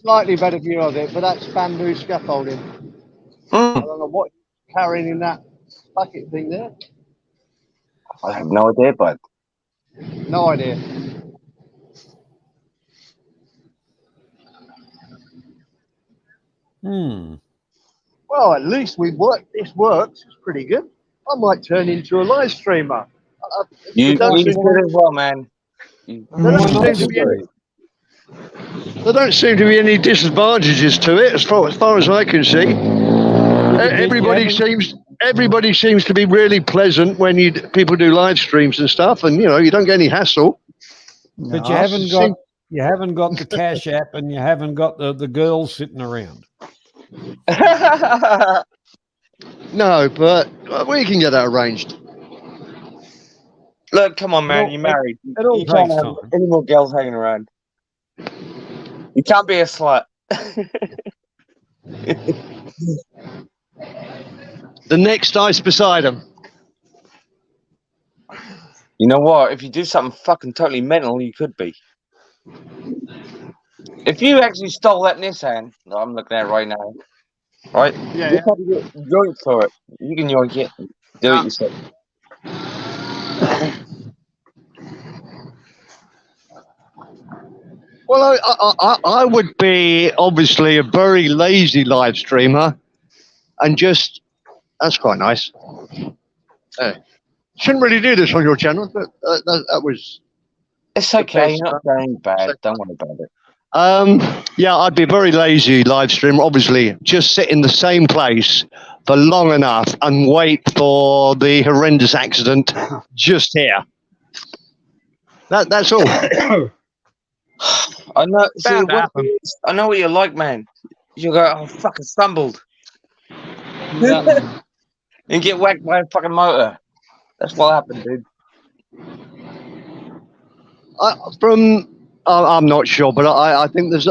Slightly better view of it, but that's bamboo scaffolding. I Mm, don't know what you're carrying in that bucket thing there. I have no idea, bud. No idea. Well, at least we worked. This works. It's pretty good. I might turn into a live streamer. You don't did seem- as well, man. You- There don't seem to be any- there don't seem to be any disadvantages to it, as far as I can see. Everybody seems to be really pleasant when people do live streams and stuff, and you don't get any hassle. But you haven't got the Cash App, and you haven't got the girls sitting around. No, but we can get that arranged. Look, come on, man. Well, You're married. it all You can't takes have time. any more girls hanging around. You can't be a slut. The next ice beside them. You know what? If you do something fucking totally mental, you could be. If you actually stole that Nissan that I'm looking at right now, right? Yeah, You probably get yoink for it. You can yoink it. Do it yourself. Well, I would be obviously a very lazy live streamer, and that's quite nice. Shouldn't really do this on your channel, but that was. It's okay. You're not going bad. Don't worry about it. Yeah, I'd be a very lazy live streamer. Obviously, just sit in the same place for long enough and wait for the horrendous accident just here. That's all. I know. See, Bound to happen. I know what you're like, man. You go, oh, fucking stumbled, and get whacked by a fucking motor. That's what happened, dude. I'm not sure, but I think there's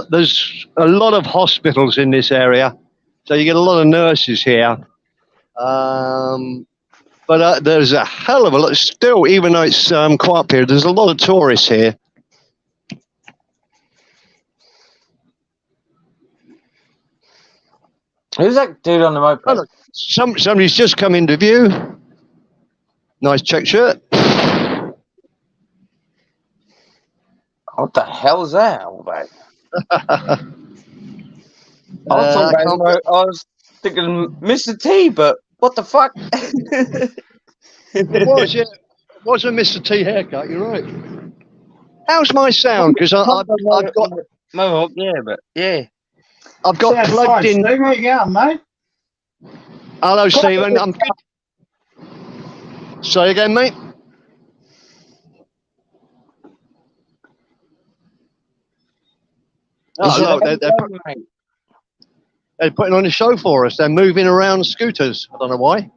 a lot of hospitals in this area, so you get a lot of nurses here. But there's a hell of a lot still, even though it's quiet period. There's a lot of tourists here. Who's that dude on the moped? Oh, look, somebody's just come into view. Nice check shirt. What the hell is that all about? I was thinking Mr. T, but what the fuck? It was, yeah. It was a Mr. T haircut, you're right. How's my sound? Because I've got Mohawk, yeah, but yeah. I've got Sounds plugged fine. in. Steve, where you going, mate? Hello, Stephen. I'm good. Say again, mate. Oh, He said, look, mate. they're putting on a show for us. They're moving around scooters. I don't know why.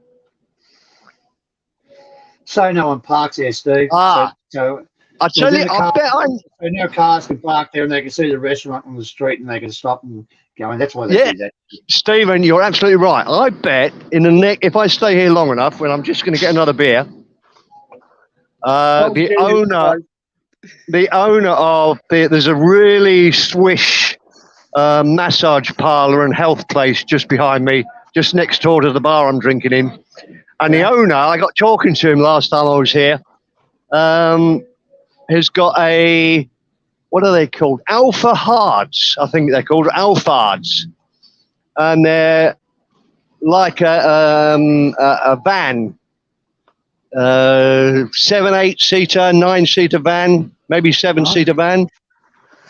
So no one parks there, Steve. Ah. So I tell you, I bet I'm. so no cars can park there, and they can see the restaurant on the street, and they can stop and go. And that's why they Yeah. do that. Stephen, you're absolutely right. I bet in the if I stay here long enough, when I'm just going to get another beer, the owner of there's a really swish massage parlor and health place just behind me, just next door to the bar I'm drinking in. And the owner, I got talking to him last time I was here, has got a, what are they called? Alpha Hards, I think they're called Alphards. And they're like a van, 7, 8-seater, 9-seater van, maybe 7-seater van.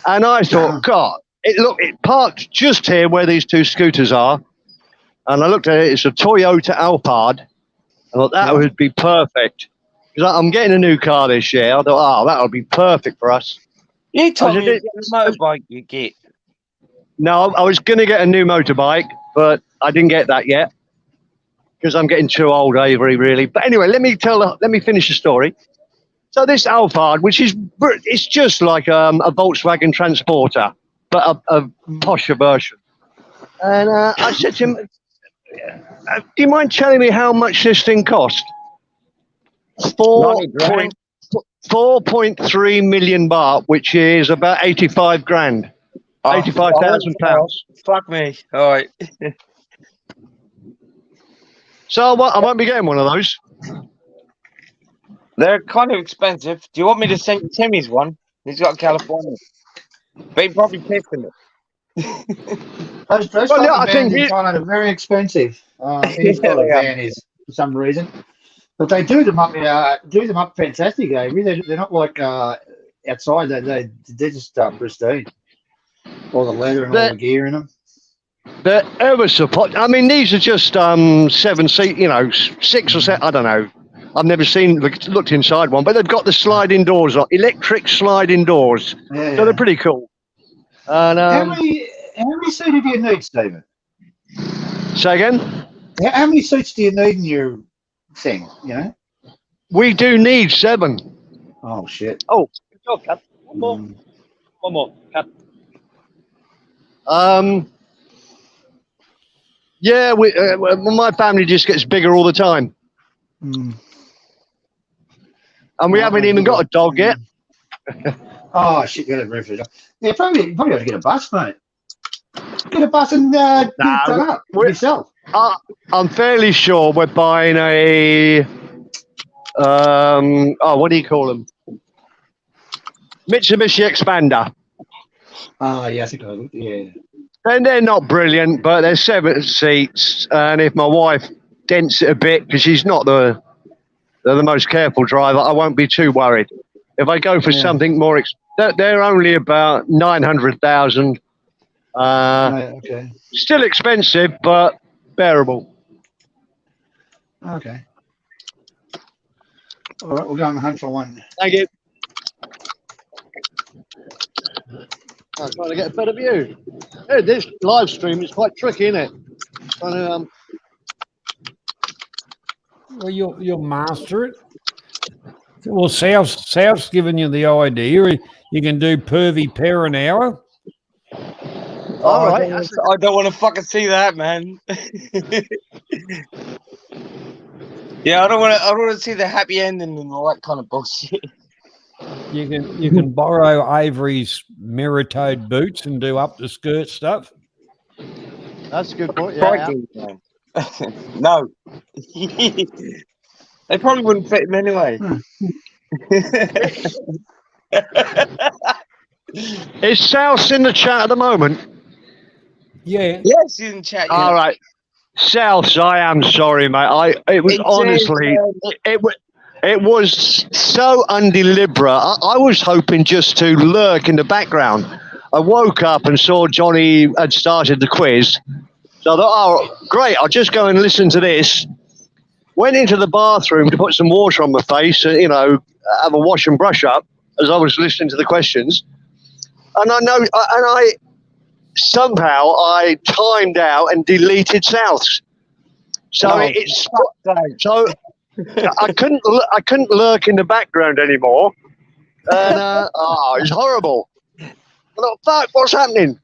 And I thought, God, it parked just here where these two scooters are. And I looked at it, it's a Toyota Alphard. I thought that would be perfect. Because I'm getting a new car this year. I thought, that would be perfect for us. You told me the motorbike you get. No, I was going to get a new motorbike, but I didn't get that yet. Because I'm getting too old, Avery, really. But anyway, let me finish the story. So this Alphard, it's just like a Volkswagen Transporter, but a posher version. And I said to him, do you mind telling me how much this thing cost? 4.3 million baht, which is about 85 grand. 85,000 pounds. Fuck me. All right. So I won't be getting one of those. They're kind of expensive. Do you want me to send you Timmy's one? He's got California. But he probably pissed in it. Those Well, yeah, I think in Thailand are very expensive. He's got a van is for some reason, but they do them up. Fantastic, Avery. They're not like outside. They're just pristine. All the leather and all the gear in them. They're ever so I mean, these are just 7-seat, 6 or 7. I don't know. I've never looked inside one, but they've got the sliding doors, electric sliding doors. Yeah. So they're pretty cool. And, how many seats do you need, Stephen? Say again? How many seats do you need in your thing? We do need 7. Oh shit. Oh, good job, Cap. One more. One more, Cap. Yeah, my family just gets bigger all the time. And we haven't even got a dog yet. Oh shit! Get it ready. Yeah, probably have to get a bus, mate. Get a bus and pick that up yourself. I'm fairly sure we're buying a what do you call them? Mitsubishi Expander. Oh yeah, I think I looked. Yeah. And they're not brilliant, but they're 7 seats. And if my wife dents it a bit, because she's not the most careful driver, I won't be too worried. If I go for something more, they're only about 900,000. Okay. Still expensive, but bearable. Okay. All right, we'll go on the hunt for one. Thank you. I'm trying to get a better view. Hey, this live stream is quite tricky, isn't it? Trying to, Well, you'll master it. Well, South's given you the idea. You can do pervy pair an hour. All right. I don't want to fucking see that, man. Yeah, I don't want to see the happy ending and all that kind of bullshit. You can borrow Avery's mirror-toed boots and do up the skirt stuff. that's a good point. Yeah. No. They probably wouldn't fit him anyway. Is South in the chat at the moment? Yeah. Yes, you can chat. All right. South, I am sorry, mate. It was honestly, it was so undeliberate. I was hoping just to lurk in the background. I woke up and saw Johnny had started the quiz. So I thought, oh, great, I'll just go and listen to this. Went into the bathroom to put some water on my face and, have a wash and brush up as I was listening to the questions. And I somehow I timed out and deleted Souths. So it's so I couldn't lurk in the background anymore, and it's horrible. I thought, fuck, what's happening?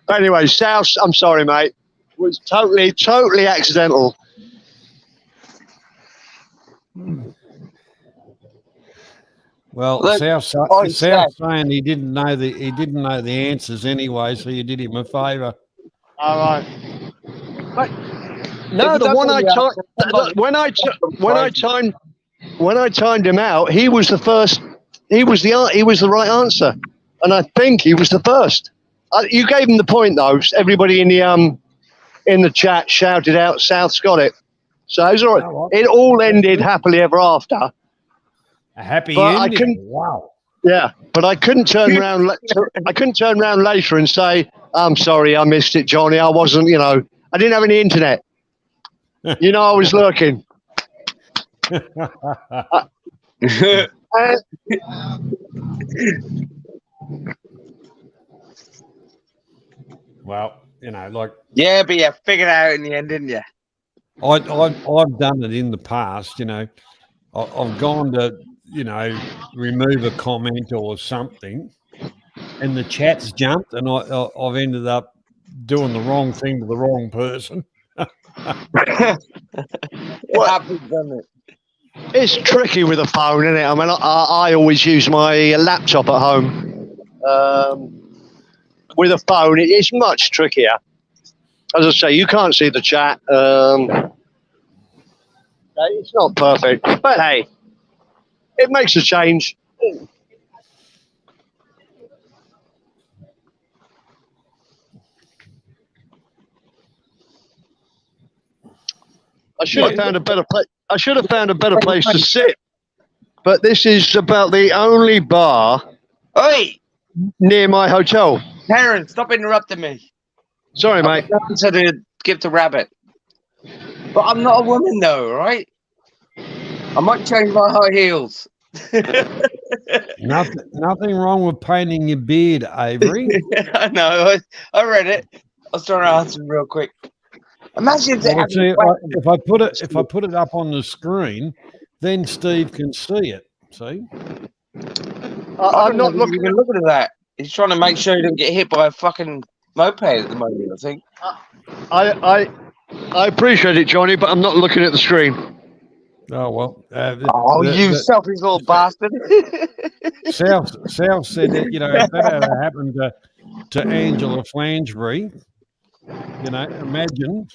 Anyway, Souths, I'm sorry, mate. It was totally accidental. Well, Look, South saying he didn't know the answers anyway, so you did him a favour. All right. No, the one when I timed him out, he was the first. He was the right answer, and I think he was the first. You gave him the point though. Everybody in the chat shouted out, "South's got it." So it was all right. It all ended happily ever after. A happy But ending. Wow. Yeah, but I couldn't turn around. I couldn't turn around later and say, "I'm sorry, I missed it, Johnny. I wasn't. I didn't have any internet. I was lurking." Well, Yeah, but you figured it out in the end, didn't you? I've done it in the past. I've gone to remove a comment or something, and the chat's jumped, and I've ended up doing the wrong thing to the wrong person. What happens, doesn't it? It's tricky with a phone, isn't it? I mean, I always use my laptop at home. With a phone, it's much trickier. As I say, you can't see the chat. It's not perfect, but hey, it makes a change. I should have found a better place. I should have found a better place to sit. But this is about the only bar Oi, near my hotel. Karen, stop interrupting me. Sorry, mate. I'm trying to give the rabbit. But I'm not a woman, though, right? I might change my high heels. Nothing wrong with painting your beard, Avery. I know. I read it. I was trying to answer real quick. Imagine if they Well, had see, if I put it up on the screen, then Steve can see it. See? I'm not looking. even looking at that. He's trying to make sure he doesn't get hit by a fucking moped at the moment, I think. I appreciate it, Johnny, but I'm not looking at the screen. Oh well. You selfish little bastard. South said that if that had happened to Angela Flansbury, imagine,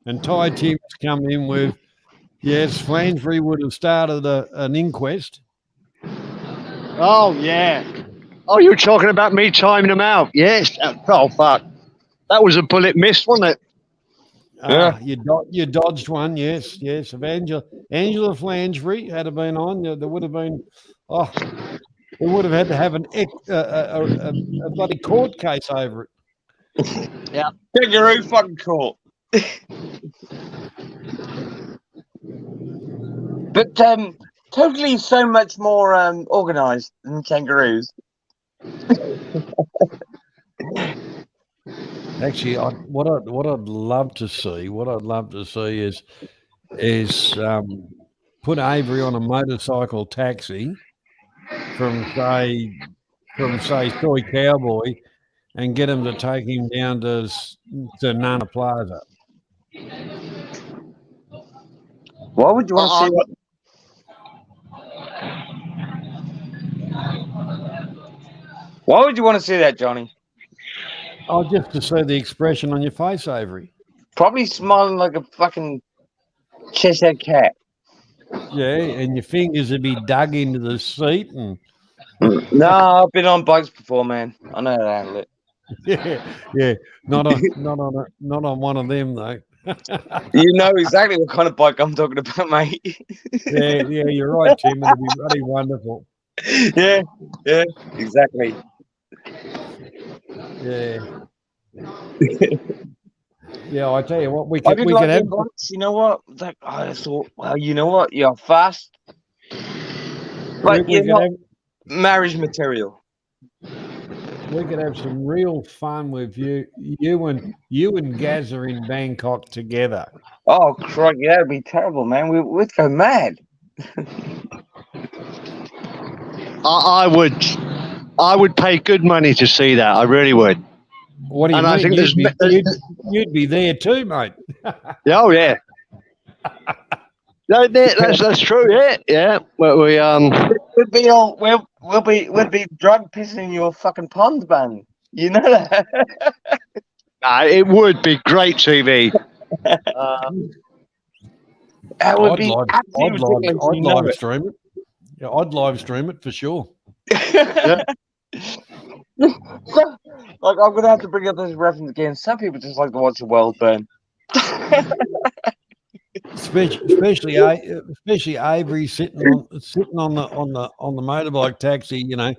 and Ty Tim's come in with, yes, Flansbury would have started an inquest. Oh yeah. Oh, you're talking about me timing them out? Yes. Oh fuck. That was a bullet miss, wasn't it? Yeah. You dodged one. Yes. If Angela Flansbury had been on, there would have been. Oh, we would have had to have a bloody court case over it. Yeah. Kangaroo fucking court. But totally so much more organised than kangaroos. Actually, what I'd love to see is put Avery on a motorcycle taxi from say Soy Cowboy and get him to take him down to Nana Plaza. Why would you want to see that? Why would you want to see that, Johnny? Oh, just to see the expression on your face, Avery. Probably smiling like a fucking Cheshire cat. Yeah, and your fingers would be dug into the seat and. No, I've been on bikes before, man. I know how to handle it. Yeah, not on one of them though. You know exactly what kind of bike I'm talking about, mate. Yeah, you're right, Tim. It'll be bloody wonderful. Yeah, exactly. Yeah. Yeah, I tell you what, we I could did like have. bikes, you know what? Like, I thought, well, you know what? You're fast, but we you're could not have- marriage material. have some real fun with you and Gazza in Bangkok together. Oh, crikey, that'd be terrible, man. We'd go mad. I would pay good money to see that. I really would. What do you And I mean? think You'd be there too, mate. Oh yeah. No, that's true. Yeah. Well, We'd be all we'd be drug pissing your fucking pond, man. You know that. it would be great TV. That would be absolutely I'd live stream it. Yeah, I'd live stream it for sure. Like, I'm gonna have to bring up this reference again. Some people just like to watch the world burn. Especially Avery sitting on the motorbike taxi, Where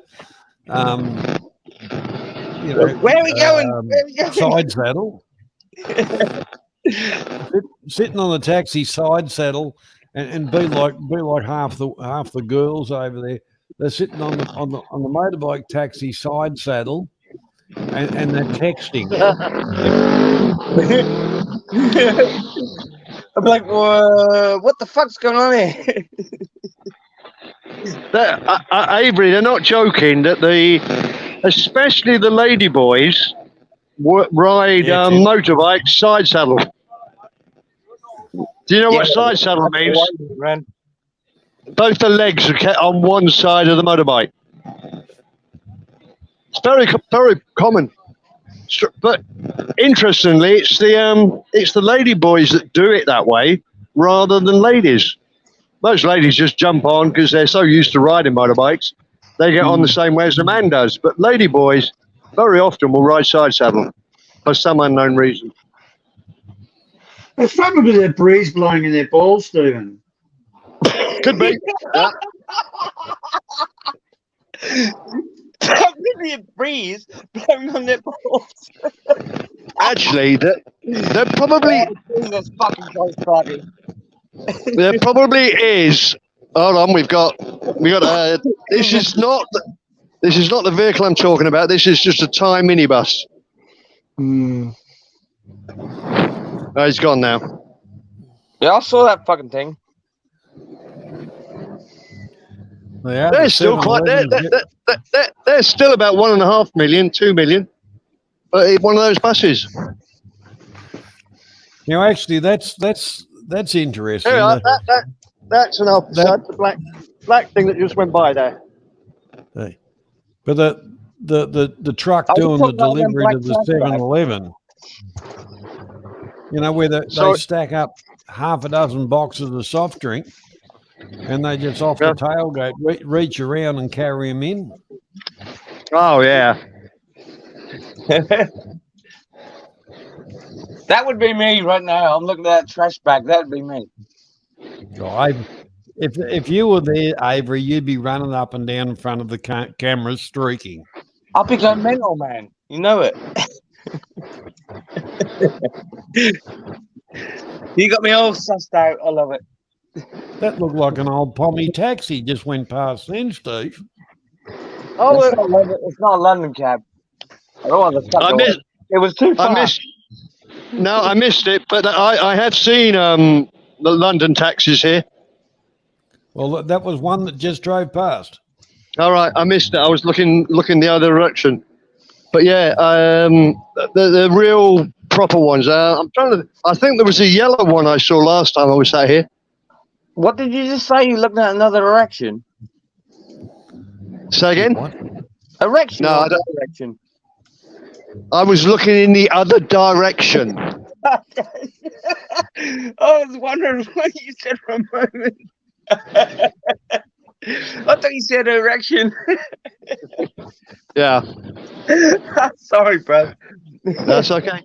are we going? Side saddle, sitting on the taxi side saddle, and be like half the girls over there. They're sitting on the motorbike taxi side saddle, and they're texting. I'm like, what the fuck's going on here? Avery, they're not joking that especially the lady boys ride motorbikes side saddle. Do you know what side saddle means? Both the legs are kept on one side of the motorbike. It's very, very common. But interestingly, it's the lady boys that do it that way rather than ladies. Most ladies just jump on because they're so used to riding motorbikes. They get on the same way as the man does. But lady boys very often will ride side saddle for some unknown reason. It's probably the breeze blowing in their balls, Stephen. Could be. Yeah. Probably a breeze blowing on their balls. Actually, there probably That's fucking close party. there probably is. Hold on, we got. This is not the vehicle I'm talking about. This is just a Thai minibus. Oh, he's gone now. Yeah, I saw that fucking thing. They're still quite. They're still about 1.5 million, 2 million. But one of those buses. Actually, that's interesting. Yeah, that's an old the black thing that just went by there. But the truck doing the delivery to the 7-Eleven, where they stack up half a dozen boxes of soft drink, and they just off the tailgate reach around and carry them in. Oh yeah. That would be me right now. I'm looking at that trash bag. That would be me. If you were there, Avery, you'd be running up and down in front of the cameras, streaking. I'll become mental, man. You know it. You got me all sussed out. I love it. That looked like an old Pommy taxi just went past then, Steve. Oh, it's not a London cab. I don't want to. It was too far. I missed it, but I have seen the London taxis here. Well, that was one that just drove past. All right, I missed it. I was looking the other direction. But yeah, the real proper ones. I'm trying to. I think there was a yellow one I saw last time I was sat here. What did you just say? You looking at another direction? Say again? What? Erection. No, I don't. Erection. I was looking in the other direction. I was wondering what you said for a moment. I thought you said erection. Yeah. Sorry, bro. That's okay.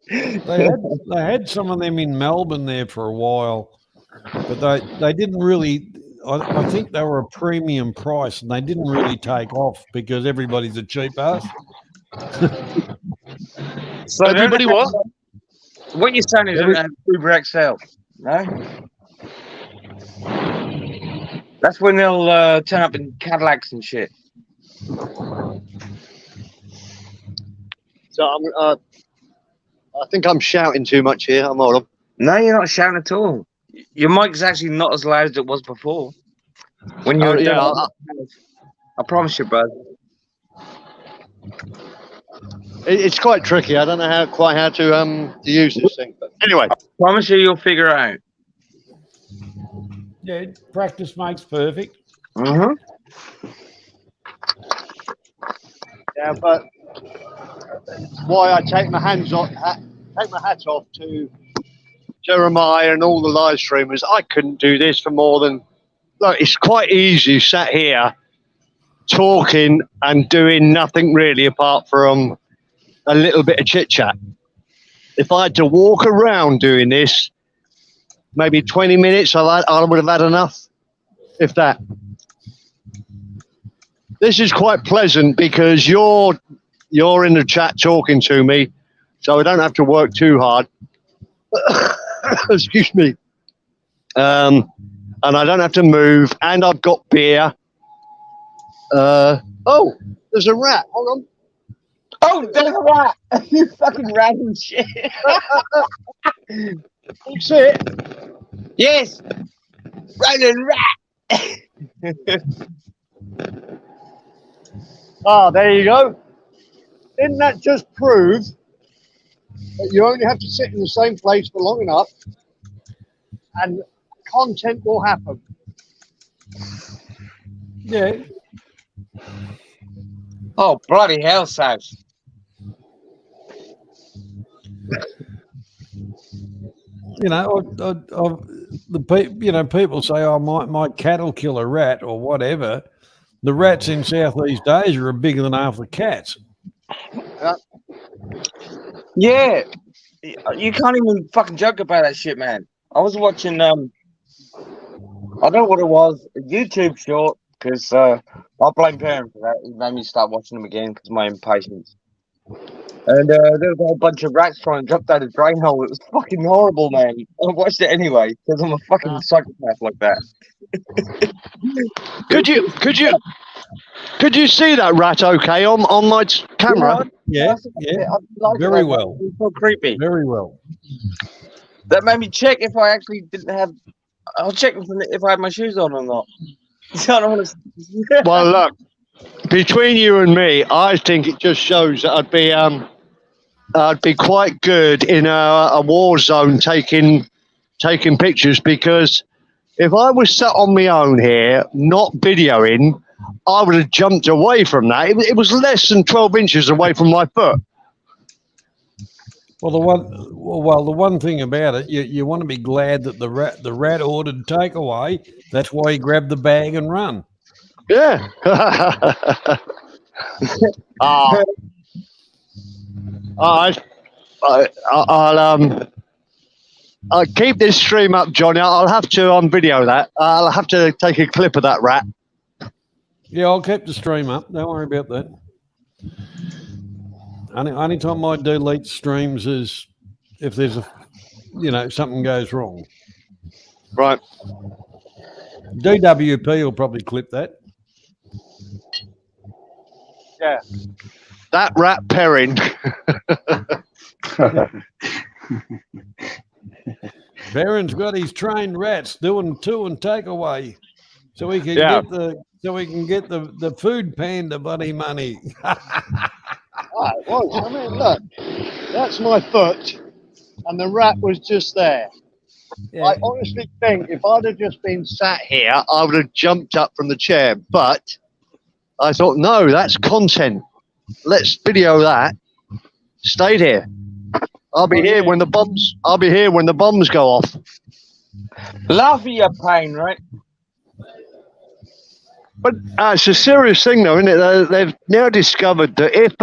They had some of them in Melbourne there for a while, but they didn't really. I think they were a premium price, and they didn't really take off because everybody's a cheap ass. So everybody what? What you're saying is don't have Uber XL, no? That's when they'll turn up in Cadillacs and shit. So I think I'm shouting too much here. I'm hold on. No, you're not shouting at all. Your mic's actually not as loud as it was before. When you Oh, were yeah, down. I promise you, bud. It's quite tricky. I don't know quite how to use this thing. But anyway, Promise you, you'll figure it out. Yeah, practice makes perfect. Mm-hmm. yeah, but why I take my hands off, take my hats off to Jeremiah and all the live streamers. I couldn't do this for more than. Look, it's quite easy sat here talking and doing nothing really apart from a little bit of chit chat. If I had to walk around doing this, maybe 20 minutes, I would have had enough, if that. This is quite pleasant because you're in the chat talking to me, so I don't have to work too hard. Excuse me. And I don't have to move, and I've got beer. Oh, there's a rat. Hold on. Oh, there's a rat! You fucking random shit. You see it? Yes! Random rat! Ah, there you go. Didn't that just prove that you only have to sit in the same place for long enough and content will happen? Yeah. Oh, bloody hell, Sash. You know, people say, "Oh, my cat will kill a rat" or whatever. The rats in Southeast Asia are bigger than half the cats. Yeah. You can't even fucking joke about that shit, man. I was watching, I don't know what it was, a YouTube short, because I'll blame Perrin for that. He made me start watching them again because of my impatience. And there was a whole bunch of rats trying to jump down a drain hole. It was fucking horrible, man. I watched it anyway because I'm a fucking psychopath like that. Could you see that rat okay on my camera? Yeah, very well. It was so creepy. Very well. That made me check if I actually didn't have. I'll check if I had my shoes on or not. I don't want to. Well, look, between you and me, I think it just shows that I'd be quite good in a war zone taking pictures, because if I was sat on my own here, not videoing, I would have jumped away from that. It was less than 12 inches away from my foot. Well, the one thing about it, you want to be glad that the rat ordered takeaway. That's why he grabbed the bag and run. Yeah. I'll keep this stream up, Johnny. I'll have to on video that. I'll have to take a clip of that rat. Yeah, I'll keep the stream up. Don't worry about that. Only time I delete streams is if there's something goes wrong. Right. DWP will probably clip that. Yeah. That rat Perrin. Perrin's got his trained rats doing two and takeaway, so he can get the food panda buddy money. Well, I mean, look, that's my foot, and the rat was just there. Yeah. I honestly think if I'd have just been sat here, I would have jumped up from the chair. But I thought, no, that's content. Let's video that. Stayed here. I'll be here when the bombs. I'll be here when the bombs go off. Laugh at your pain, right? But it's a serious thing, though, isn't it? They've now discovered that if,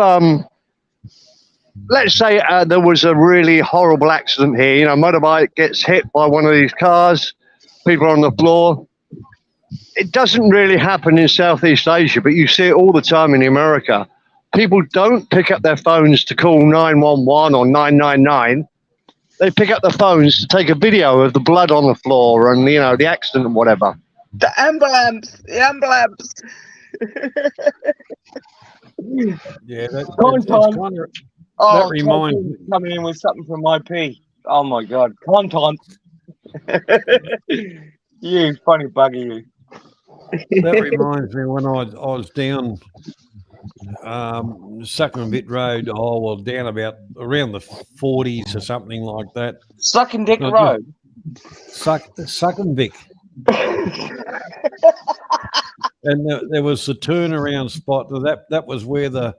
let's say there was a really horrible accident here, a motorbike gets hit by one of these cars, people are on the floor. It doesn't really happen in Southeast Asia, but you see it all the time in America. People don't pick up their phones to call 911 or 999. They pick up their phones to take a video of the blood on the floor and, the accident and whatever. The ambulance! The ambulance! Yeah, Oh, reminds Tolkien's coming in with something from IP. Oh my god, content. You funny bugger, you. that reminds me when I was down Suckermit Road. Oh well, down about around the 40s or something like that. Sucking Dick Not Road. Suckenvic. And there was the turnaround spot. That was where the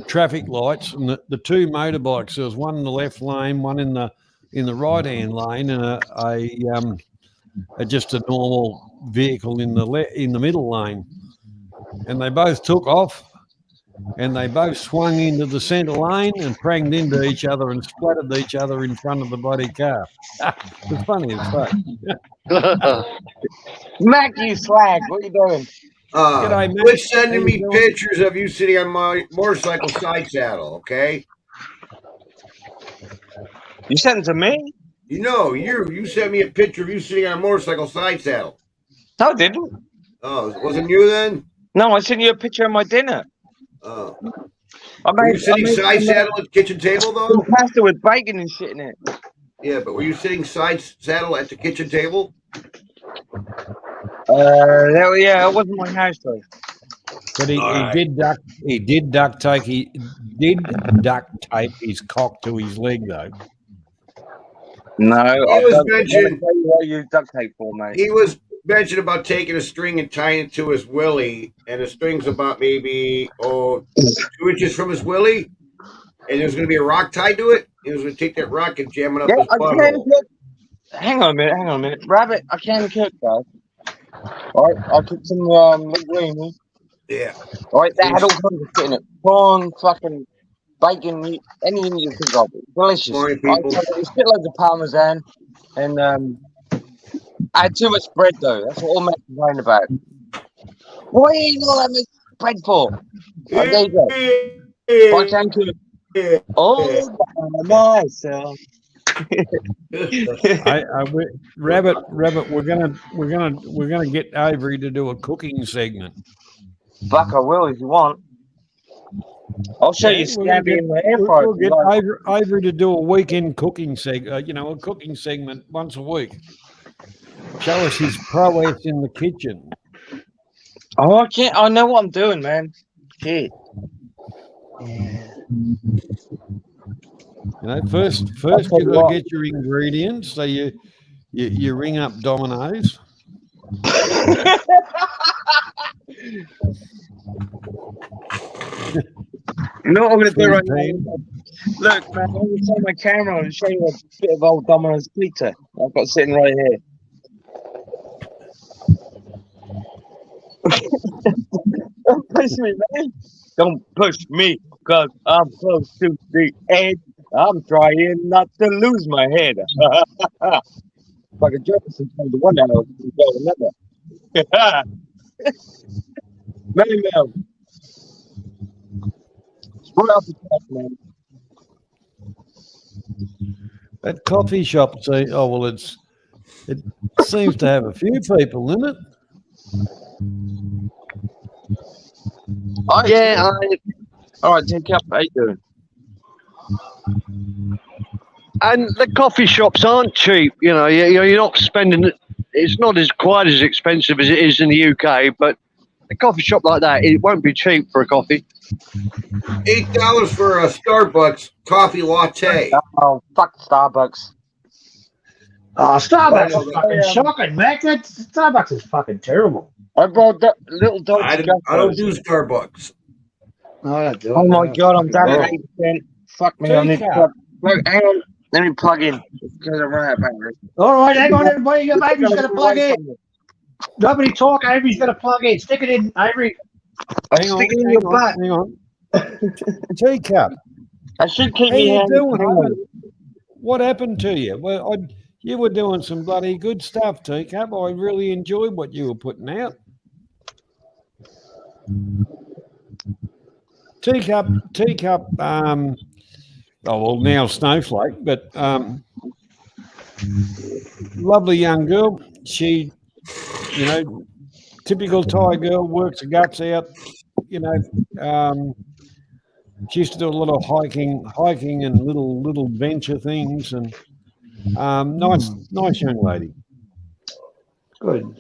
traffic lights and the two motorbikes. There was one in the left lane, one in the right hand lane, and just a normal vehicle in the middle lane. And they both took off, and they both swung into the centre lane and pranged into each other and splattered each other in front of the bloody car. It's funny as fuck. Mac, you slag. What are you doing? G'day, Matt. Quit sending How me you doing? pictures of you sitting on my motorcycle side saddle, okay? You sent it to me? You know, you sent me a picture of you sitting on a motorcycle side saddle. No, I didn't. Oh, it wasn't you then? No, I sent you a picture of my dinner. Oh. I Were you made sitting side saddle at the kitchen table, though? some pasta with bacon and shit in it. Yeah, but were you sitting side saddle at the kitchen table? Yeah, it wasn't my house though. But he did duct tape his cock to his leg though. No, I was don't mentioning- tell you what you duct tape for, mate. He was mentioning about taking a string and tying it to his willy, and the string's about maybe 2 inches from his willy, and there's going to be a rock tied to it. He was going to take that rock and jam it up Yeah, his I can butthole. cook. Hang on a minute. Rabbit, I can cook, guys. Alright, I'll cook some linguine. Yeah. Alright, that had all kinds of shit in it. Prawn, fucking bacon, anything you think of. Delicious. Morning, I people. shitloads of parmesan and I had too much bread though. That's what all Matt complained about. What are you eating all that much bread for? Oh, there you go. I can cook all by myself. Rabbit, we're gonna get Avery to do a cooking segment. Fuck, I will if you want. I'll show you Scabby in my air fryer. We'll get Avery to do a weekend cooking segment. A cooking segment once a week. Show us his prowess in the kitchen. Oh, I can't. I know what I'm doing, man. Shit. First you got to get your ingredients. So you ring up Domino's. You know what I'm going to do right now? Look, man, I'm going to turn my camera on and show you a bit of old Domino's pizza I've got sitting right here. Don't push me, man. Don't push me, because I'm close to the edge. I'm trying not to lose my head. Like a Jefferson told the one out of another. Many Mel. Right off the top, man. That coffee shop, it seems to have a few people in it. Yeah, all right, take up. How you doing? And the coffee shops aren't cheap. You're not spending. It's not quite as expensive as it is in the UK, but a coffee shop like that, it won't be cheap for a coffee. $8 for a Starbucks coffee latte. Oh, fuck Starbucks. Oh, Starbucks is fucking shocking, Mac. That Starbucks is fucking terrible. I brought that little dog. I don't do Starbucks. No, I don't do it. Oh my god, I'm down at 8%. Fuck me, I need to plug. Look, hang on. Let me plug in. Because I run out of battery. All right, hang on, everybody. Avery's going to plug in. Nobody talk. Avery's going to plug in. Stick it in, Avery. Hang on, Stick it in your butt. hang on. Teacup, I should keep how me you hands. doing? What happened to you? Well, you were doing some bloody good stuff, Teacup. I really enjoyed what you were putting out. Teacup. Now Snowflake, but lovely young girl. She, typical Thai girl, works her guts out. She used to do a lot of hiking and little venture things, and nice young lady. Good.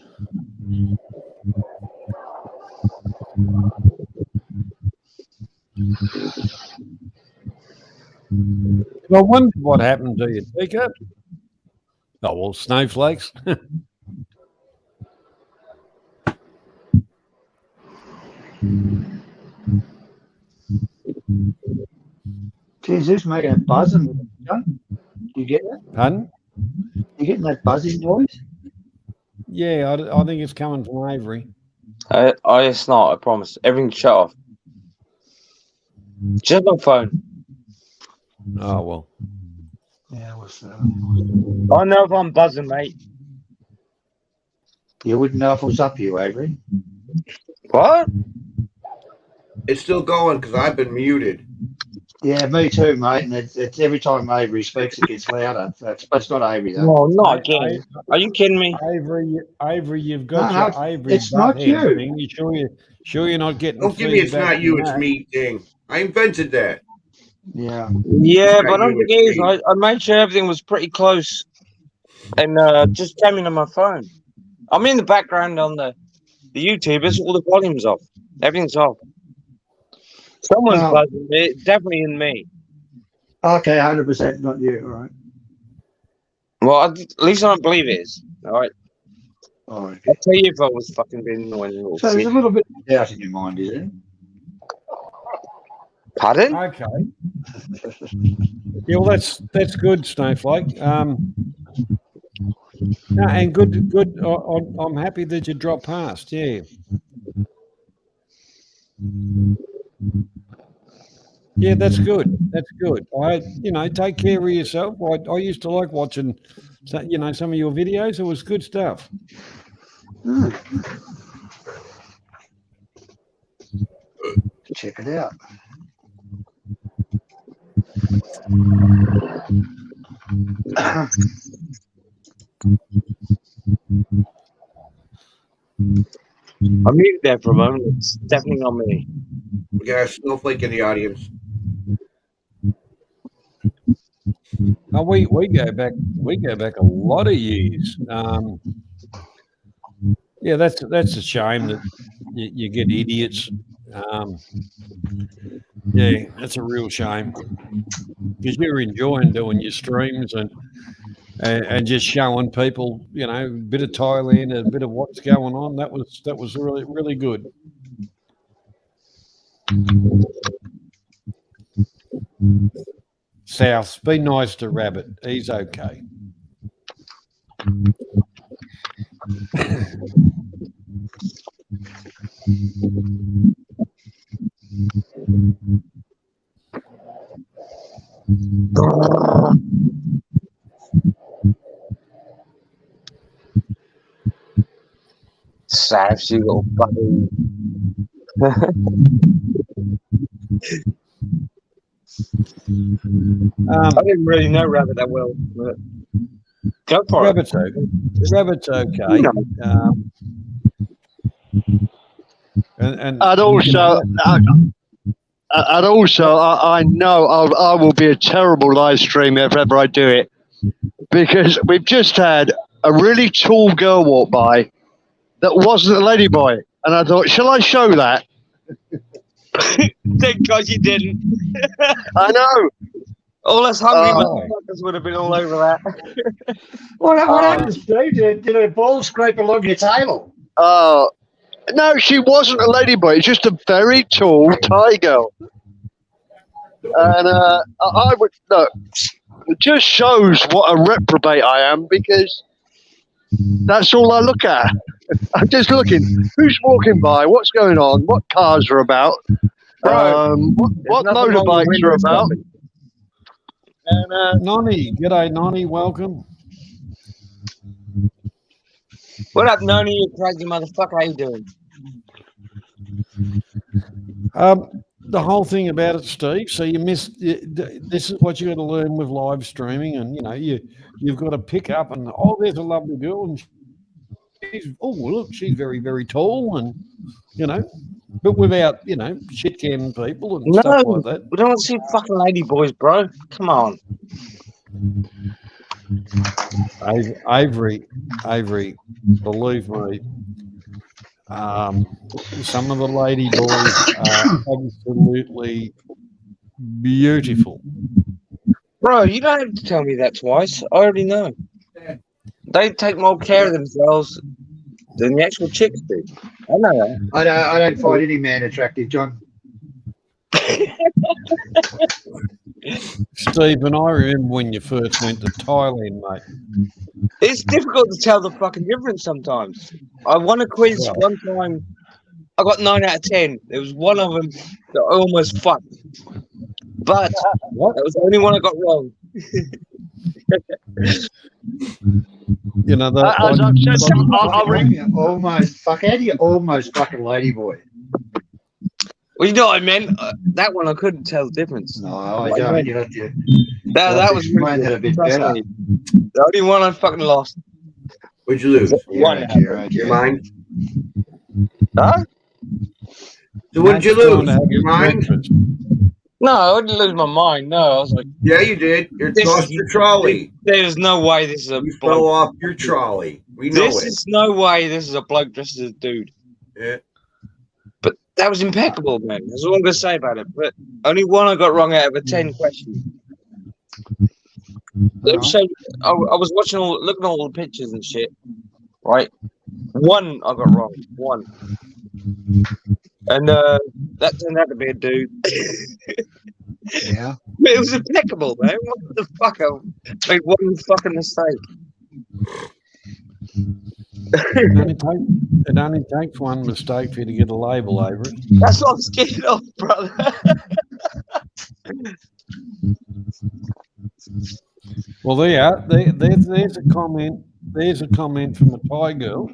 I wonder what happened to you, Tika. Oh, well, snowflakes. Geez, who's making a buzzing? You get that? Pardon? You getting that buzzing noise? Yeah, I think it's coming from Avery. It's not. I promise. Everything's shut off. Just my phone. Oh, well. Yeah, what's I know if I'm buzzing, mate. you wouldn't know if it was up you, Avery. What? It's still going because I've been muted. Yeah, me too, mate. And it's every time Avery speaks, it gets louder. It's not Avery though. No, not again. Are you kidding me? Avery, you've got No, your Avery. it's not butthead you. thing. You sure you're not getting? Don't give me it's feedback not you, from it's that? me thing. I invented that. Yeah. Yeah, Not but I don't you, think it it's is. me. I made sure everything was pretty close, and just came into my phone. I'm in the background on the YouTube. It's all the volumes off. Everything's off. Someone's Well- buzzing. It definitely in me. Okay, 100% not you. All right. Well, at least I don't believe it is. All right. All right. I'll tell you if I was fucking being annoying. Little So there's shit. a little bit of doubt in your mind, is there? Pardon? Okay. Yeah, well, that's good, Snowflake. No, and good. I'm happy that you dropped past. Yeah. Yeah, that's good. That's good. Take care of yourself. I used to like watching, some of your videos. It was good stuff. Check it out. I muted there for a moment. It's definitely not me. We got a snowflake in the audience. Oh, we go back a lot of years. Yeah, that's a shame that you get idiots. Yeah, that's a real shame because you're enjoying doing your streams and just showing people, a bit of Thailand, a bit of what's going on. That was really, really good. South, be nice to Rabbit. He's okay. Sash, you little fucking. I didn't really know Rabbit that well. But go for it. Rabbit's okay. And also, I know I will be a terrible live streamer if ever I do it, because we've just had a really tall girl walk by that wasn't a ladyboy, and I thought, shall I show that? Thank God you didn't. I know. All us hungry motherfuckers would have been all over that. What happened, Steve? Did a ball scrape along your table? No, she wasn't a ladyboy. It's just a very tall Thai girl. And I would look. It just shows what a reprobate I am, because that's all I look at. I'm just looking. Who's walking by? What's going on? What cars are about? What motorbikes are about? And Nonny, g'day, Nonny, welcome. What up, Noni, you crazy motherfucker? How you doing? The whole thing about it, Steve. So you missed. This is what you got to learn with live streaming, and you've got to pick up. And there's a lovely girl, and she's look, she's very, very tall, and but without, you know, shit canning people and No, stuff like that. we don't want to see fucking lady boys, bro. Come on. Avery, believe me, some of the lady boys are absolutely beautiful. Bro, you don't have to tell me that twice. I already know. They take more care of themselves than the actual chicks do. I know that. I don't find any man attractive, John. Stephen, I remember when you first went to Thailand, mate. It's difficult to tell the fucking difference sometimes. I won a quiz one time. I got 9 out of 10. There was one of them that I almost fucked. But What? that was the only one I got wrong. You know, that, As I've said, I'll ring. Almost fuck. How do you almost fuck a lady boy? Well, you know what I meant. That one I couldn't tell the difference. No, I don't. You have to. That was explain that a bit trust better. me. The only one I fucking lost. What'd you lose? One. Your mind? Huh? So what did you Matt's going lose? to have Your mind? breakfast. No, I didn't lose my mind. No, I was like, Yeah, you did. You This- tossed your trolley. there's no way this is a You fell bloke. off your trolley. We know This it. is no way this is a bloke dressed as a dude. Yeah. But that was impeccable, man. That's all I'm gonna say about it. But only one I got wrong out of a 10 questions. So I was watching looking at all the pictures and shit. Right, one I got wrong. One, and that turned out to be a dude. Yeah. It was impeccable, man. What the fuck? I made one fucking mistake. It only takes one mistake for you to get a label over it. That's what I'm scared of, brother. Well, there's a comment. There's a comment from a Thai girl.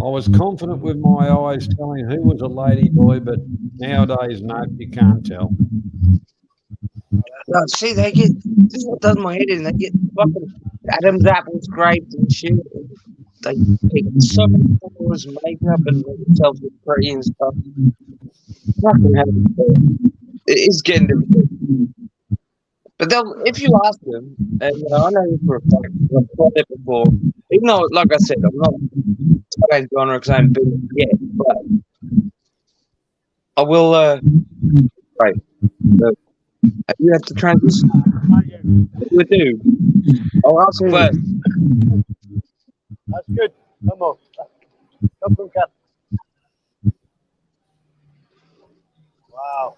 I was confident with my eyes telling who was a lady boy, but nowadays, no, you can't tell. No, see, they get this is what does my head in. They get fucking Adam's apple scraped and shit. They take so many photos, makeup, and make themselves look pretty and stuff. Fucking hell, it is getting difficult. But if you ask them, and I know this for a fact, I've tried it before. Even though, like I said, I'm not Thailand's genre because I haven't been yet, but I will. Right. Have you had to transition? What do we do? I'll ask first. That's good. Come on. Come from Cat. Wow.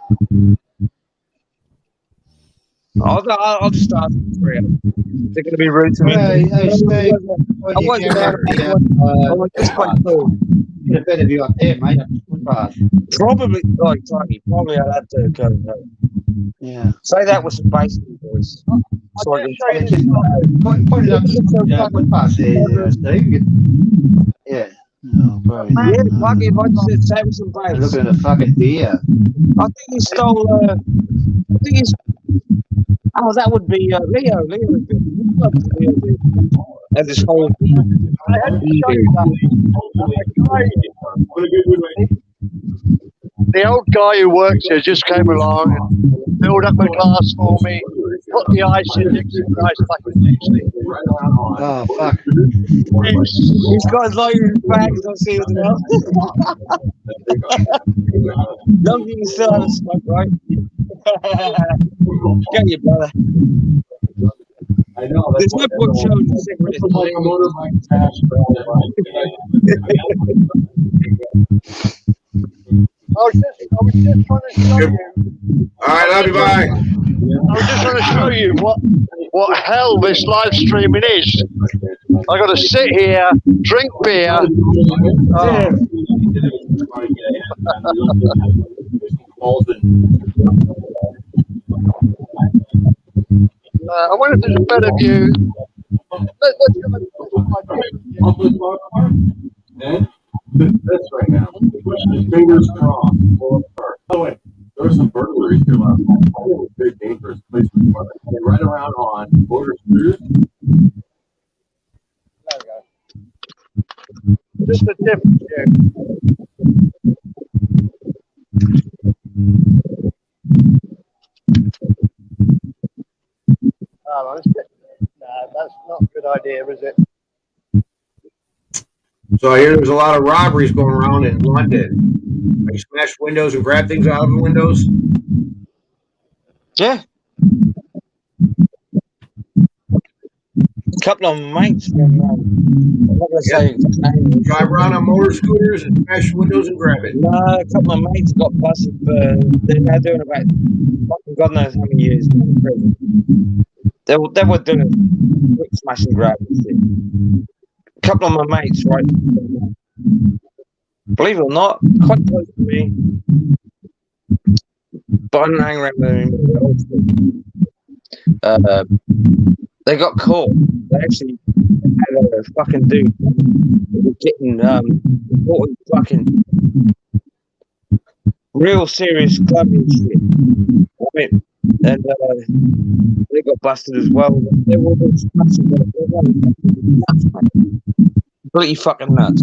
I'll just ask them for you. They're going to be rude to me. Hey, Steve. I wasn't there. I was just quite cool. Get a better view up there, mate. Fast. Probably, like Tony, probably I'd have to go. Yeah. Say that with some bass in your voice. So I can Point it up. Yeah, put past there, Steve. Yeah. Oh, bro. yeah, fuck it, if I just say with some bass. Look at the fucking deer. I think he stole. I think he's. Oh, that would be Leo. Leo would be. Leo would be. And this whole. I had to show you that. The old guy who works here just came along and filled up a glass for me, put the ice in, Dixie Price back in Dixie. Oh, fuck. These guys like your bags, don't see it now. Don't think you still have a smoke, right? Get you, brother. There's no point showing the cigarettes. I was just trying to show you. All right, love you. Bye. I was just trying to show you what hell this live streaming is. I got to sit here, drink beer. I wonder if there's a better view. Let's That's right now. The question is fingers crossed. By the way, there were some burglaries here last night. It was a very dangerous place to be. Right around on Border Street. There we go. just a different tune. Oh, no, that's not a good idea, is it? So I hear there's a lot of robberies going around in London. They smash windows and grab things out of the windows. Yeah. A couple of mates from, I'm not going to say his name. Drive around on motor scooters and smash windows and grab it. No, a couple of mates got busted for, they're now doing about, fucking God knows how many years in prison. They were doing quick smash and grab and shit. A couple of my mates, right? Believe it or not, quite close to me. But I don't hang around with them. They got caught. They actually had a fucking dude getting caught in fucking real serious clubbing shit. Right? And they got busted as well. They were all smashing. They were nuts, man. Completely fucking nuts.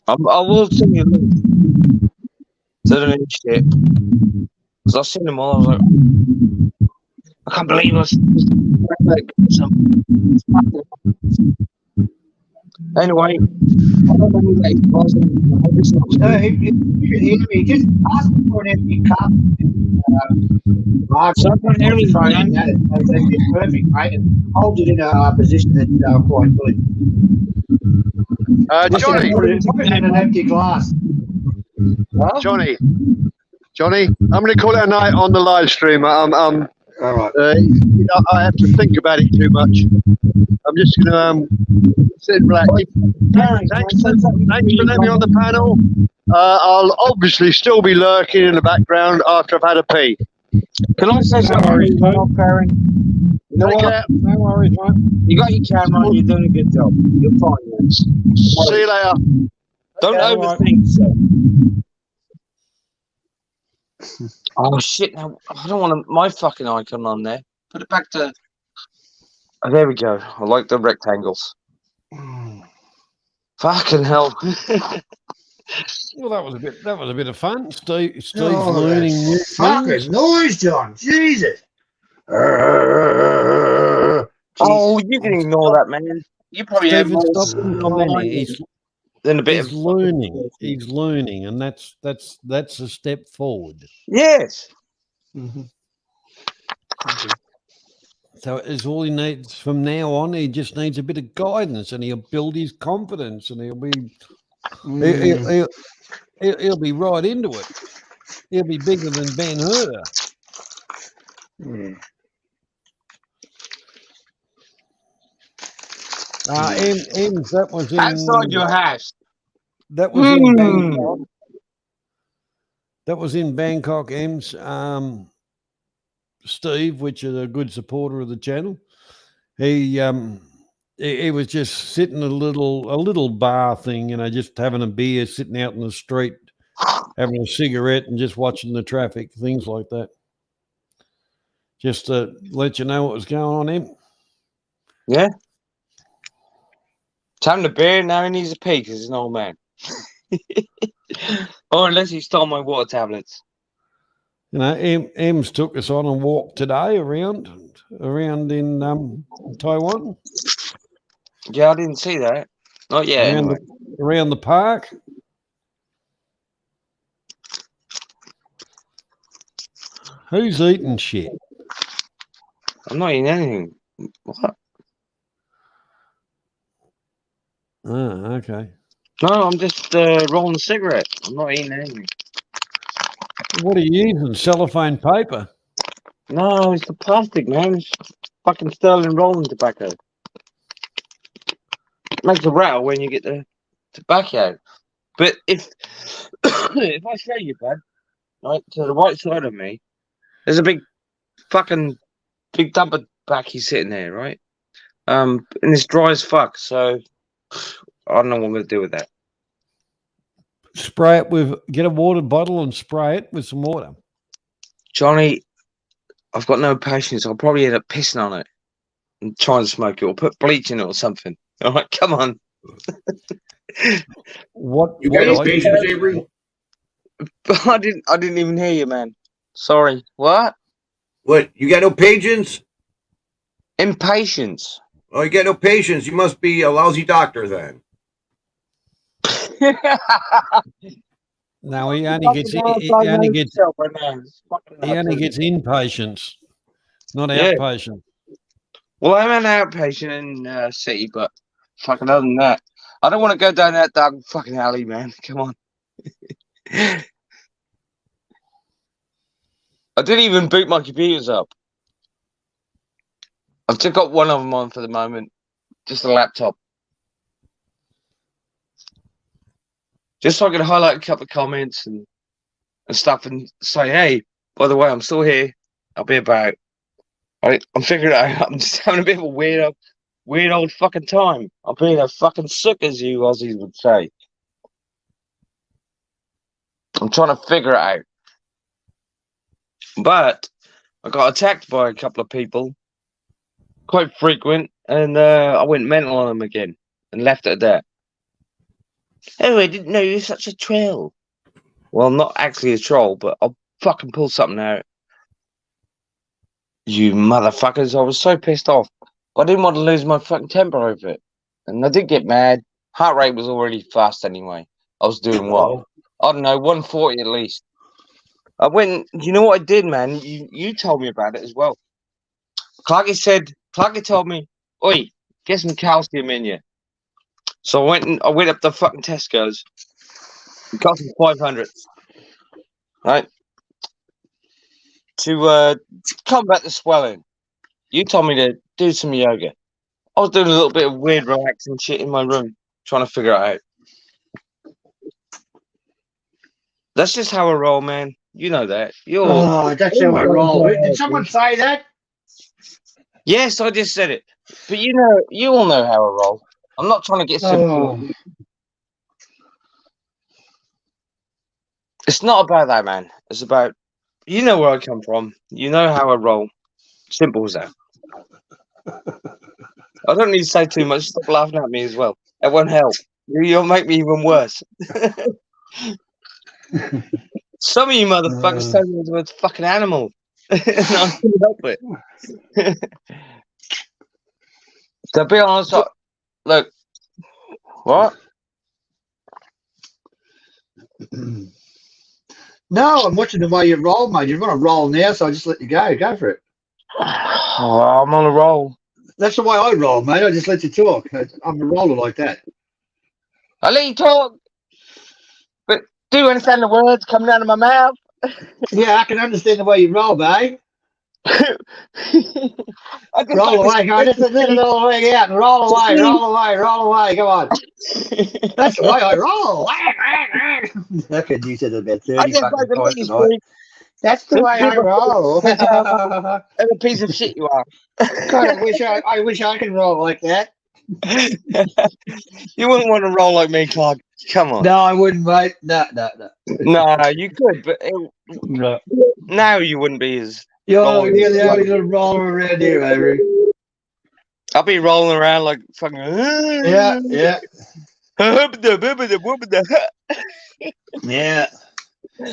I will send you a link to the new shit. Because I seen them all. I was like, I can't believe us. Anyway, I don't know who that was. If you can hear me, just ask me for an empty cup. So I can't hear me, That'd be perfect, mate. And hold it in a position that's quite good. Johnny, Put it in an empty glass. Huh? Johnny, I'm going to call it a night on the live stream. All right. I have to think about it too much. I'm just going to sit and relax. Thanks for letting me on the panel. I'll obviously still be lurking in the background after I've had a pee. Can I say something, Karen? You know Take what? care. No worries, mate. You got your camera on, you're doing a good job. You're fine, man. See you later. Don't Okay, overthink so. Oh shit, now I don't want my fucking icon on there. Put it back to oh, there we go. I like the rectangles. Fucking hell. Well, that was a bit of fun. Steve's Oh, learning new fucking things. noise, John. Jesus. Oh, you can ignore that, man. You probably have Stephen, more stop complaining. than a bit He's of learning. He's learning, and that's a step forward. Yes. So it's all he needs from now on. He just needs a bit of guidance, and he'll build his confidence, and he'll be right into it. He'll be bigger than Ben Hur. Ems, that was in Outside your house. That was in Bangkok. That was in Bangkok, Ems. Steve, which is a good supporter of the channel, he was just sitting at a little bar thing, just having a beer, sitting out in the street, having a cigarette, and just watching the traffic, things like that. Just to let you know what was going on, Em. Yeah. Time to beer, now he needs a pee because he's an old man. Or unless he stole my water tablets. Ems took us on a walk today around in Taiwan. Yeah, I didn't see that. Not yet. Around the park. Who's eating shit? I'm not eating anything. What? Oh, okay. No, I'm just rolling a cigarette. I'm not eating anything. What are you using? Cellophane paper? No, it's the plastic, man. It's fucking sterling rolling tobacco. It makes a rattle when you get the tobacco out. But if I show you, bud, right to the right side of me, there's a big dump of tobacco sitting there, right? And it's dry as fuck, so I don't know what I'm gonna do with that. Spray it get a water bottle and spray it with some water. Johnny, I've got no patience. I'll probably end up pissing on it and trying to smoke it or put bleach in it or something. All right, come on. What? You got no what I- patience, Avery? I didn't even hear you, man. Sorry. What? What? You got no patience? Impatience. Oh, you got no patience. You must be a lousy doctor then. No, he only gets he only gets inpatients, not Yeah. outpatient. Well, I'm an outpatient in city, but fucking other than that, I don't want to go down that dark fucking alley, man. Come on. I didn't even boot my computers up. I've just got one of them on for the moment, just a laptop. Just so I can highlight a couple of comments and stuff and say, hey, by the way, I'm still here. I'll be about. I'm figuring it out. I'm just having a bit of a weird old fucking time. I'm being a fucking sook, as you Aussies would say. I'm trying to figure it out. But I got attacked by a couple of people, quite frequent, and I went mental on them again and left it at that. Oh, I didn't know you were such a troll. Well, I'm not actually a troll, but I'll fucking pull something out. You motherfuckers, I was so pissed off. I didn't want to lose my fucking temper over it. And I did get mad. Heart rate was already fast anyway. I was doing what? I don't know, 140 at least. I went, you know what I did, man? You told me about it as well. Clarky told me, oi, get some calcium in you. So I went up to fucking Tesco's. It cost me 500. Right? To combat the swelling. You told me to do some yoga. I was doing a little bit of weird relaxing shit in my room, trying to figure it out. That's just how I roll, man. You know that. That's how I roll. Did someone say that? Yes, I just said it. But you all know how I roll. I'm not trying to get simple. Oh. It's not about that, man. It's about, you know where I come from. You know how I roll. Simple as that. I don't need to say too much. Stop laughing at me as well. That won't help. You'll make me even worse. Some of you motherfuckers tell me it's a fucking animal. And I couldn't help it. To be honest, look, what? No, I'm watching the way you roll, mate. You're on a roll now, so I just let you go. Go for it. Oh, I'm on a roll. That's the way I roll, mate. I just let you talk. I'm a roller like that. I let you talk, but do you understand the words coming out of my mouth? Yeah, I can understand the way you roll, mate. Roll away, go. Just let it all ring out and roll away, roll away, roll away. Come on. That's the way I roll. Okay, you said it about 30 fucking times tonight. That's the way I roll. And a piece of shit you are. God, I wish I could roll like that. You wouldn't want to roll like me, Clark. Come on. No, I wouldn't, mate. No. No, you could, but No. now you wouldn't be as. You're the only little roller around here, Avery. I'll be rolling around like fucking. Yeah. Yeah.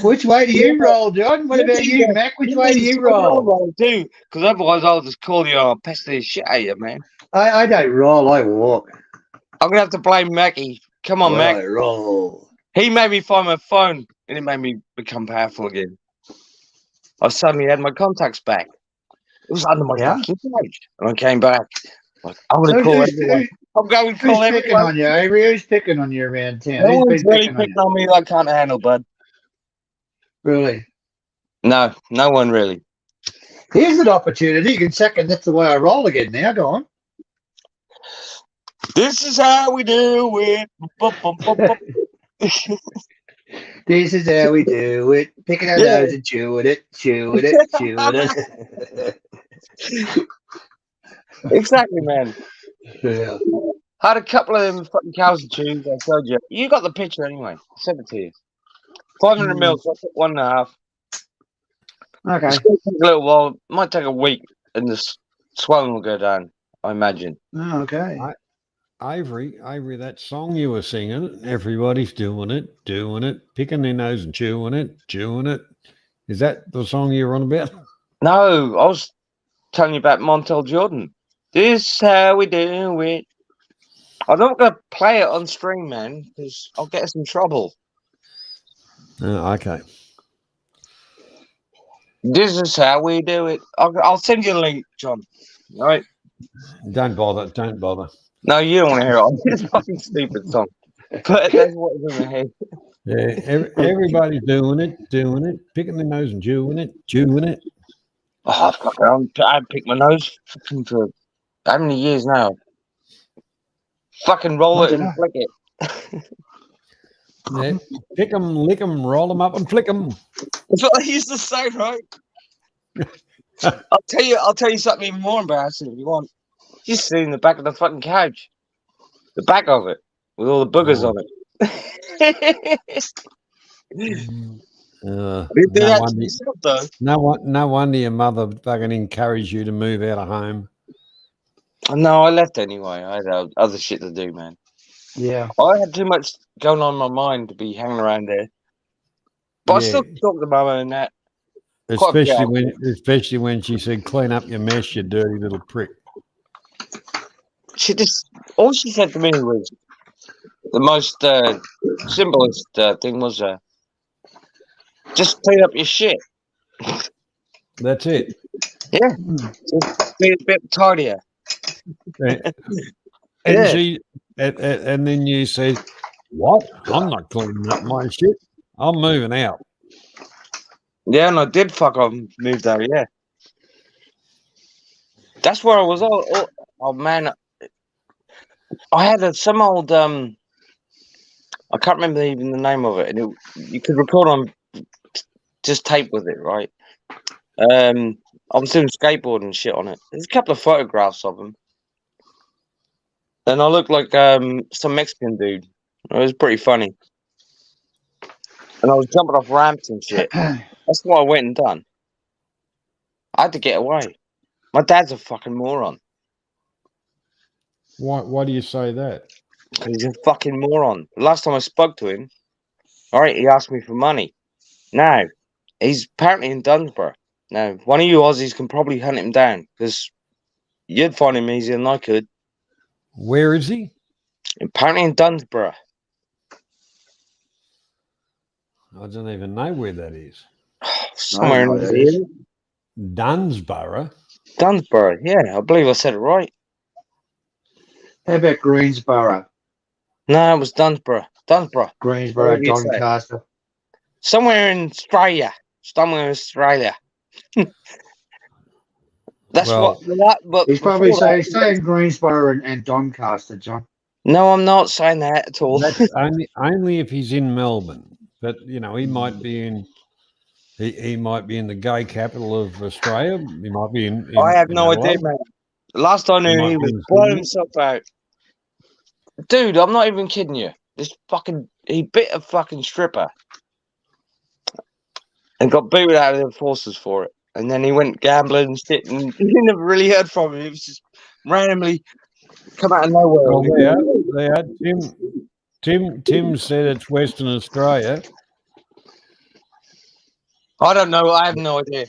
Which way do you roll, John? What about you, Mac? Which way do you roll? Too, because otherwise I'll just call you and pest the shit out of you, man. I don't roll, I walk. I'm gonna have to blame Mackie. Come on, Mac. I roll. He made me find my phone, and it made me become powerful again. I suddenly had my contacts back. It was under my fucking couch, and I came back. Like, I'm gonna call everyone. I'm going to call Who's picking everyone. on you, Avery? Who's picking on you around town? No Who's one's been really picking on picking you? on me that I can't handle, bud. Really? No one really. Here's an opportunity. You can second that's the way I roll again now. Go on. This is how we do it. This is how we do it. Picking our nose and chewing it. Exactly, man. Yeah. Had a couple of them fucking cows and chews. I told you. You got the picture anyway. I sent it to you. 500 mils. I took 1.5. Okay. It's going to take a little while. Might take a week, and the swelling will go down. I imagine. Oh, okay. Avery, that song you were singing, everybody's doing it, picking their nose and chewing it. Is that the song you were on about? No, I was telling you about Montel Jordan. This how we do it. I'm not going to play it on stream, man, because I'll get us in trouble. Oh, okay. This is how we do it. I'll send you a link, John. All right? Don't bother. No, you don't want to hear it. It's a fucking stupid song. But that's what is in my head. Yeah, everybody's doing it, picking their nose and chewing it. Oh, fuck it. I picked my nose fucking for how many years now? Fucking roll it and flick it. Yeah, pick them, lick them, roll them up and flick them. That's what I used to say, right? I'll tell you something even more embarrassing if you want. You sit in the back of the fucking couch. The back of it. With all the boogers on it. You do that to yourself, though. No wonder your mother fucking encouraged you to move out of home. No, I left anyway. I had other shit to do, man. Yeah. I had too much going on in my mind to be hanging around there. But I still talk to Mama and that. Especially when she said, "Clean up your mess, you dirty little prick." All she said to me was the most simplest thing was just clean up your shit. That's it. Yeah, just be a bit tidier. And then you say, "What? I'm not cleaning up my shit. I'm moving out." Yeah, and I did fuck off and moved out. Yeah, that's where I was. Oh man, I had some old I can't remember even the name of it, and you could record on just tape with it, right? I was doing skateboarding and shit on it. There's a couple of photographs of him. And I looked like some Mexican dude. It was pretty funny. And I was jumping off ramps and shit. That's what I went and done. I had to get away. My dad's a fucking moron. Why do you say that? He's a fucking moron. The last time I spoke to him, all right, he asked me for money. Now, he's apparently in Dunsborough. Now, one of you Aussies can probably hunt him down because you'd find him easier than I could. Where is he? Apparently in Dunsborough. I don't even know where that is. Somewhere in New Zealand. Dunsborough? Dunsborough, yeah. I believe I said it right. How about Greensboro? No, it was Dunsborough. Greensboro, Doncaster. Somewhere in Australia. That's but he's probably saying Greensboro and Doncaster, John. No, I'm not saying that at all. That's only if he's in Melbourne. But he might be in he might be in the gay capital of Australia. He might be in I have no idea, man. Last I knew, he was blowing himself out. Dude, I'm not even kidding you. He bit a fucking stripper and got booted out of the forces for it. And then he went gambling and shit, and you never really heard from him. It was just randomly come out of nowhere. Well, they had Tim said it's Western Australia. I don't know. I have no idea.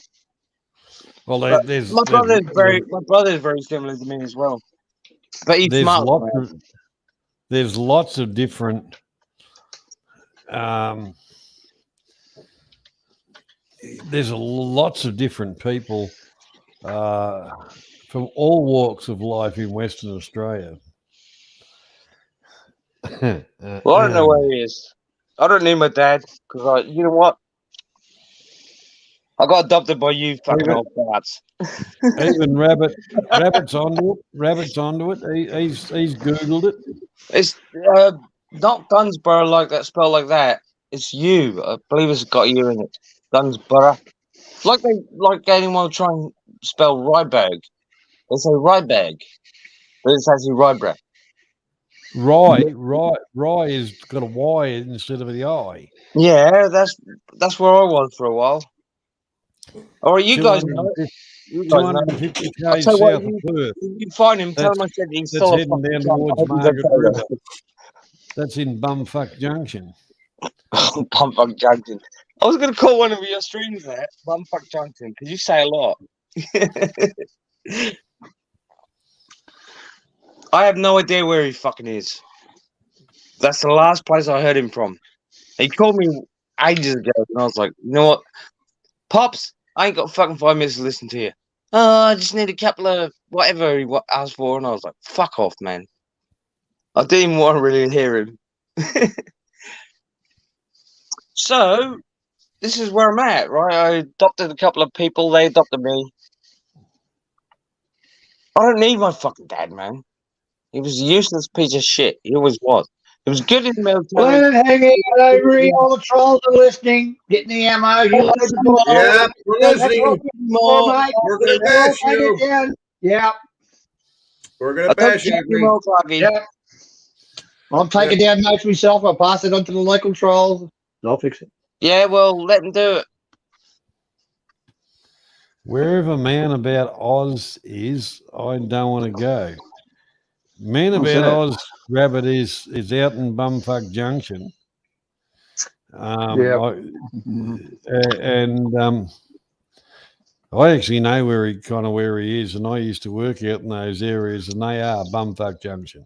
Well, my brother's very similar to me as well. But he's smart. There's lots of different. There's lots of different people from all walks of life in Western Australia. Well, I don't know where he is. I don't need my dad because you know what? I got adopted by you fucking old farts. Even Rabbit's onto it. He's Googled it. It's not Dunsborough like that, spelled like that. It's you. I believe it's got you in it. Dunsborough. Like anyone try and spell Ryberg. They say Ryberg, but it's actually Ryborough. Rye has got a Y instead of the I. Yeah, that's where I was for a while. Or you guys know. 250 You guys know. 250 I'll k's tell you what, south of Perth. you find him, tell That's, him I said he's that's still a heading fucking down cunt. I towards hope he's Margaret okay, River. That's in Bumfuck Junction. though. Bumfuck Junction. I was going to call one of your streams that, Bumfuck Junction, because you say a lot. I have no idea where he fucking is. That's the last place I heard him from. He called me ages ago, and I was like, you know what? Pops, I ain't got fucking 5 minutes to listen to you. Oh, I just need a couple of whatever he asked for. And I was like, fuck off, man. I didn't even want to really hear him. So, this is where I'm at, right? I adopted a couple of people. They adopted me. I don't need my fucking dad, man. He was a useless piece of shit. He always was. He was good in the military. Glenn, hang out, Avery. All the trolls are listening. Getting the ammo. You load the ball. Yeah, we're That's what listening. we're for, mate. We're gonna They're all bash taking you. it down. Yeah. We're gonna bash you. Avery. Yeah. I'm taking down notes myself. I'll pass it on to the local trolls. I'll fix it. Yeah, well, let them do it. Wherever Man About Oz is, I don't want to go. Man What's About that? Oz Rabbit is out in Bumfuck Junction. Yeah. I actually know where he is, and I used to work out in those areas, and they are Bumfuck Junction.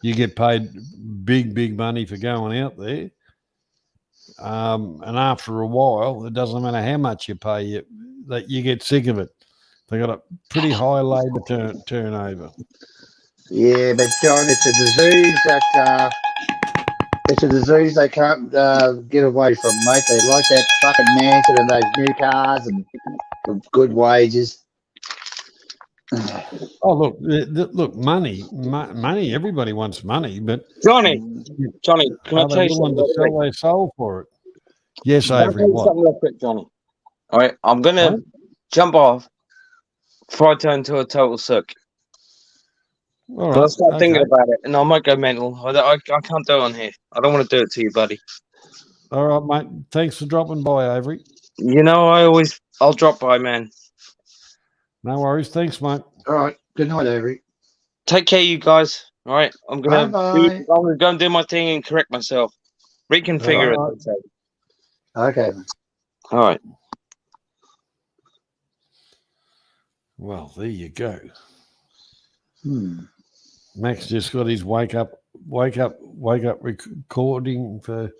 You get paid big money for going out there. And after a while, it doesn't matter how much you pay, that you get sick of it. They got a pretty high labour turnover. Yeah, but John, it's a disease they can't get away from, mate. They like that fucking mansion and those new cars and good wages. Oh, look, money. Everybody wants money, but Johnny, can I tell you willing something? to sell their soul for it. Yes, Can I Avery. tell you What? something real quick, Johnny? All right, I'm gonna jump off before I turn to a total suck. All But I'll right. start thinking Okay. about it, and I might go mental. I can't do it on here. I don't want to do it to you, buddy. All right, mate. Thanks for dropping by, Avery. You know, I'll drop by, man. No worries. Thanks, mate. All right. Good night, Avery. Take care, you guys. All right, I'm gonna Bye-bye. go and do my thing and correct myself, reconfigure All it. They say. Okay. All right. Well, there you go. Hmm. Max just got his wake up recording for.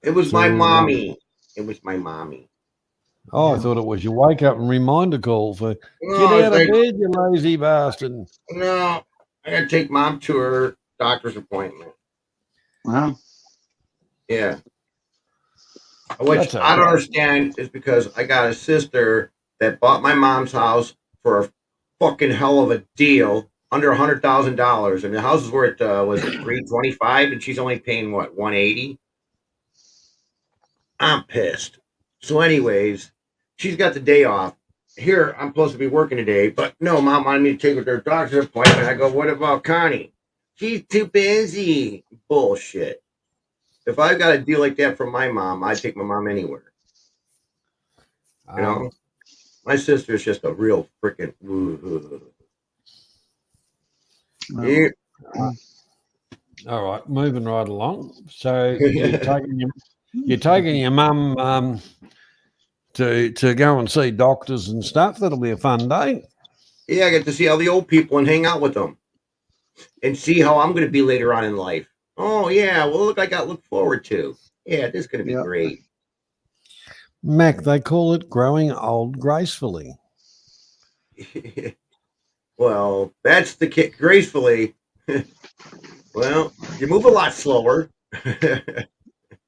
It was my So, mommy. It was my mommy. Oh, I thought it was your wake up and reminder call for No, get it's out of like, bed, you lazy bastard. no, I gotta take mom to her doctor's appointment. Well, Yeah. Which That's I don't okay. understand is because I got a sister that bought my mom's house for a fucking hell of a deal, under $100,000, and the house is worth was it $325, and she's only paying what, $180. I'm pissed. So, anyways, she's got the day off. Here, I'm supposed to be working today, but no, mom wanted me to take her to her doctor's appointment. I go, what about Connie? She's too busy. Bullshit. If I got a deal like that from my mom, I'd take my mom anywhere. You know, my sister's just a real freaking. Yeah. All right, moving right along. So you're taking your mum to go and see doctors and stuff. That'll be a fun day. Yeah, I get to see all the old people and hang out with them, and see how I'm going to be later on in life. Oh yeah, well look, I got to look forward to. Yeah, this is going to be great. Mac, they call it growing old gracefully. Well, that's the kick. Gracefully. Well, you move a lot slower.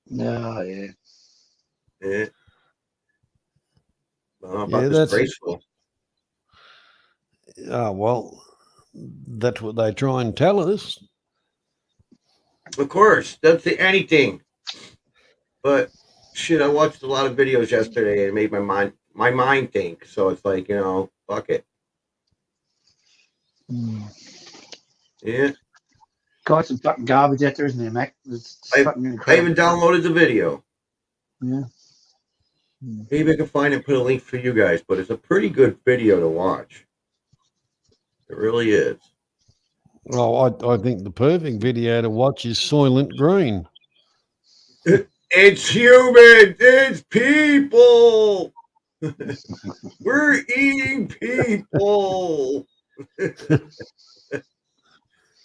no, yeah. Yeah. Well, how about this that's graceful? Well, that's what they try and tell us. Of course, don't say anything. But shit, I watched a lot of videos yesterday and it made my mind think. So it's like, you know, fuck it. Yeah. Got some fucking garbage out there, isn't there, Mac? I even downloaded the video. Yeah. Maybe I can find and put a link for you guys, but it's a pretty good video to watch. It really is. Well, I think the perfect video to watch is Soylent Green. It's humans. It's people. We're eating people.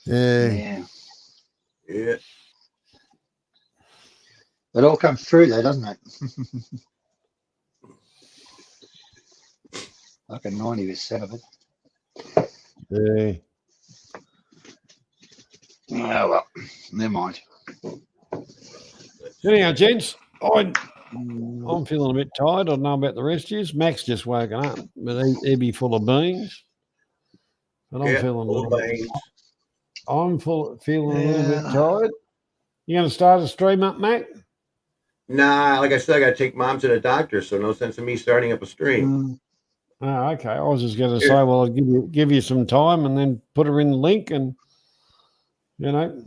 Yeah. Yeah. It all comes through though, doesn't it? Like a 90% of it. Yeah. Oh well, never mind. Anyhow, gents, I'm feeling a bit tired. I don't know about the rest of you. Mac's just woken up, but he'd be full of beans. But I'm feeling a little bit. Feeling a little bit tired. You going to start a stream up, Mac? Nah, like I said, I got to take Mom to the doctor, so no sense in me starting up a stream. Oh, okay. I was just going to say, well, I'll give you some time and then put her in the link, and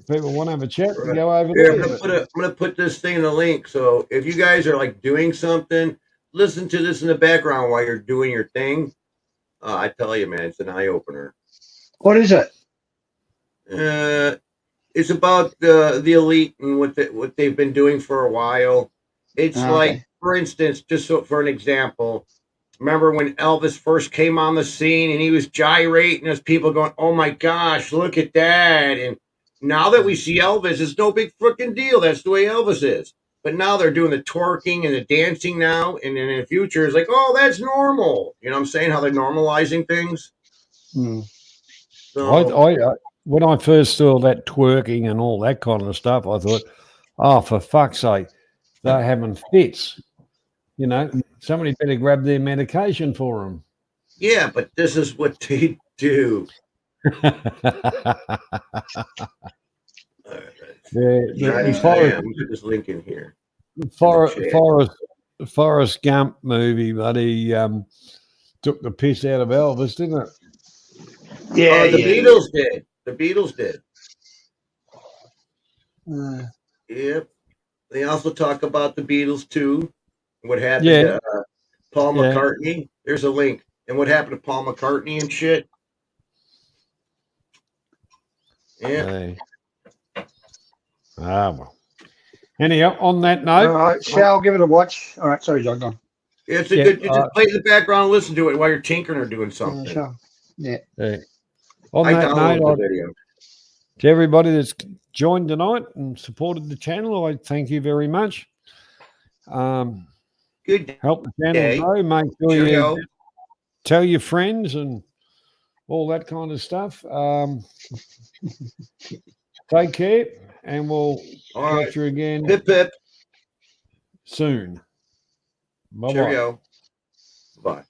people want to have a chat, and go over there. I'm gonna put this thing in the link. So if you guys are like doing something, listen to this in the background while you're doing your thing. I tell you, man, it's an eye opener. What is it? It's about the elite and what they've been doing for a while. It's like, for instance, just for an example, remember when Elvis first came on the scene and he was gyrating, there's people going, "Oh my gosh, look at that!" And now that we see Elvis, it's no big freaking deal. That's the way Elvis is. But now they're doing the twerking and the dancing now, and then in the future, it's like, oh, that's normal. You know what I'm saying? How they're normalizing things. So, when I first saw that twerking and all that kind of stuff, I thought, oh, for fuck's sake, they're having fits. Somebody better grab their medication for them. Yeah, but this is what they do. Put this link in here. Forrest Gump movie, but he took the piss out of Elvis, didn't it? Yeah, the Beatles did. The Beatles did. Yep. They also talk about the Beatles too. What happened to Paul McCartney? There's a link. And what happened to Paul McCartney and shit? Yeah. Well. Anyhow, on that note, all right, shall give it a watch. All right, sorry, John. Go on. It's a good. You just play in the background, and listen to it while you're tinkering or doing something. Sure. Yeah. On I that downloaded note, the video. To everybody that's joined tonight and supported the channel, I thank you very much. Good. Help the channel grow. Make sure you tell your friends and all that kind of stuff. Take care, and we'll catch you again Hip, hip. soon. Bye-bye. Cheerio. Bye.